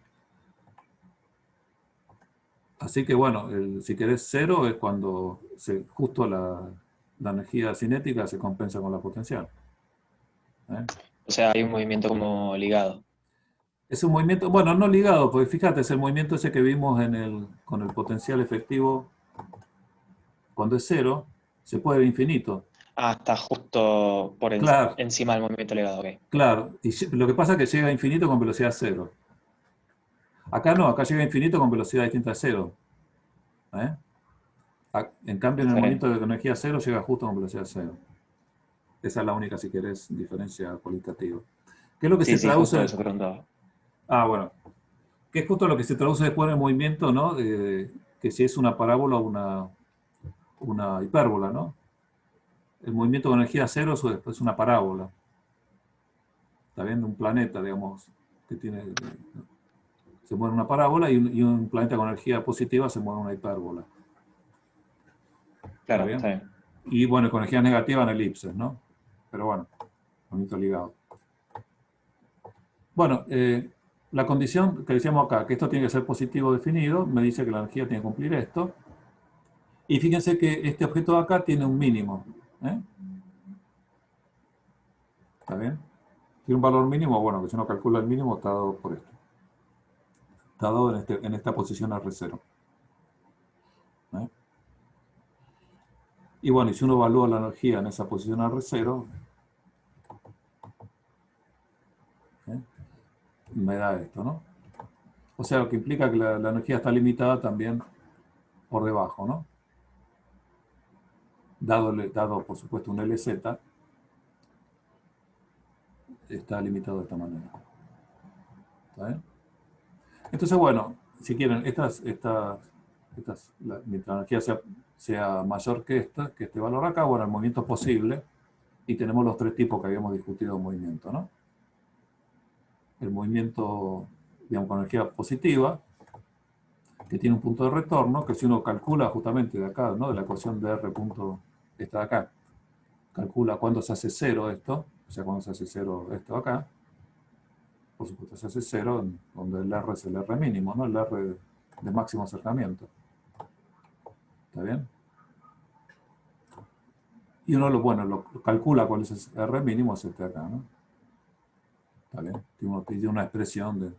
Así que, bueno, si querés cero es cuando justo la energía cinética se compensa con la potencial. O sea, hay un movimiento como ligado. Es un movimiento, bueno, no ligado, porque fíjate, es el movimiento ese que vimos con el potencial efectivo. Cuando es cero, se puede ir infinito. Ah, está justo Claro, encima del movimiento ligado, ok. claro. Y lo que pasa es que llega a infinito con velocidad cero. Acá no, acá llega a infinito con velocidad distinta a cero. En cambio, en el Está bien. movimiento de energía cero llega justo con velocidad cero. Esa es la única, si querés, diferencia cualitativa. ¿Qué es lo que se Sí, justo traduce? eso preguntaba. Ah, bueno. Que es justo lo que se traduce después en el movimiento, ¿no? Que si es una parábola o una hipérbola, ¿no? El movimiento de energía cero es una parábola. Está viendo un planeta, digamos, que tiene... se mueve en una parábola y un planeta con energía positiva se mueve en una hipérbola. Claro, bien? está bien. Y bueno, con energía negativa en elipses, ¿no? Pero bueno, bonito ligado. Bueno, la condición que decíamos acá, que esto tiene que ser positivo definido, me dice que la energía tiene que cumplir esto. Y fíjense que este objeto de acá tiene un mínimo. ¿Está bien? Tiene un valor mínimo, bueno, que si uno calcula el mínimo está dado por esto. Está dado en esta posición R0. Y bueno, y si uno evalúa la energía en esa posición R0, me da esto, ¿no? O sea, lo que implica que la energía está limitada también por debajo, ¿no? Dado por supuesto un LZ, está limitado de esta manera. ¿Está bien? Entonces, bueno, si quieren, mientras la energía sea mayor que este valor acá, bueno, el movimiento es posible, y tenemos los tres tipos que habíamos discutido de movimiento, ¿no? El movimiento, digamos, con energía positiva, que tiene un punto de retorno, que si uno calcula justamente de acá, ¿no? De la ecuación de R punto, esta de acá, calcula cuándo se hace cero esto, o sea, cuándo se hace cero esto de acá, por supuesto se hace cero, donde el R es el R mínimo, ¿no? El R de máximo acercamiento. ¿Está bien? Y uno lo calcula cuál es el R mínimo, es este de acá, ¿no? ¿Está bien? Uno pide una expresión de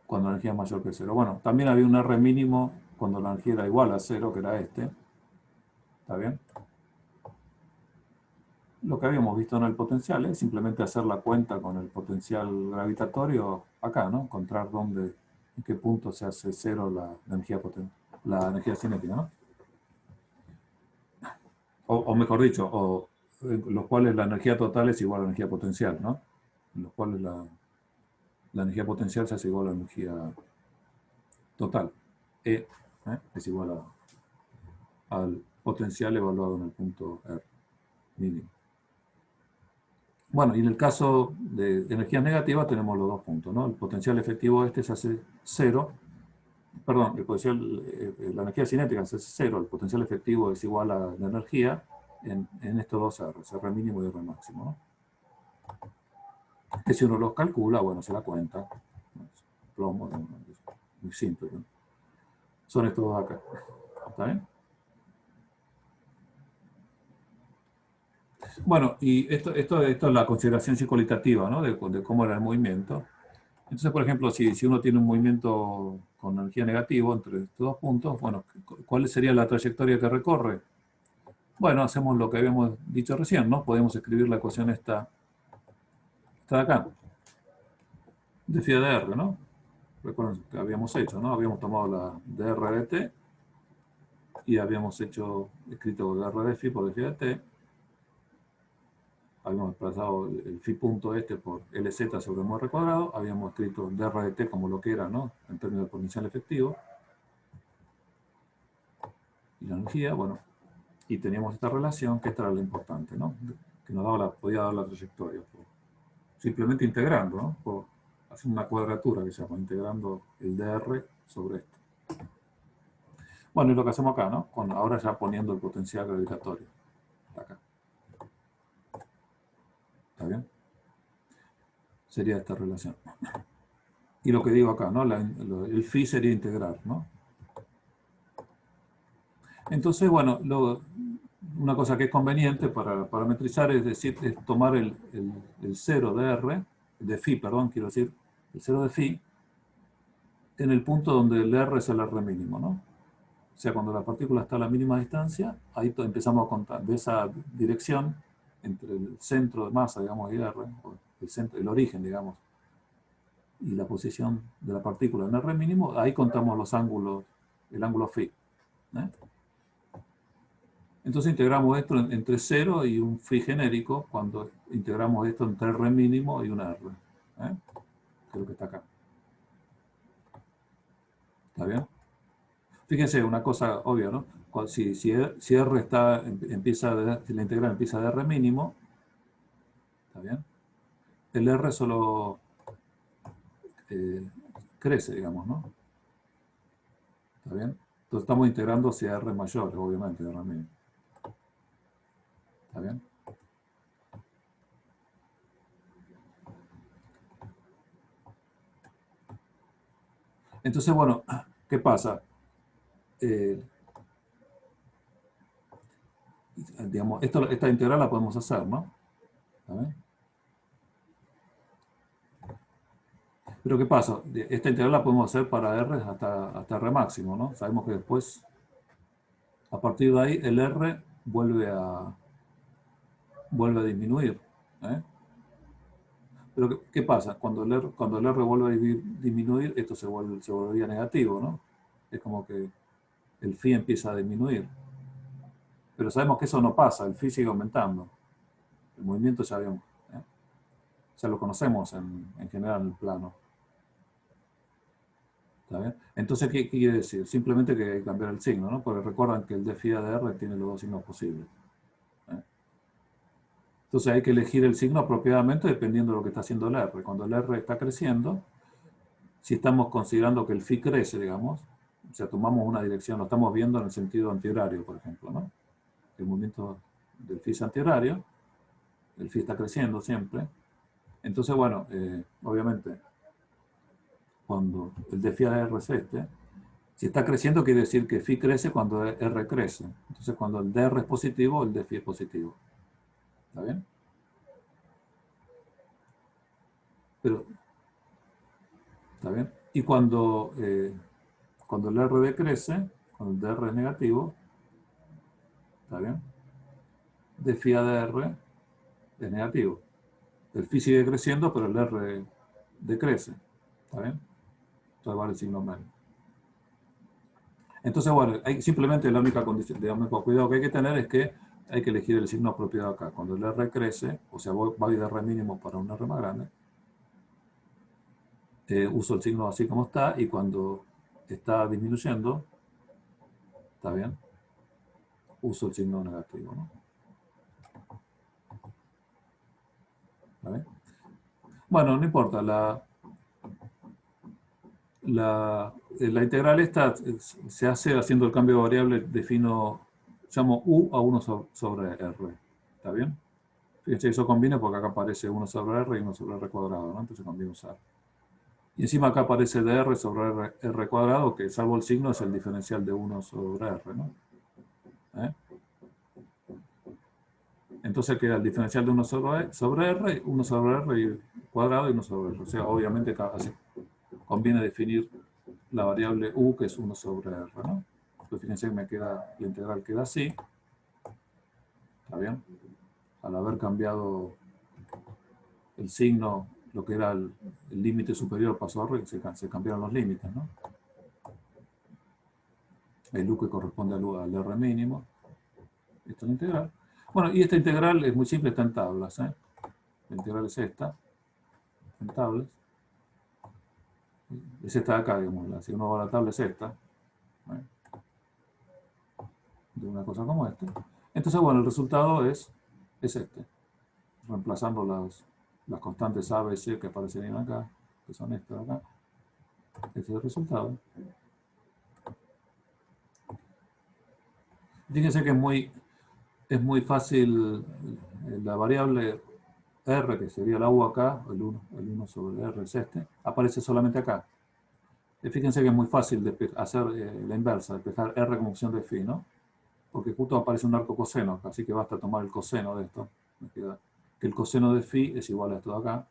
cuando la energía es mayor que cero. Bueno, también había un R mínimo cuando la energía era igual a cero, que era este. ¿Está bien? Lo que habíamos visto en el potencial es simplemente hacer la cuenta con el potencial gravitatorio acá, ¿no? Encontrar en qué punto se hace cero la energía cinética, ¿no? O mejor dicho, en los cuales la energía total es igual a la energía potencial, ¿no? En los cuales la energía potencial se hace igual a la energía total. Es igual al potencial evaluado en el punto R mínimo. Bueno, y en el caso de energías negativas tenemos los dos puntos, ¿no? El potencial efectivo se hace cero, perdón, la energía cinética se hace cero, el potencial efectivo es igual a la energía en estos dos R's, R mínimo y R máximo, ¿no? Que si uno los calcula, bueno, se da cuenta. Plomo, muy simple, ¿no? Son estos dos acá. ¿Está bien? Bueno, y esto es la consideración psicocualitativa, ¿no? De cómo era el movimiento. Entonces, por ejemplo, si uno tiene un movimiento con energía negativa entre estos dos puntos, bueno, ¿cuál sería la trayectoria que recorre? Bueno, hacemos lo que habíamos dicho recién, ¿no? Podemos escribir la ecuación esta de acá, de phi de R, ¿no? Recuerden que habíamos hecho, ¿no? Habíamos tomado la dr de t y habíamos escrito dr de phi por d phi de t. Habíamos desplazado el phi punto por LZ sobre mu R cuadrado, habíamos escrito dr de t como lo que era, ¿no? En términos de potencial efectivo. Y la energía, bueno, y teníamos esta relación, que esta era lo importante, ¿no? Que nos podía dar la trayectoria. Simplemente integrando, ¿no? Por hacer una cuadratura que se llama, integrando el dr sobre esto. Bueno, y lo que hacemos acá, ¿no? Ahora ya poniendo el potencial gravitatorio. Acá. ¿Está bien? Sería esta relación. Y lo que digo acá, ¿no? El phi sería integrar, ¿no? Entonces, bueno, una cosa que es conveniente para parametrizar es tomar el 0 de R, de phi, perdón, quiero decir, el 0 de phi, en el punto donde el R es el R mínimo, ¿no? O sea, cuando la partícula está a la mínima distancia, ahí empezamos a contar de esa dirección entre el centro de masa, digamos, y R, o el origen, digamos, y la posición de la partícula en R mínimo, ahí contamos los ángulos, el ángulo phi. Entonces integramos esto entre 0 y un phi genérico cuando integramos esto entre R mínimo y una R. Creo que está acá. ¿Está bien? Fíjense, una cosa obvia, ¿no? Si R si la integral empieza de R mínimo, ¿está bien? el R solo crece, digamos, ¿no? ¿Está bien? Entonces estamos integrando hacia R mayores, obviamente, R mínimo. ¿Está bien? Entonces, bueno, ¿qué pasa? Digamos, esta integral la podemos hacer, ¿no? ¿Está bien? Pero ¿qué pasa? Esta integral la podemos hacer para R hasta R máximo, ¿no? Sabemos que después, a partir de ahí, el R vuelve a disminuir. ¿Eh? Pero ¿qué pasa? Cuando el R vuelve a disminuir, esto se volvería negativo, ¿no? Es como que el phi empieza a disminuir. Pero sabemos que eso no pasa, el phi sigue aumentando. El movimiento ya vemos, ¿eh? Ya lo conocemos en general en el plano. ¿Está bien? Entonces, ¿qué quiere decir? Simplemente que hay que cambiar el signo, ¿no? Porque recuerdan que el d phi de R tiene los dos signos posibles. ¿Eh? Entonces hay que elegir el signo apropiadamente dependiendo de lo que está haciendo el R. Cuando el R está creciendo, si estamos considerando que el phi crece, digamos, o sea, tomamos una dirección, lo estamos viendo en el sentido antihorario, por ejemplo, ¿no? El movimiento del phi es antihorario, el phi está creciendo siempre. Entonces, bueno, obviamente, cuando el d phi de R es este, si está creciendo quiere decir que phi crece cuando R crece. Entonces, cuando el dr es positivo, el d phi es positivo. ¿Está bien? Pero, ¿está bien? Y cuando el R decrece, cuando el dr es negativo, ¿está bien? D phi de R es negativo. El phi sigue creciendo, pero el R decrece. ¿Está bien? Entonces vale el signo menos. Entonces, bueno, simplemente la única condición, digamos, el cuidado que hay que tener es que hay que elegir el signo apropiado acá. Cuando el R crece, o sea, voy de R mínimo para un R más grande, uso el signo así como está, y cuando está disminuyendo, ¿está bien? Uso el signo negativo, ¿no? ¿Está bien? Bueno, no importa, la integral esta se hace haciendo el cambio de variable, defino, llamo U a 1 sobre R. ¿Está bien? Fíjense, eso combina porque acá aparece 1 sobre R y 1 sobre R cuadrado, ¿no? Entonces conviene usar. Y encima acá aparece dr sobre R cuadrado, que salvo el signo es el diferencial de 1 sobre R, ¿no? ¿Eh? Entonces queda el diferencial de 1 sobre R, 1 sobre R cuadrado y 1 sobre R. O sea, obviamente así conviene definir la variable U, que es 1 sobre R, ¿no? Entonces fíjense que la integral queda así. ¿Está bien? Al haber cambiado el signo, lo que era el límite superior pasó a R, se cambiaron los límites, ¿no? El U que corresponde al R mínimo. Esta es la integral. Bueno, y esta integral es muy simple, está en tablas, ¿eh? La integral es esta, en tablas. Es esta de acá, digamos. Si uno va a la tabla es esta. ¿Eh? De una cosa como esta. Entonces, bueno, el resultado es este. Reemplazando las constantes A, B, C que aparecen acá, que son estas de acá. Este es el resultado. Fíjense que es muy fácil la variable R, que sería la U acá, el 1 sobre R es este, aparece solamente acá. Y fíjense que es muy fácil hacer la inversa, despejar R como función de phi, ¿no? Porque justo aparece un arco coseno acá, así que basta tomar el coseno de esto. Me queda que el coseno de phi es igual a esto de acá,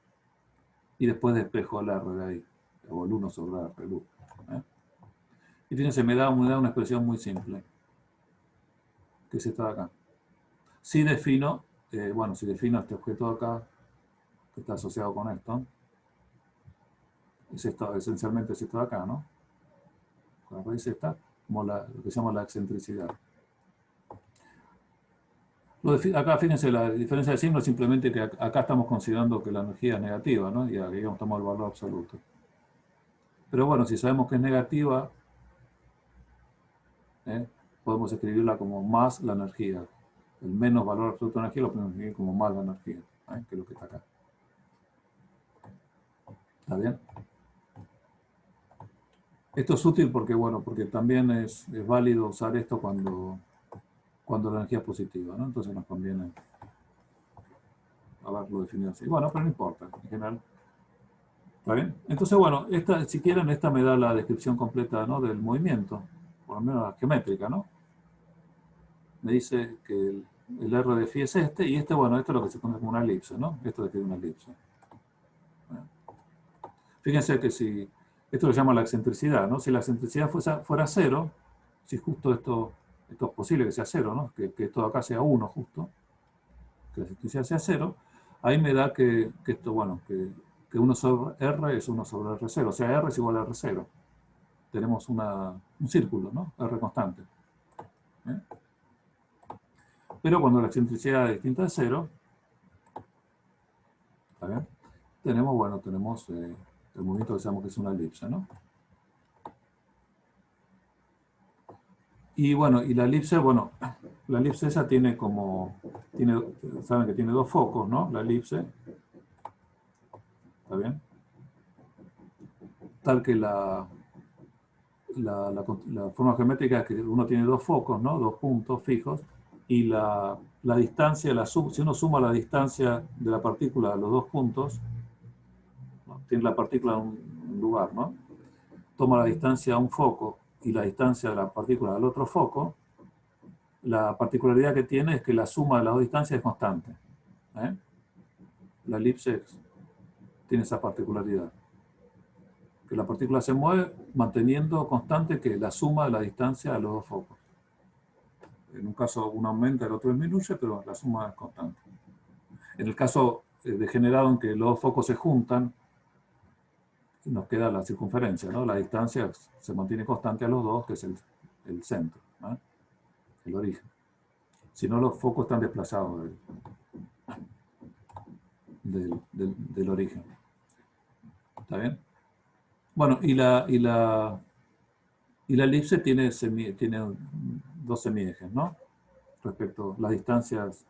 y después despejo el R de ahí, o el 1 sobre R, el U. ¿Eh? Y fíjense, me da una expresión muy simple, que es esta de acá. Si defino, si defino este objeto de acá, que está asociado con esto, es esto, esencialmente es esto de acá, ¿no? Con la raíz esta, como lo que se llama la excentricidad. Acá, fíjense, la diferencia de signo es simplemente que acá estamos considerando que la energía es negativa, ¿no? Y aquí tomamos el valor absoluto. Pero bueno, si sabemos que es negativa, podemos escribirla como más la energía. El menos valor absoluto de energía lo podemos escribir como más la energía, que es lo que está acá. ¿Está bien? Esto es útil porque, bueno, porque también es válido usar esto cuando la energía es positiva, ¿no? Entonces nos conviene haberlo definido así. Bueno, pero no importa, en general. ¿Está bien? Entonces, bueno, si quieren, esta me da la descripción completa, ¿no?, del movimiento, por lo menos la geométrica, ¿no? Me dice que el R de phi es este, y bueno, esto es lo que se pone como una elipse, ¿no? Esto describe una elipse. Fíjense que esto lo llama la excentricidad, ¿no? Si la excentricidad fuera cero, si justo esto es posible que sea cero, ¿no? Que esto de acá sea 1 justo, que la excentricidad sea cero, ahí me da que esto, bueno, que 1 sobre R es 1 sobre R0, o sea, R es igual a R0. Tenemos un círculo, ¿no? R constante. ¿Eh? Pero cuando la excentricidad es distinta de 0, ¿está bien? Tenemos el movimiento que sabemos que es una elipse, ¿no? Y bueno, y la elipse, la elipse esa saben que tiene dos focos, ¿no? La elipse, ¿está bien? Tal que la forma geométrica es que uno tiene dos focos, ¿no? Dos puntos fijos, y la distancia, si uno suma la distancia de la partícula a los dos puntos, ¿no? Tiene la partícula en un lugar, ¿no? Toma la distancia a un foco y la distancia de la partícula al otro foco, la particularidad que tiene es que la suma de las dos distancias es constante. ¿Eh? La elipse tiene esa particularidad. Que la partícula se mueve manteniendo constante que la suma de la distancia a los dos focos. En un caso uno aumenta, el otro disminuye, pero la suma es constante. En el caso degenerado en que los dos focos se juntan, nos queda la circunferencia, ¿no? La distancia se mantiene constante a los dos, que es el centro, ¿no? El origen. Si no, los focos están desplazados del origen. ¿Está bien? Bueno, y la elipse tiene dos semiejes, ¿no? Respecto a las distancias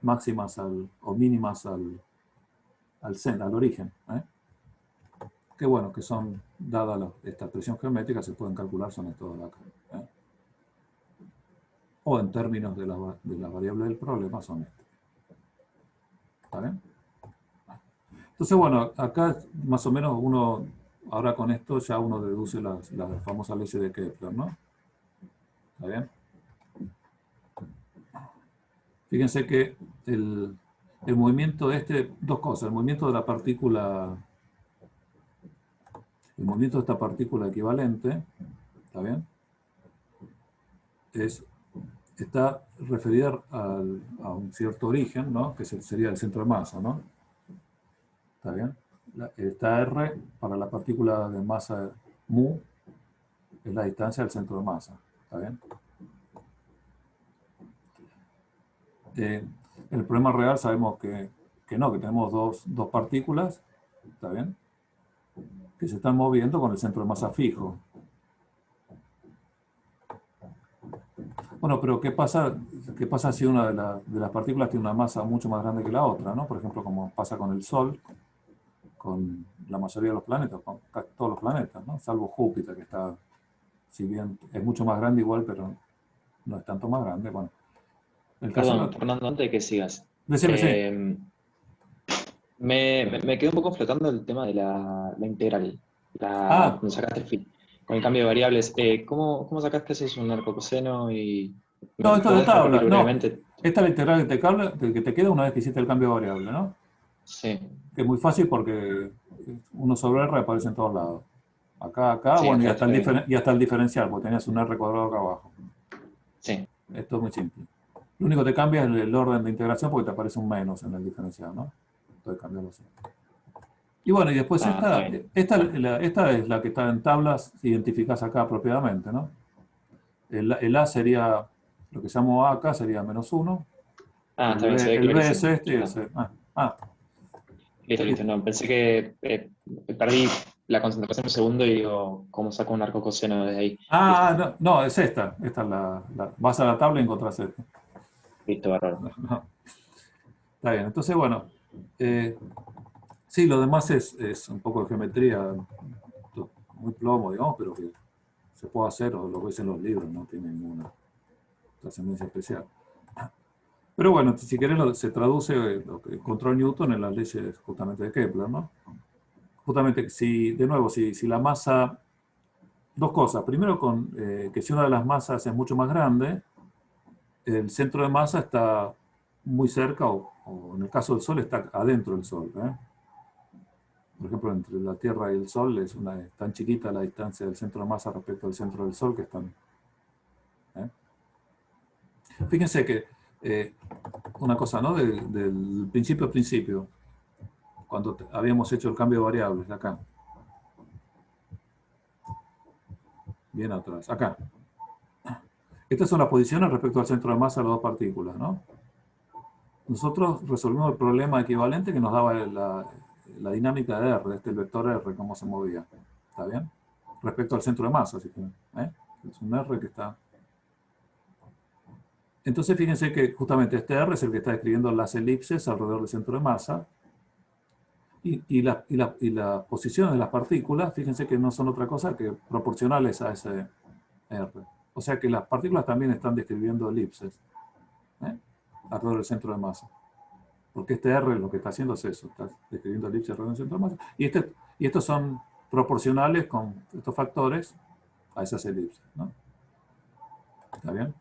máximas o mínimas al origen. ¿Eh? Que bueno, que son, dada esta expresión geométrica, se pueden calcular, son estos de acá. ¿Eh? O en términos de la variable del problema, son estos. ¿Está bien? Entonces, bueno, acá más o menos ahora con esto ya uno deduce la famosa ley de Kepler, ¿no? ¿Está bien? Fíjense que el movimiento dos cosas, el movimiento de la partícula, el movimiento de esta partícula equivalente, ¿está bien? Está referida a un cierto origen, ¿no? Que sería el centro de masa, ¿no? ¿Está bien? Esta R para la partícula de masa mu es la distancia del centro de masa. ¿Está bien? En el problema real sabemos que tenemos dos partículas, ¿está bien?, que se están moviendo con el centro de masa fijo. Bueno, pero ¿qué pasa si una de las partículas tiene una masa mucho más grande que la otra, ¿no? Por ejemplo, como pasa con el Sol, con la mayoría de los planetas, con casi todos los planetas, ¿no? Salvo Júpiter, que está, si bien es mucho más grande igual, pero no es tanto más grande. Bueno, Perdón, Fernando, antes de que sigas. Decime, sí. Me quedó un poco flotando el tema de la integral. Cuando sacaste el phi. Con el cambio de variables. ¿Cómo sacaste eso? ¿Es un arcocoseno? No, esto es de tabla. No, brevemente? esta es la integral que te queda una vez que hiciste el cambio de variable, ¿no? Sí. Que es muy fácil porque 1 sobre R aparece en todos lados. Acá, Sí, bueno, y hasta el diferencial, porque tenías un R cuadrado acá abajo. Sí. Esto es muy simple. Lo único que te cambia es el orden de integración porque te aparece un menos en el diferencial, ¿no? Entonces cambiarlo así. Y bueno, y después esta es la que está en tablas, identificás acá apropiadamente, ¿no? El A sería, lo que llamo A acá sería -1. Está bien, se ve el B es clarísimo. este y el C. Listo. No, pensé que perdí la concentración un segundo y digo, ¿cómo saco un arcocoseno desde ahí? No, es esta. Esta es vas a la tabla y encontrás esto. Listo, bárbaro. No. Está bien, entonces bueno, Sí, lo demás es un poco de geometría, muy plomo, digamos, pero que se puede hacer, o lo ves en los libros, no tiene ninguna trascendencia especial. Pero bueno, si querés, se traduce lo que encontró Newton en las leyes justamente de Kepler, ¿no? Justamente, de nuevo, si la masa... Dos cosas. Primero, que si una de las masas es mucho más grande, el centro de masa está muy cerca, o en el caso del Sol, está adentro del Sol, ¿eh? Por ejemplo, entre la Tierra y el Sol es tan chiquita la distancia del centro de masa respecto al centro del Sol que están... ¿eh? Fíjense que una cosa, ¿no? Del principio a principio, cuando habíamos hecho el cambio de variables, acá. Bien atrás, acá. Estas son las posiciones respecto al centro de masa de las dos partículas, ¿no? Nosotros resolvimos el problema equivalente que nos daba la dinámica de R, el vector R, cómo se movía. ¿Está bien? Respecto al centro de masa, así que, es un R que está... Entonces fíjense que justamente este R es el que está describiendo las elipses alrededor del centro de masa, y las posiciones de las partículas, fíjense que no son otra cosa que proporcionales a ese R. O sea que las partículas también están describiendo elipses alrededor del centro de masa. Porque este R lo que está haciendo es eso, está describiendo elipses alrededor del centro de masa. Y estos son proporcionales con estos factores a esas elipses, ¿no? ¿Está bien?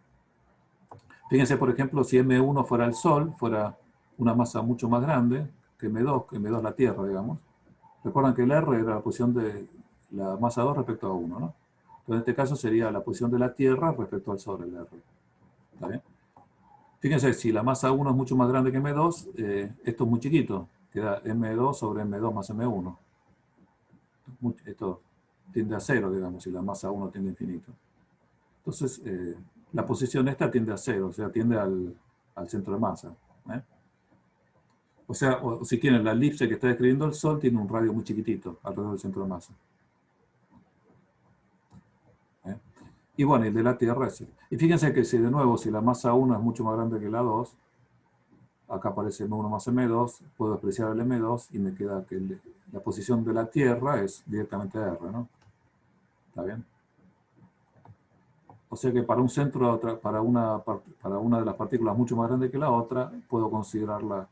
Fíjense, por ejemplo, si M1 fuera el Sol, fuera una masa mucho más grande que M2 es la Tierra, digamos. Recuerdan que el R era la posición de la masa 2 respecto a 1, ¿no? Entonces, en este caso sería la posición de la Tierra respecto al Sol, el R. ¿Está bien? Fíjense, si la masa 1 es mucho más grande que M2, esto es muy chiquito. Queda M2 sobre M2 más M1. Esto tiende a 0, digamos, si la masa 1 tiende a infinito. Entonces, la posición esta tiende a 0, o sea, tiende al centro de masa. O sea, si quieren, la elipse que está describiendo el Sol tiene un radio muy chiquitito alrededor del centro de masa. Y bueno, el de la Tierra es... Y fíjense que si de nuevo, si la masa 1 es mucho más grande que la 2, acá aparece M1 más M2, puedo despreciar el M2 y me queda que la posición de la Tierra es directamente R, ¿no? ¿Está bien? O sea que para un centro, para una de las partículas mucho más grande que la otra, puedo considerarla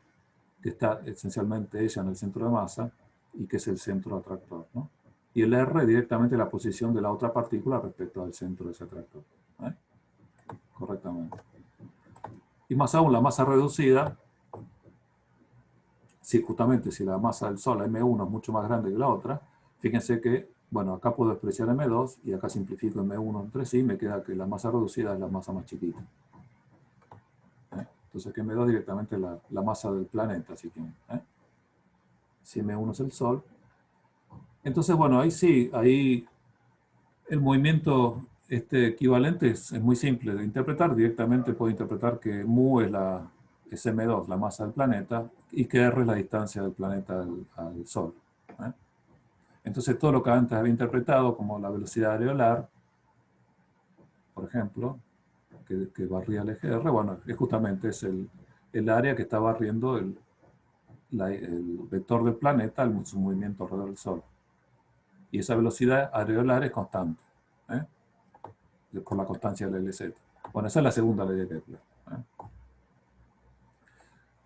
que está esencialmente ella en el centro de masa y que es el centro atractor, ¿no? Y el R directamente la posición de la otra partícula respecto al centro de ese atractor. Correctamente. Y más aún, la masa reducida, justamente si la masa del Sol, M1, es mucho más grande que la otra, fíjense que, bueno, acá puedo despreciar M2 y acá simplifico M1 entre sí, me queda que la masa reducida es la masa más chiquita. Entonces que M2 directamente la masa del planeta, si quieren. Si M1 es el Sol. Entonces, bueno, ahí sí, ahí el movimiento equivalente es muy simple de interpretar. Directamente puedo interpretar que mu es M2, la masa del planeta, y que R es la distancia del planeta al Sol. Entonces todo lo que antes había interpretado como la velocidad areolar, por ejemplo, que barría el eje R, bueno, justamente es el área que está barriendo el vector del planeta al su movimiento alrededor del Sol. Y esa velocidad areolar es constante, por la constancia del LZ. Bueno, esa es la segunda ley de Kepler.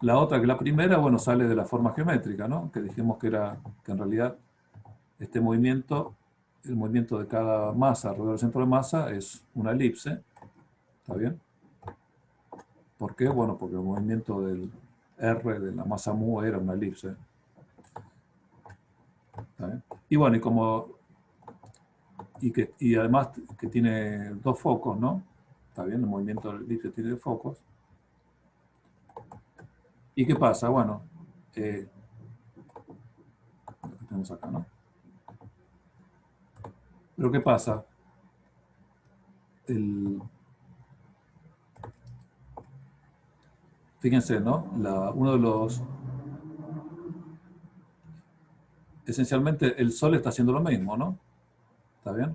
La otra, que la primera, bueno, sale de la forma geométrica, ¿no? Que dijimos que en realidad este movimiento, el movimiento de cada masa alrededor del centro de masa es una elipse. ¿Está bien? ¿Por qué? Bueno, porque el movimiento del R de la masa mu era una elipse. ¿Está bien? Y bueno, y además que tiene dos focos, ¿no? ¿Está bien? El movimiento del elipse tiene dos focos. ¿Y qué pasa? Bueno, lo que tenemos acá, ¿no? Pero ¿qué pasa? Fíjense, ¿no? Uno de los... Esencialmente el Sol está haciendo lo mismo, ¿no? ¿Está bien?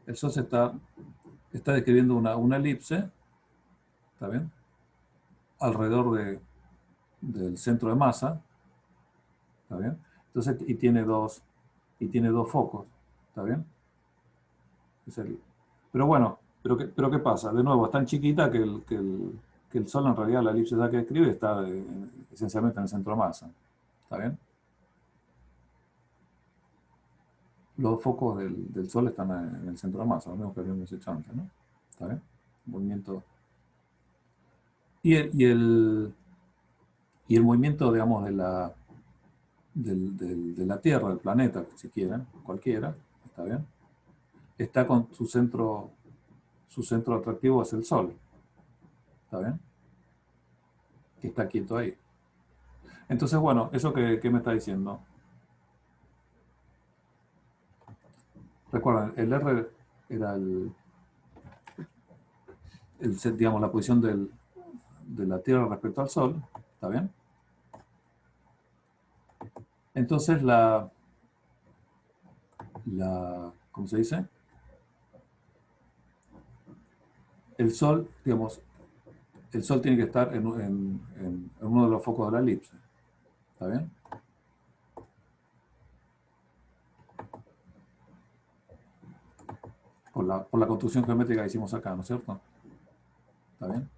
El Sol está describiendo una elipse, ¿está bien? Alrededor del centro de masa, ¿Está bien? Entonces, y tiene dos focos. ¿Está bien? Pero bueno, pero ¿qué pasa? De nuevo, es tan chiquita que el Sol, en realidad, la elipse esa que describe está esencialmente en el centro de masa. ¿Está bien? Los focos del Sol están en el centro de masa, lo mismo que habíamos hecho antes, ¿no? ¿Está bien? Movimiento. Y el movimiento, digamos, de la Tierra, del planeta, si quieren, cualquiera, ¿está bien? Está con su centro atractivo es el Sol, ¿está bien? Que está quieto ahí. Entonces, bueno, ¿eso qué me está diciendo? Recuerden, el R era digamos, la posición de la Tierra respecto al Sol, ¿está bien? Entonces ¿cómo se dice? El Sol, digamos, el Sol tiene que estar en uno de los focos de la elipse, ¿está bien? Por la construcción geométrica que hicimos acá, ¿no es cierto? ¿Está bien?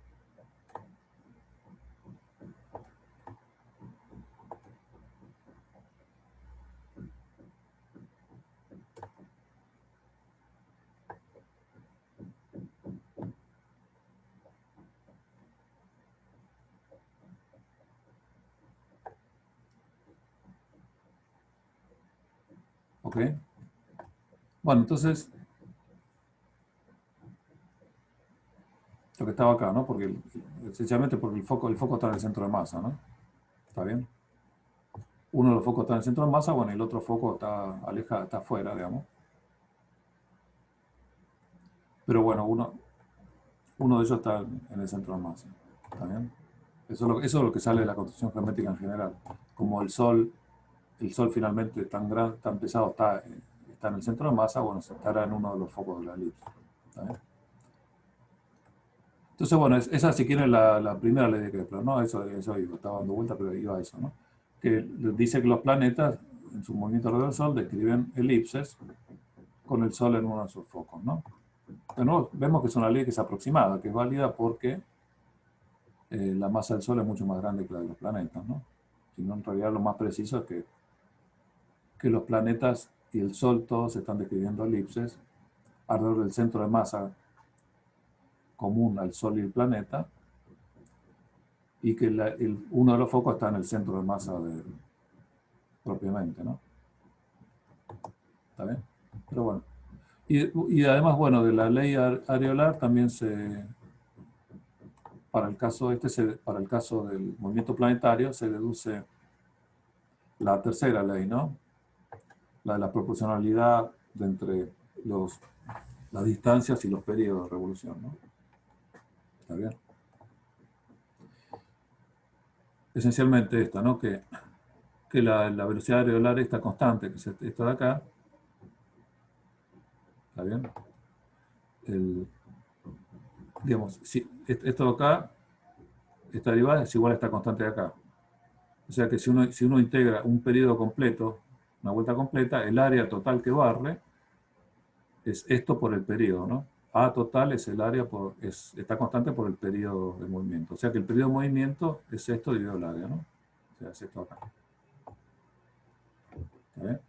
¿Ok? Bueno, entonces, lo que estaba acá, ¿no? Porque esencialmente porque el foco está en el centro de masa, ¿no? ¿Está bien? Uno de los focos está en el centro de masa, bueno, y el otro foco está está afuera, digamos. Pero bueno, uno de ellos está en el centro de masa. ¿Está bien? Eso es lo que sale de la construcción geométrica en general. Como el Sol finalmente tan grande, tan pesado, está en el centro de masa, bueno, estará en uno de los focos de la elipse. ¿Está bien? Entonces, bueno, esa si quieren la primera ley de Kepler, ¿no? Eso iba, estaba dando vuelta, pero iba a eso, ¿no? Que dice que los planetas, en su movimiento alrededor del Sol, describen elipses con el Sol en uno de sus focos, ¿no? De nuevo, vemos que es una ley que es aproximada, que es válida porque la masa del Sol es mucho más grande que la de los planetas, ¿no? Sino en realidad lo más preciso es que los planetas y el Sol todos están describiendo elipses alrededor del centro de masa común al Sol y el planeta, y que uno de los focos está en el centro de masa propiamente, ¿no? ¿Está bien? Pero bueno. Y además, bueno, de la ley areolar también para el caso del movimiento planetario, se deduce la tercera ley, ¿no? La de la proporcionalidad entre las distancias y los periodos de revolución, ¿no? ¿Está bien? Esencialmente esta, ¿no? Que la velocidad areolar esta constante, que es esta de acá, ¿está bien? Digamos, si esto de acá, esta derivada es igual a esta constante de acá. O sea que si uno integra un periodo completo, una vuelta completa, el área total que barre es esto por el periodo, ¿no? A total es el área está constante por el periodo de movimiento. O sea que el periodo de movimiento es esto dividido el área, ¿no? O sea, es esto acá. ¿Está bien?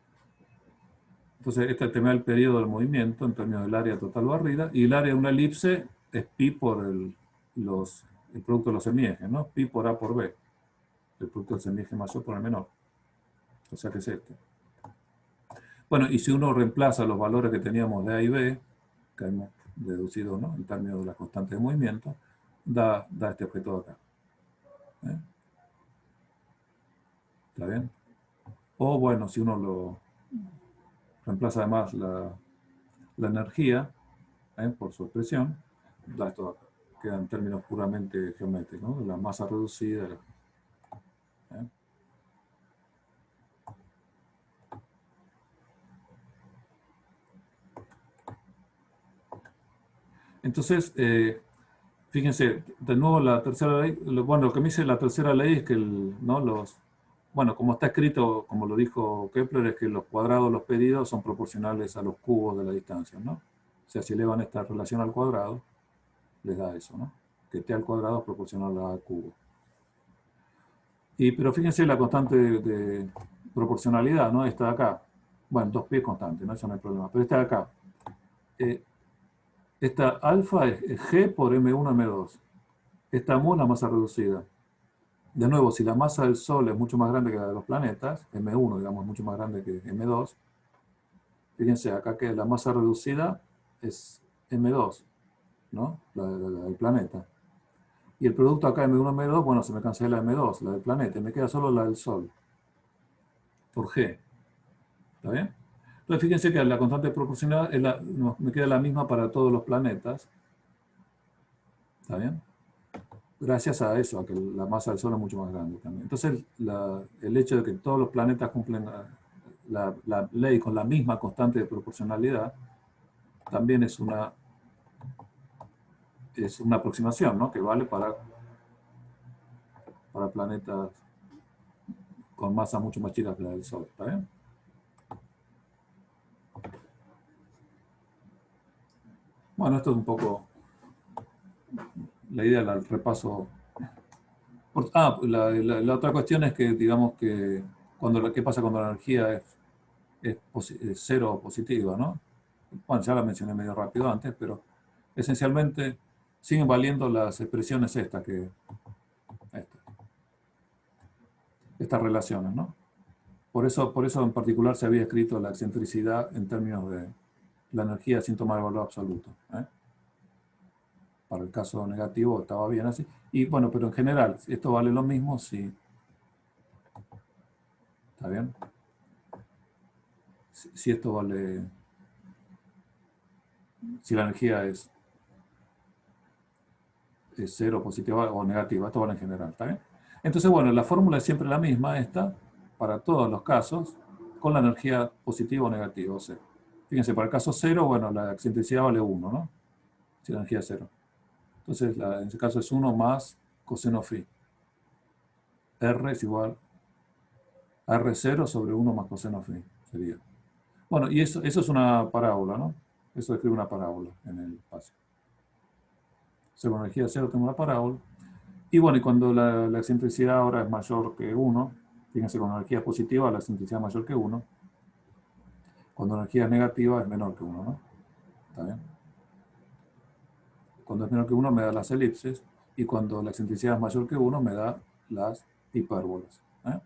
Entonces, este es el tema del periodo del movimiento en términos del área total barrida, y el área de una elipse es pi por el producto de los semiejes, ¿no? Pi por A por B. El producto del semieje mayor por el menor. O sea que es este. Bueno, y si uno reemplaza los valores que teníamos de A y B, que hemos deducido, ¿no? En términos de las constantes de movimiento, da este objeto de acá. ¿Eh? ¿Está bien? O bueno, si uno lo reemplaza además la energía, por su expresión, da esto de acá. Queda en términos puramente geométricos, ¿no? De la masa reducida. ¿Eh? Entonces, fíjense, de nuevo la tercera ley, bueno, lo que me dice la tercera ley es que ¿no? bueno, como está escrito, como lo dijo Kepler, es que los cuadrados de los pedidos son proporcionales a los cubos de la distancia, ¿no? O sea, si elevan esta relación al cuadrado, les da eso, ¿no? Que t al cuadrado es proporcional a cubo. Pero fíjense la constante de proporcionalidad, ¿no? Esta de acá. Bueno, 2π es constante, ¿no? Eso no hay problema. Pero esta de acá. Esta alfa es G por M1, M2. Esta mu es la masa reducida. De nuevo, si la masa del Sol es mucho más grande que la de los planetas, M1, digamos, es mucho más grande que M2, fíjense, acá que la masa reducida es M2, ¿no? La del planeta. Y el producto acá M1, M2, bueno, se me cancela M2, la del planeta, y me queda solo la del Sol, por G. ¿Está bien? Entonces fíjense que la constante proporcional me queda la misma para todos los planetas. ¿Está bien? Gracias a eso, a que la masa del Sol es mucho más grande también. Entonces el hecho de que todos los planetas cumplen la ley con la misma constante de proporcionalidad también es una aproximación, ¿no? Que vale para planetas con masa mucho más chica que la del Sol. ¿Está bien? Bueno, esto es un poco la idea del repaso. La otra cuestión es que, digamos que, ¿qué pasa cuando la energía es cero o positiva, ¿no? Bueno, ya la mencioné medio rápido antes, pero esencialmente siguen valiendo las expresiones estas relaciones, ¿no? Por eso en particular se había escrito la excentricidad en términos de la energía sin tomar el valor absoluto, ¿eh? Para el caso negativo estaba bien así. Y bueno, pero en general, esto vale lo mismo si... ¿Está bien? Si esto vale... Si la energía es cero, positiva o negativa, esto vale en general, ¿está bien? Entonces, bueno, la fórmula es siempre la misma, esta, para todos los casos, con la energía positiva o negativa, o sea. Fíjense, para el caso 0, bueno, la excentricidad vale 1, ¿no? Si la energía es 0. Entonces, en este caso es 1 más coseno phi. R es igual a R0 sobre 1 más coseno phi, sería. Bueno, y eso es una parábola, ¿no? Eso describe una parábola en el espacio. Según energía 0 tengo una parábola. Y bueno, y cuando la excentricidad ahora es mayor que 1, fíjense, con energía positiva la excentricidad es mayor que 1. Cuando la energía es negativa es menor que 1, ¿no? ¿Está bien? Cuando es menor que 1 me da las elipses, y cuando la excentricidad es mayor que 1 me da las hipérbolas, ¿eh?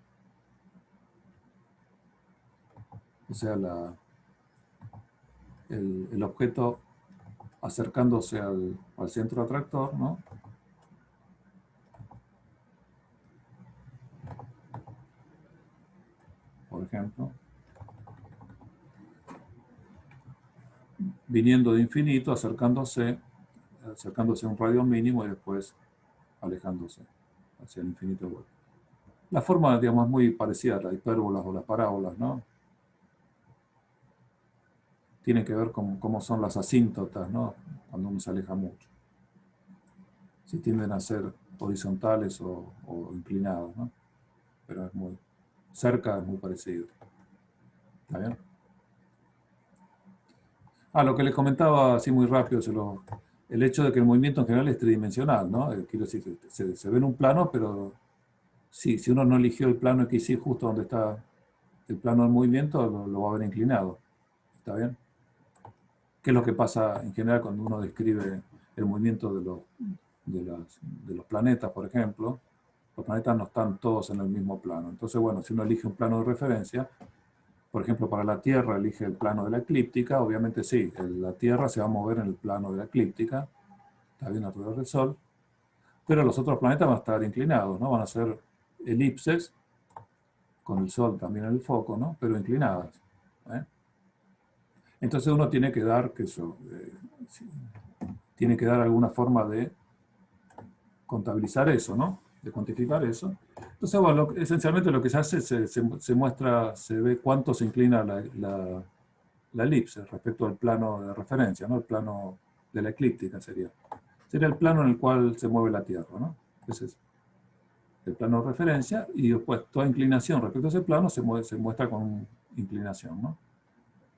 O sea, el objeto acercándose al centro atractor, ¿no? Por ejemplo, viniendo de infinito, acercándose a un radio mínimo y después alejándose hacia el infinito. La forma, digamos, es muy parecida a las hipérbolas o las parábolas, ¿no? Tiene que ver con cómo son las asíntotas, ¿no? Cuando uno se aleja mucho. Si tienden a ser horizontales o inclinados, ¿no? Pero es muy cerca, es muy parecido. ¿Está bien? Lo que les comentaba así muy rápido, el hecho de que el movimiento en general es tridimensional, ¿no? Quiero decir que se ve en un plano, pero si uno no eligió el plano XY justo donde está el plano del movimiento, lo va a ver inclinado. ¿Está bien? ¿Qué es lo que pasa en general cuando uno describe el movimiento de los planetas, por ejemplo? Los planetas no están todos en el mismo plano. Entonces, bueno, si uno elige un plano de referencia, por ejemplo, para la Tierra elige el plano de la eclíptica, obviamente sí, la Tierra se va a mover en el plano de la eclíptica, está bien alrededor del Sol, pero los otros planetas van a estar inclinados, ¿no? Van a ser elipses, con el Sol también en el foco, ¿no? Pero inclinadas, ¿eh? Entonces uno tiene que dar, tiene que dar alguna forma de contabilizar eso, ¿no? De cuantificar eso. Entonces, bueno, esencialmente lo que se hace, se muestra, se ve cuánto se inclina la elipse respecto al plano de referencia, ¿no? El plano de la eclíptica sería. Sería el plano en el cual se mueve la Tierra, ¿no? Es eso. el plano de referencia, y después toda inclinación respecto a ese plano se muestra con inclinación, ¿no?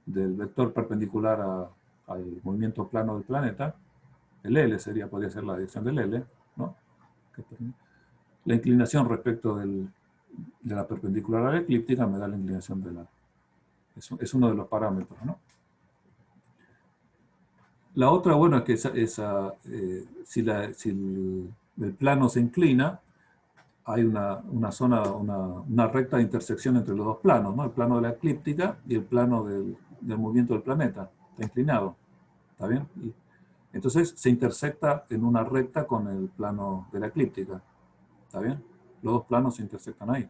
Del vector perpendicular al movimiento plano del planeta, el L podría ser la dirección del L, ¿no? La inclinación respecto de la perpendicular a la eclíptica me da la inclinación de la... Es uno de los parámetros, ¿no? La otra, bueno, es que si el plano se inclina, hay una zona, una recta de intersección entre los dos planos, ¿no? El plano de la eclíptica y el plano del movimiento del planeta. Está inclinado. ¿Está bien? Entonces se intersecta en una recta con el plano de la eclíptica. ¿Está bien? Los dos planos se intersectan ahí.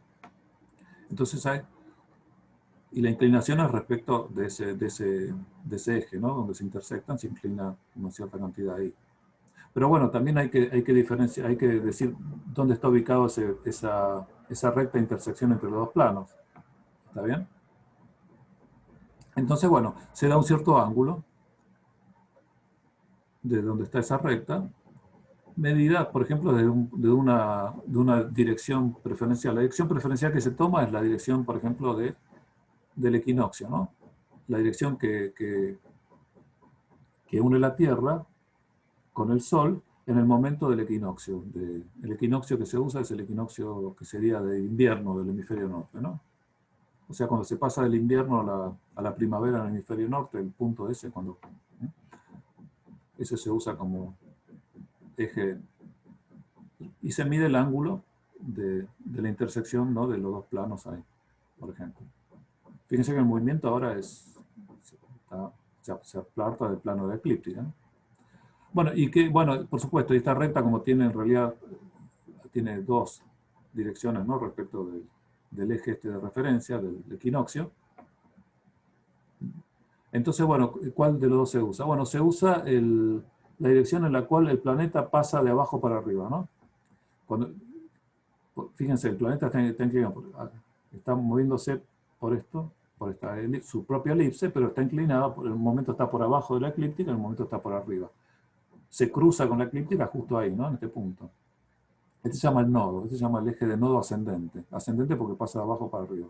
Entonces y la inclinación es respecto de ese eje, ¿no? Donde se intersectan, se inclina una cierta cantidad ahí. Pero bueno, también hay que diferenciar, hay que decir dónde está ubicado esa recta intersección entre los dos planos. ¿Está bien? Entonces, bueno, se da un cierto ángulo de donde está esa recta, medida, por ejemplo, de una dirección preferencial. La dirección preferencial que se toma es la dirección, por ejemplo, del equinoccio, ¿no? La dirección que une la Tierra con el Sol en el momento del equinoccio. El equinoccio que se usa es el equinoccio que sería de invierno del hemisferio norte, ¿no? O sea, cuando se pasa del invierno a la primavera en el hemisferio norte, el punto ese, ese se usa como eje, y se mide el ángulo de la intersección, ¿no? De los dos planos ahí, por ejemplo. Fíjense que el movimiento ahora se aparta del plano de la eclíptica, ¿no? Bueno, por supuesto, esta recta, como tiene en realidad, tiene dos direcciones, ¿no? Respecto del eje este de referencia, del equinoccio. Entonces, bueno, ¿cuál de los dos se usa? Bueno, se usa la dirección en la cual el planeta pasa de abajo para arriba, ¿no? Fíjense, el planeta está moviéndose por su propia elipse, pero está inclinado, por el momento está por abajo de la eclíptica, en el momento está por arriba. Se cruza con la eclíptica justo ahí, ¿no? En este punto. Este se llama el nodo, este se llama el eje de nodo ascendente. Ascendente porque pasa de abajo para arriba.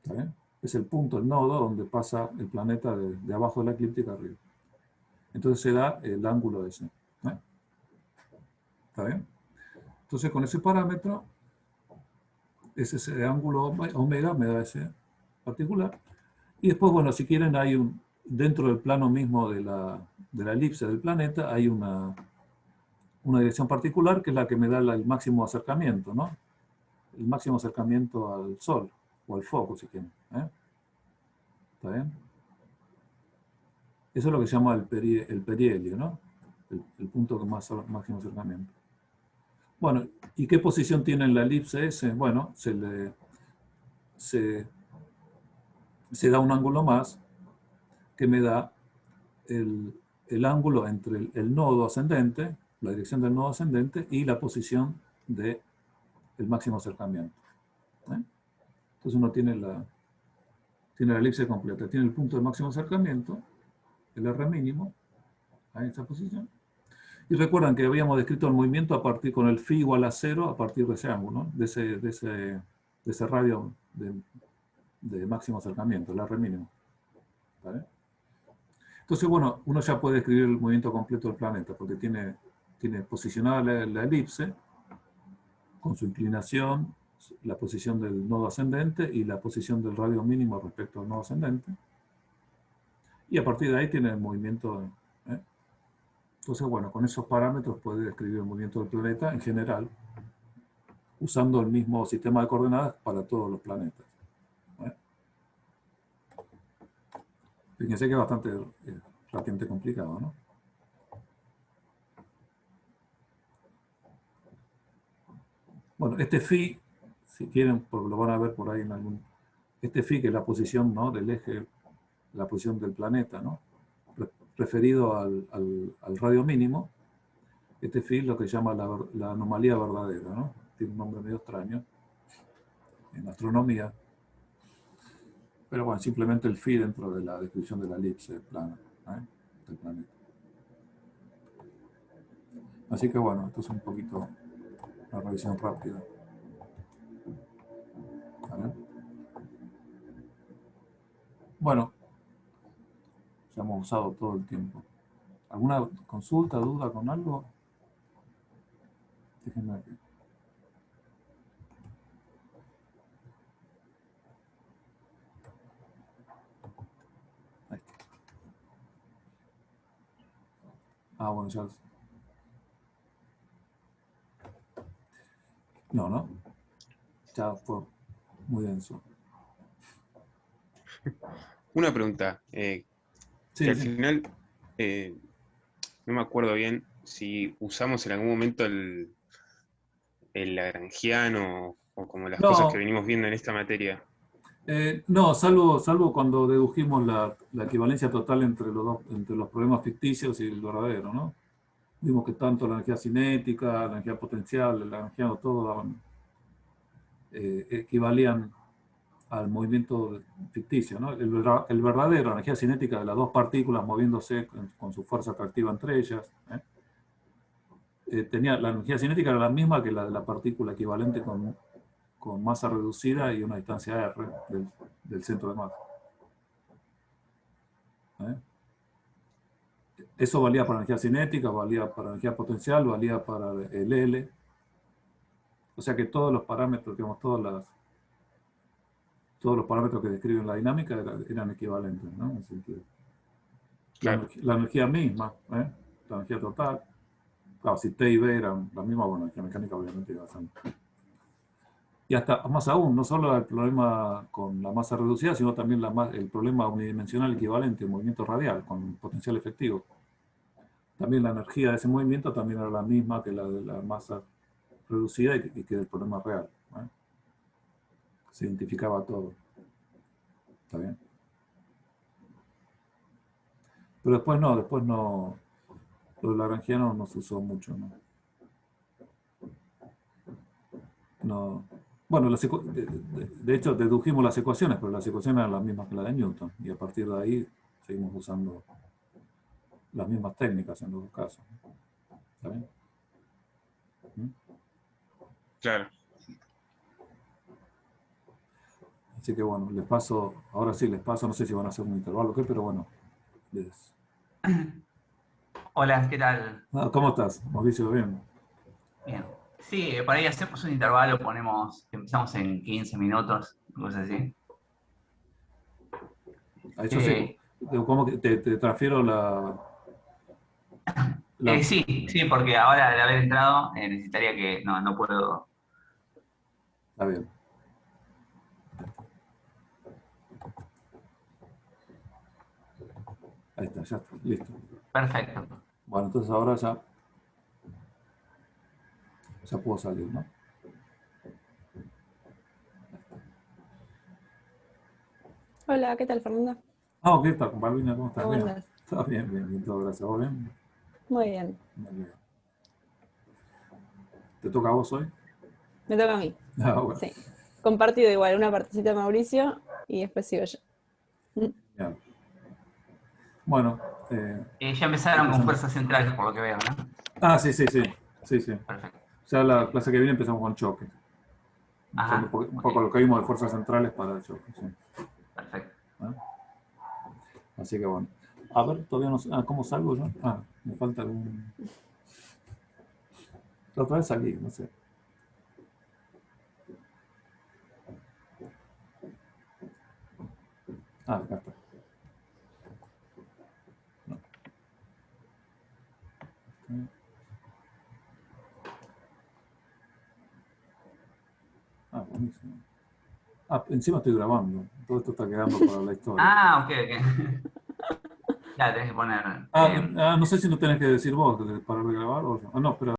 ¿Está bien? Es el punto, el nodo, donde pasa el planeta de abajo de la eclíptica arriba. Entonces se da el ángulo ese. ¿Está bien? Entonces con ese parámetro, ese ángulo omega me da ese particular. Y después, bueno, si quieren, dentro del plano mismo de la elipse del planeta, hay una dirección particular que es la que me da el máximo acercamiento, ¿no? El máximo acercamiento al Sol, o al foco, si quieren. ¿Está bien? Eso es lo que se llama el perihelio, ¿no? El punto con máximo acercamiento. Bueno, ¿y qué posición tiene en la elipse ese? Bueno, se da un ángulo más que me da el ángulo entre el nodo ascendente, la dirección del nodo ascendente, y la posición del máximo acercamiento. Entonces uno tiene la elipse completa. Tiene el punto de máximo acercamiento, el R mínimo, en esa posición. Y recuerdan que habíamos descrito el movimiento con el phi igual a 0 a partir de ese ángulo, ¿no? de ese radio de máximo acercamiento, el R mínimo. ¿Vale? Entonces, bueno, uno ya puede escribir el movimiento completo del planeta, porque tiene posicionada la elipse, con su inclinación, la posición del nodo ascendente y la posición del radio mínimo respecto al nodo ascendente. Y a partir de ahí tiene el movimiento. Entonces, bueno, con esos parámetros puede describir el movimiento del planeta en general, usando el mismo sistema de coordenadas para todos los planetas. Fíjense que es bastante relativamente complicado, ¿no? Bueno, este phi, si quieren, lo van a ver por ahí en algún... Este phi, que es la posición, ¿no? Del eje, la posición del planeta, ¿no? Referido al radio mínimo, este phi es lo que se llama la anomalía verdadera, ¿no? Tiene un nombre medio extraño en astronomía. Pero bueno, simplemente el phi dentro de la descripción de la elipse plana, del planeta. Así que bueno, esto es un poquito Una revisión rápida. ¿Vale? Bueno, ya hemos usado todo el tiempo. ¿Alguna consulta, duda con algo? Déjenme aquí. Ahí está. Ah, bueno, ya. No. Ya fue muy denso. Una pregunta, que Sí, al sí. final no me acuerdo bien si usamos en algún momento el lagrangiano o como las cosas que No, venimos viendo en esta materia. no, salvo cuando dedujimos la equivalencia total entre los problemas ficticios y el verdadero, ¿no? Vimos que tanto la energía cinética, la energía potencial, el lagrangiano, todo daban, equivalían al movimiento ficticio, ¿no? El verdadero, la energía cinética de las dos partículas moviéndose con su fuerza atractiva entre ellas, la energía cinética era la misma que la de la partícula equivalente con masa reducida y una distancia r del centro de masa. ¿Eh? Eso valía para energía cinética, valía para energía potencial, valía para el L. O sea que todos los parámetros, digamos, todos los parámetros que describen la dinámica eran equivalentes, ¿no? En ese sentido. Claro, La energía misma, la energía total. Claro, si T y B eran la misma, bueno, la energía mecánica obviamente iba a ser. Y hasta más aún, no solo el problema con la masa reducida, sino también el problema unidimensional equivalente, el movimiento radial con potencial efectivo. También la energía de ese movimiento también era la misma que la de la masa reducida y que del problema real. Se identificaba todo. ¿Está bien? Pero después no, lo de lagrangiano no se usó mucho, ¿no? No. Bueno, de hecho dedujimos las ecuaciones, pero las ecuaciones eran las mismas que las de Newton, y a partir de ahí seguimos usando las mismas técnicas en los dos casos. ¿Está bien? claro. Así que bueno, les paso, ahora sí les paso, no sé si van a hacer un intervalo o qué, pero bueno. Hola, ¿qué tal? ¿Cómo estás, Mauricio? Bien. Bien. Sí, por ahí hacemos un intervalo, empezamos en 15 minutos, cosas así. Yo sí, como que te transfiero Sí, porque ahora al haber entrado necesitaría que, no puedo. Está bien. Ahí está, ya está, listo. Perfecto. Bueno, entonces ahora ya puedo salir, ¿no? Hola, ¿qué tal, Fernanda? ¿Qué tal, Balbina? ¿Cómo estás? ¿Cómo Bien. andas? Está bien, todo, gracias. ¿Vos bien? Muy bien. Muy bien. ¿Te toca a vos hoy? Me toca a mí. Bueno. Sí. Compartido igual, una partecita de Mauricio y después sigo yo. Bien. Bueno. Ya empezaron con fuerzas centrales, por lo que veo, ¿no? Sí. Perfecto. Ya la clase que viene empezamos con choque. Ajá. Un poco lo que vimos de fuerzas centrales para el choque. Sí. Perfecto. Así que bueno. A ver, todavía no sé. ¿Cómo salgo yo? Me falta algún... La otra vez salí, no sé. Acá está. No. Buenísimo. Encima estoy grabando. Todo esto está quedando para la historia. Ok. Ya tenés que poner. No sé si no tenés que decir vos para grabar o yo. No, espera.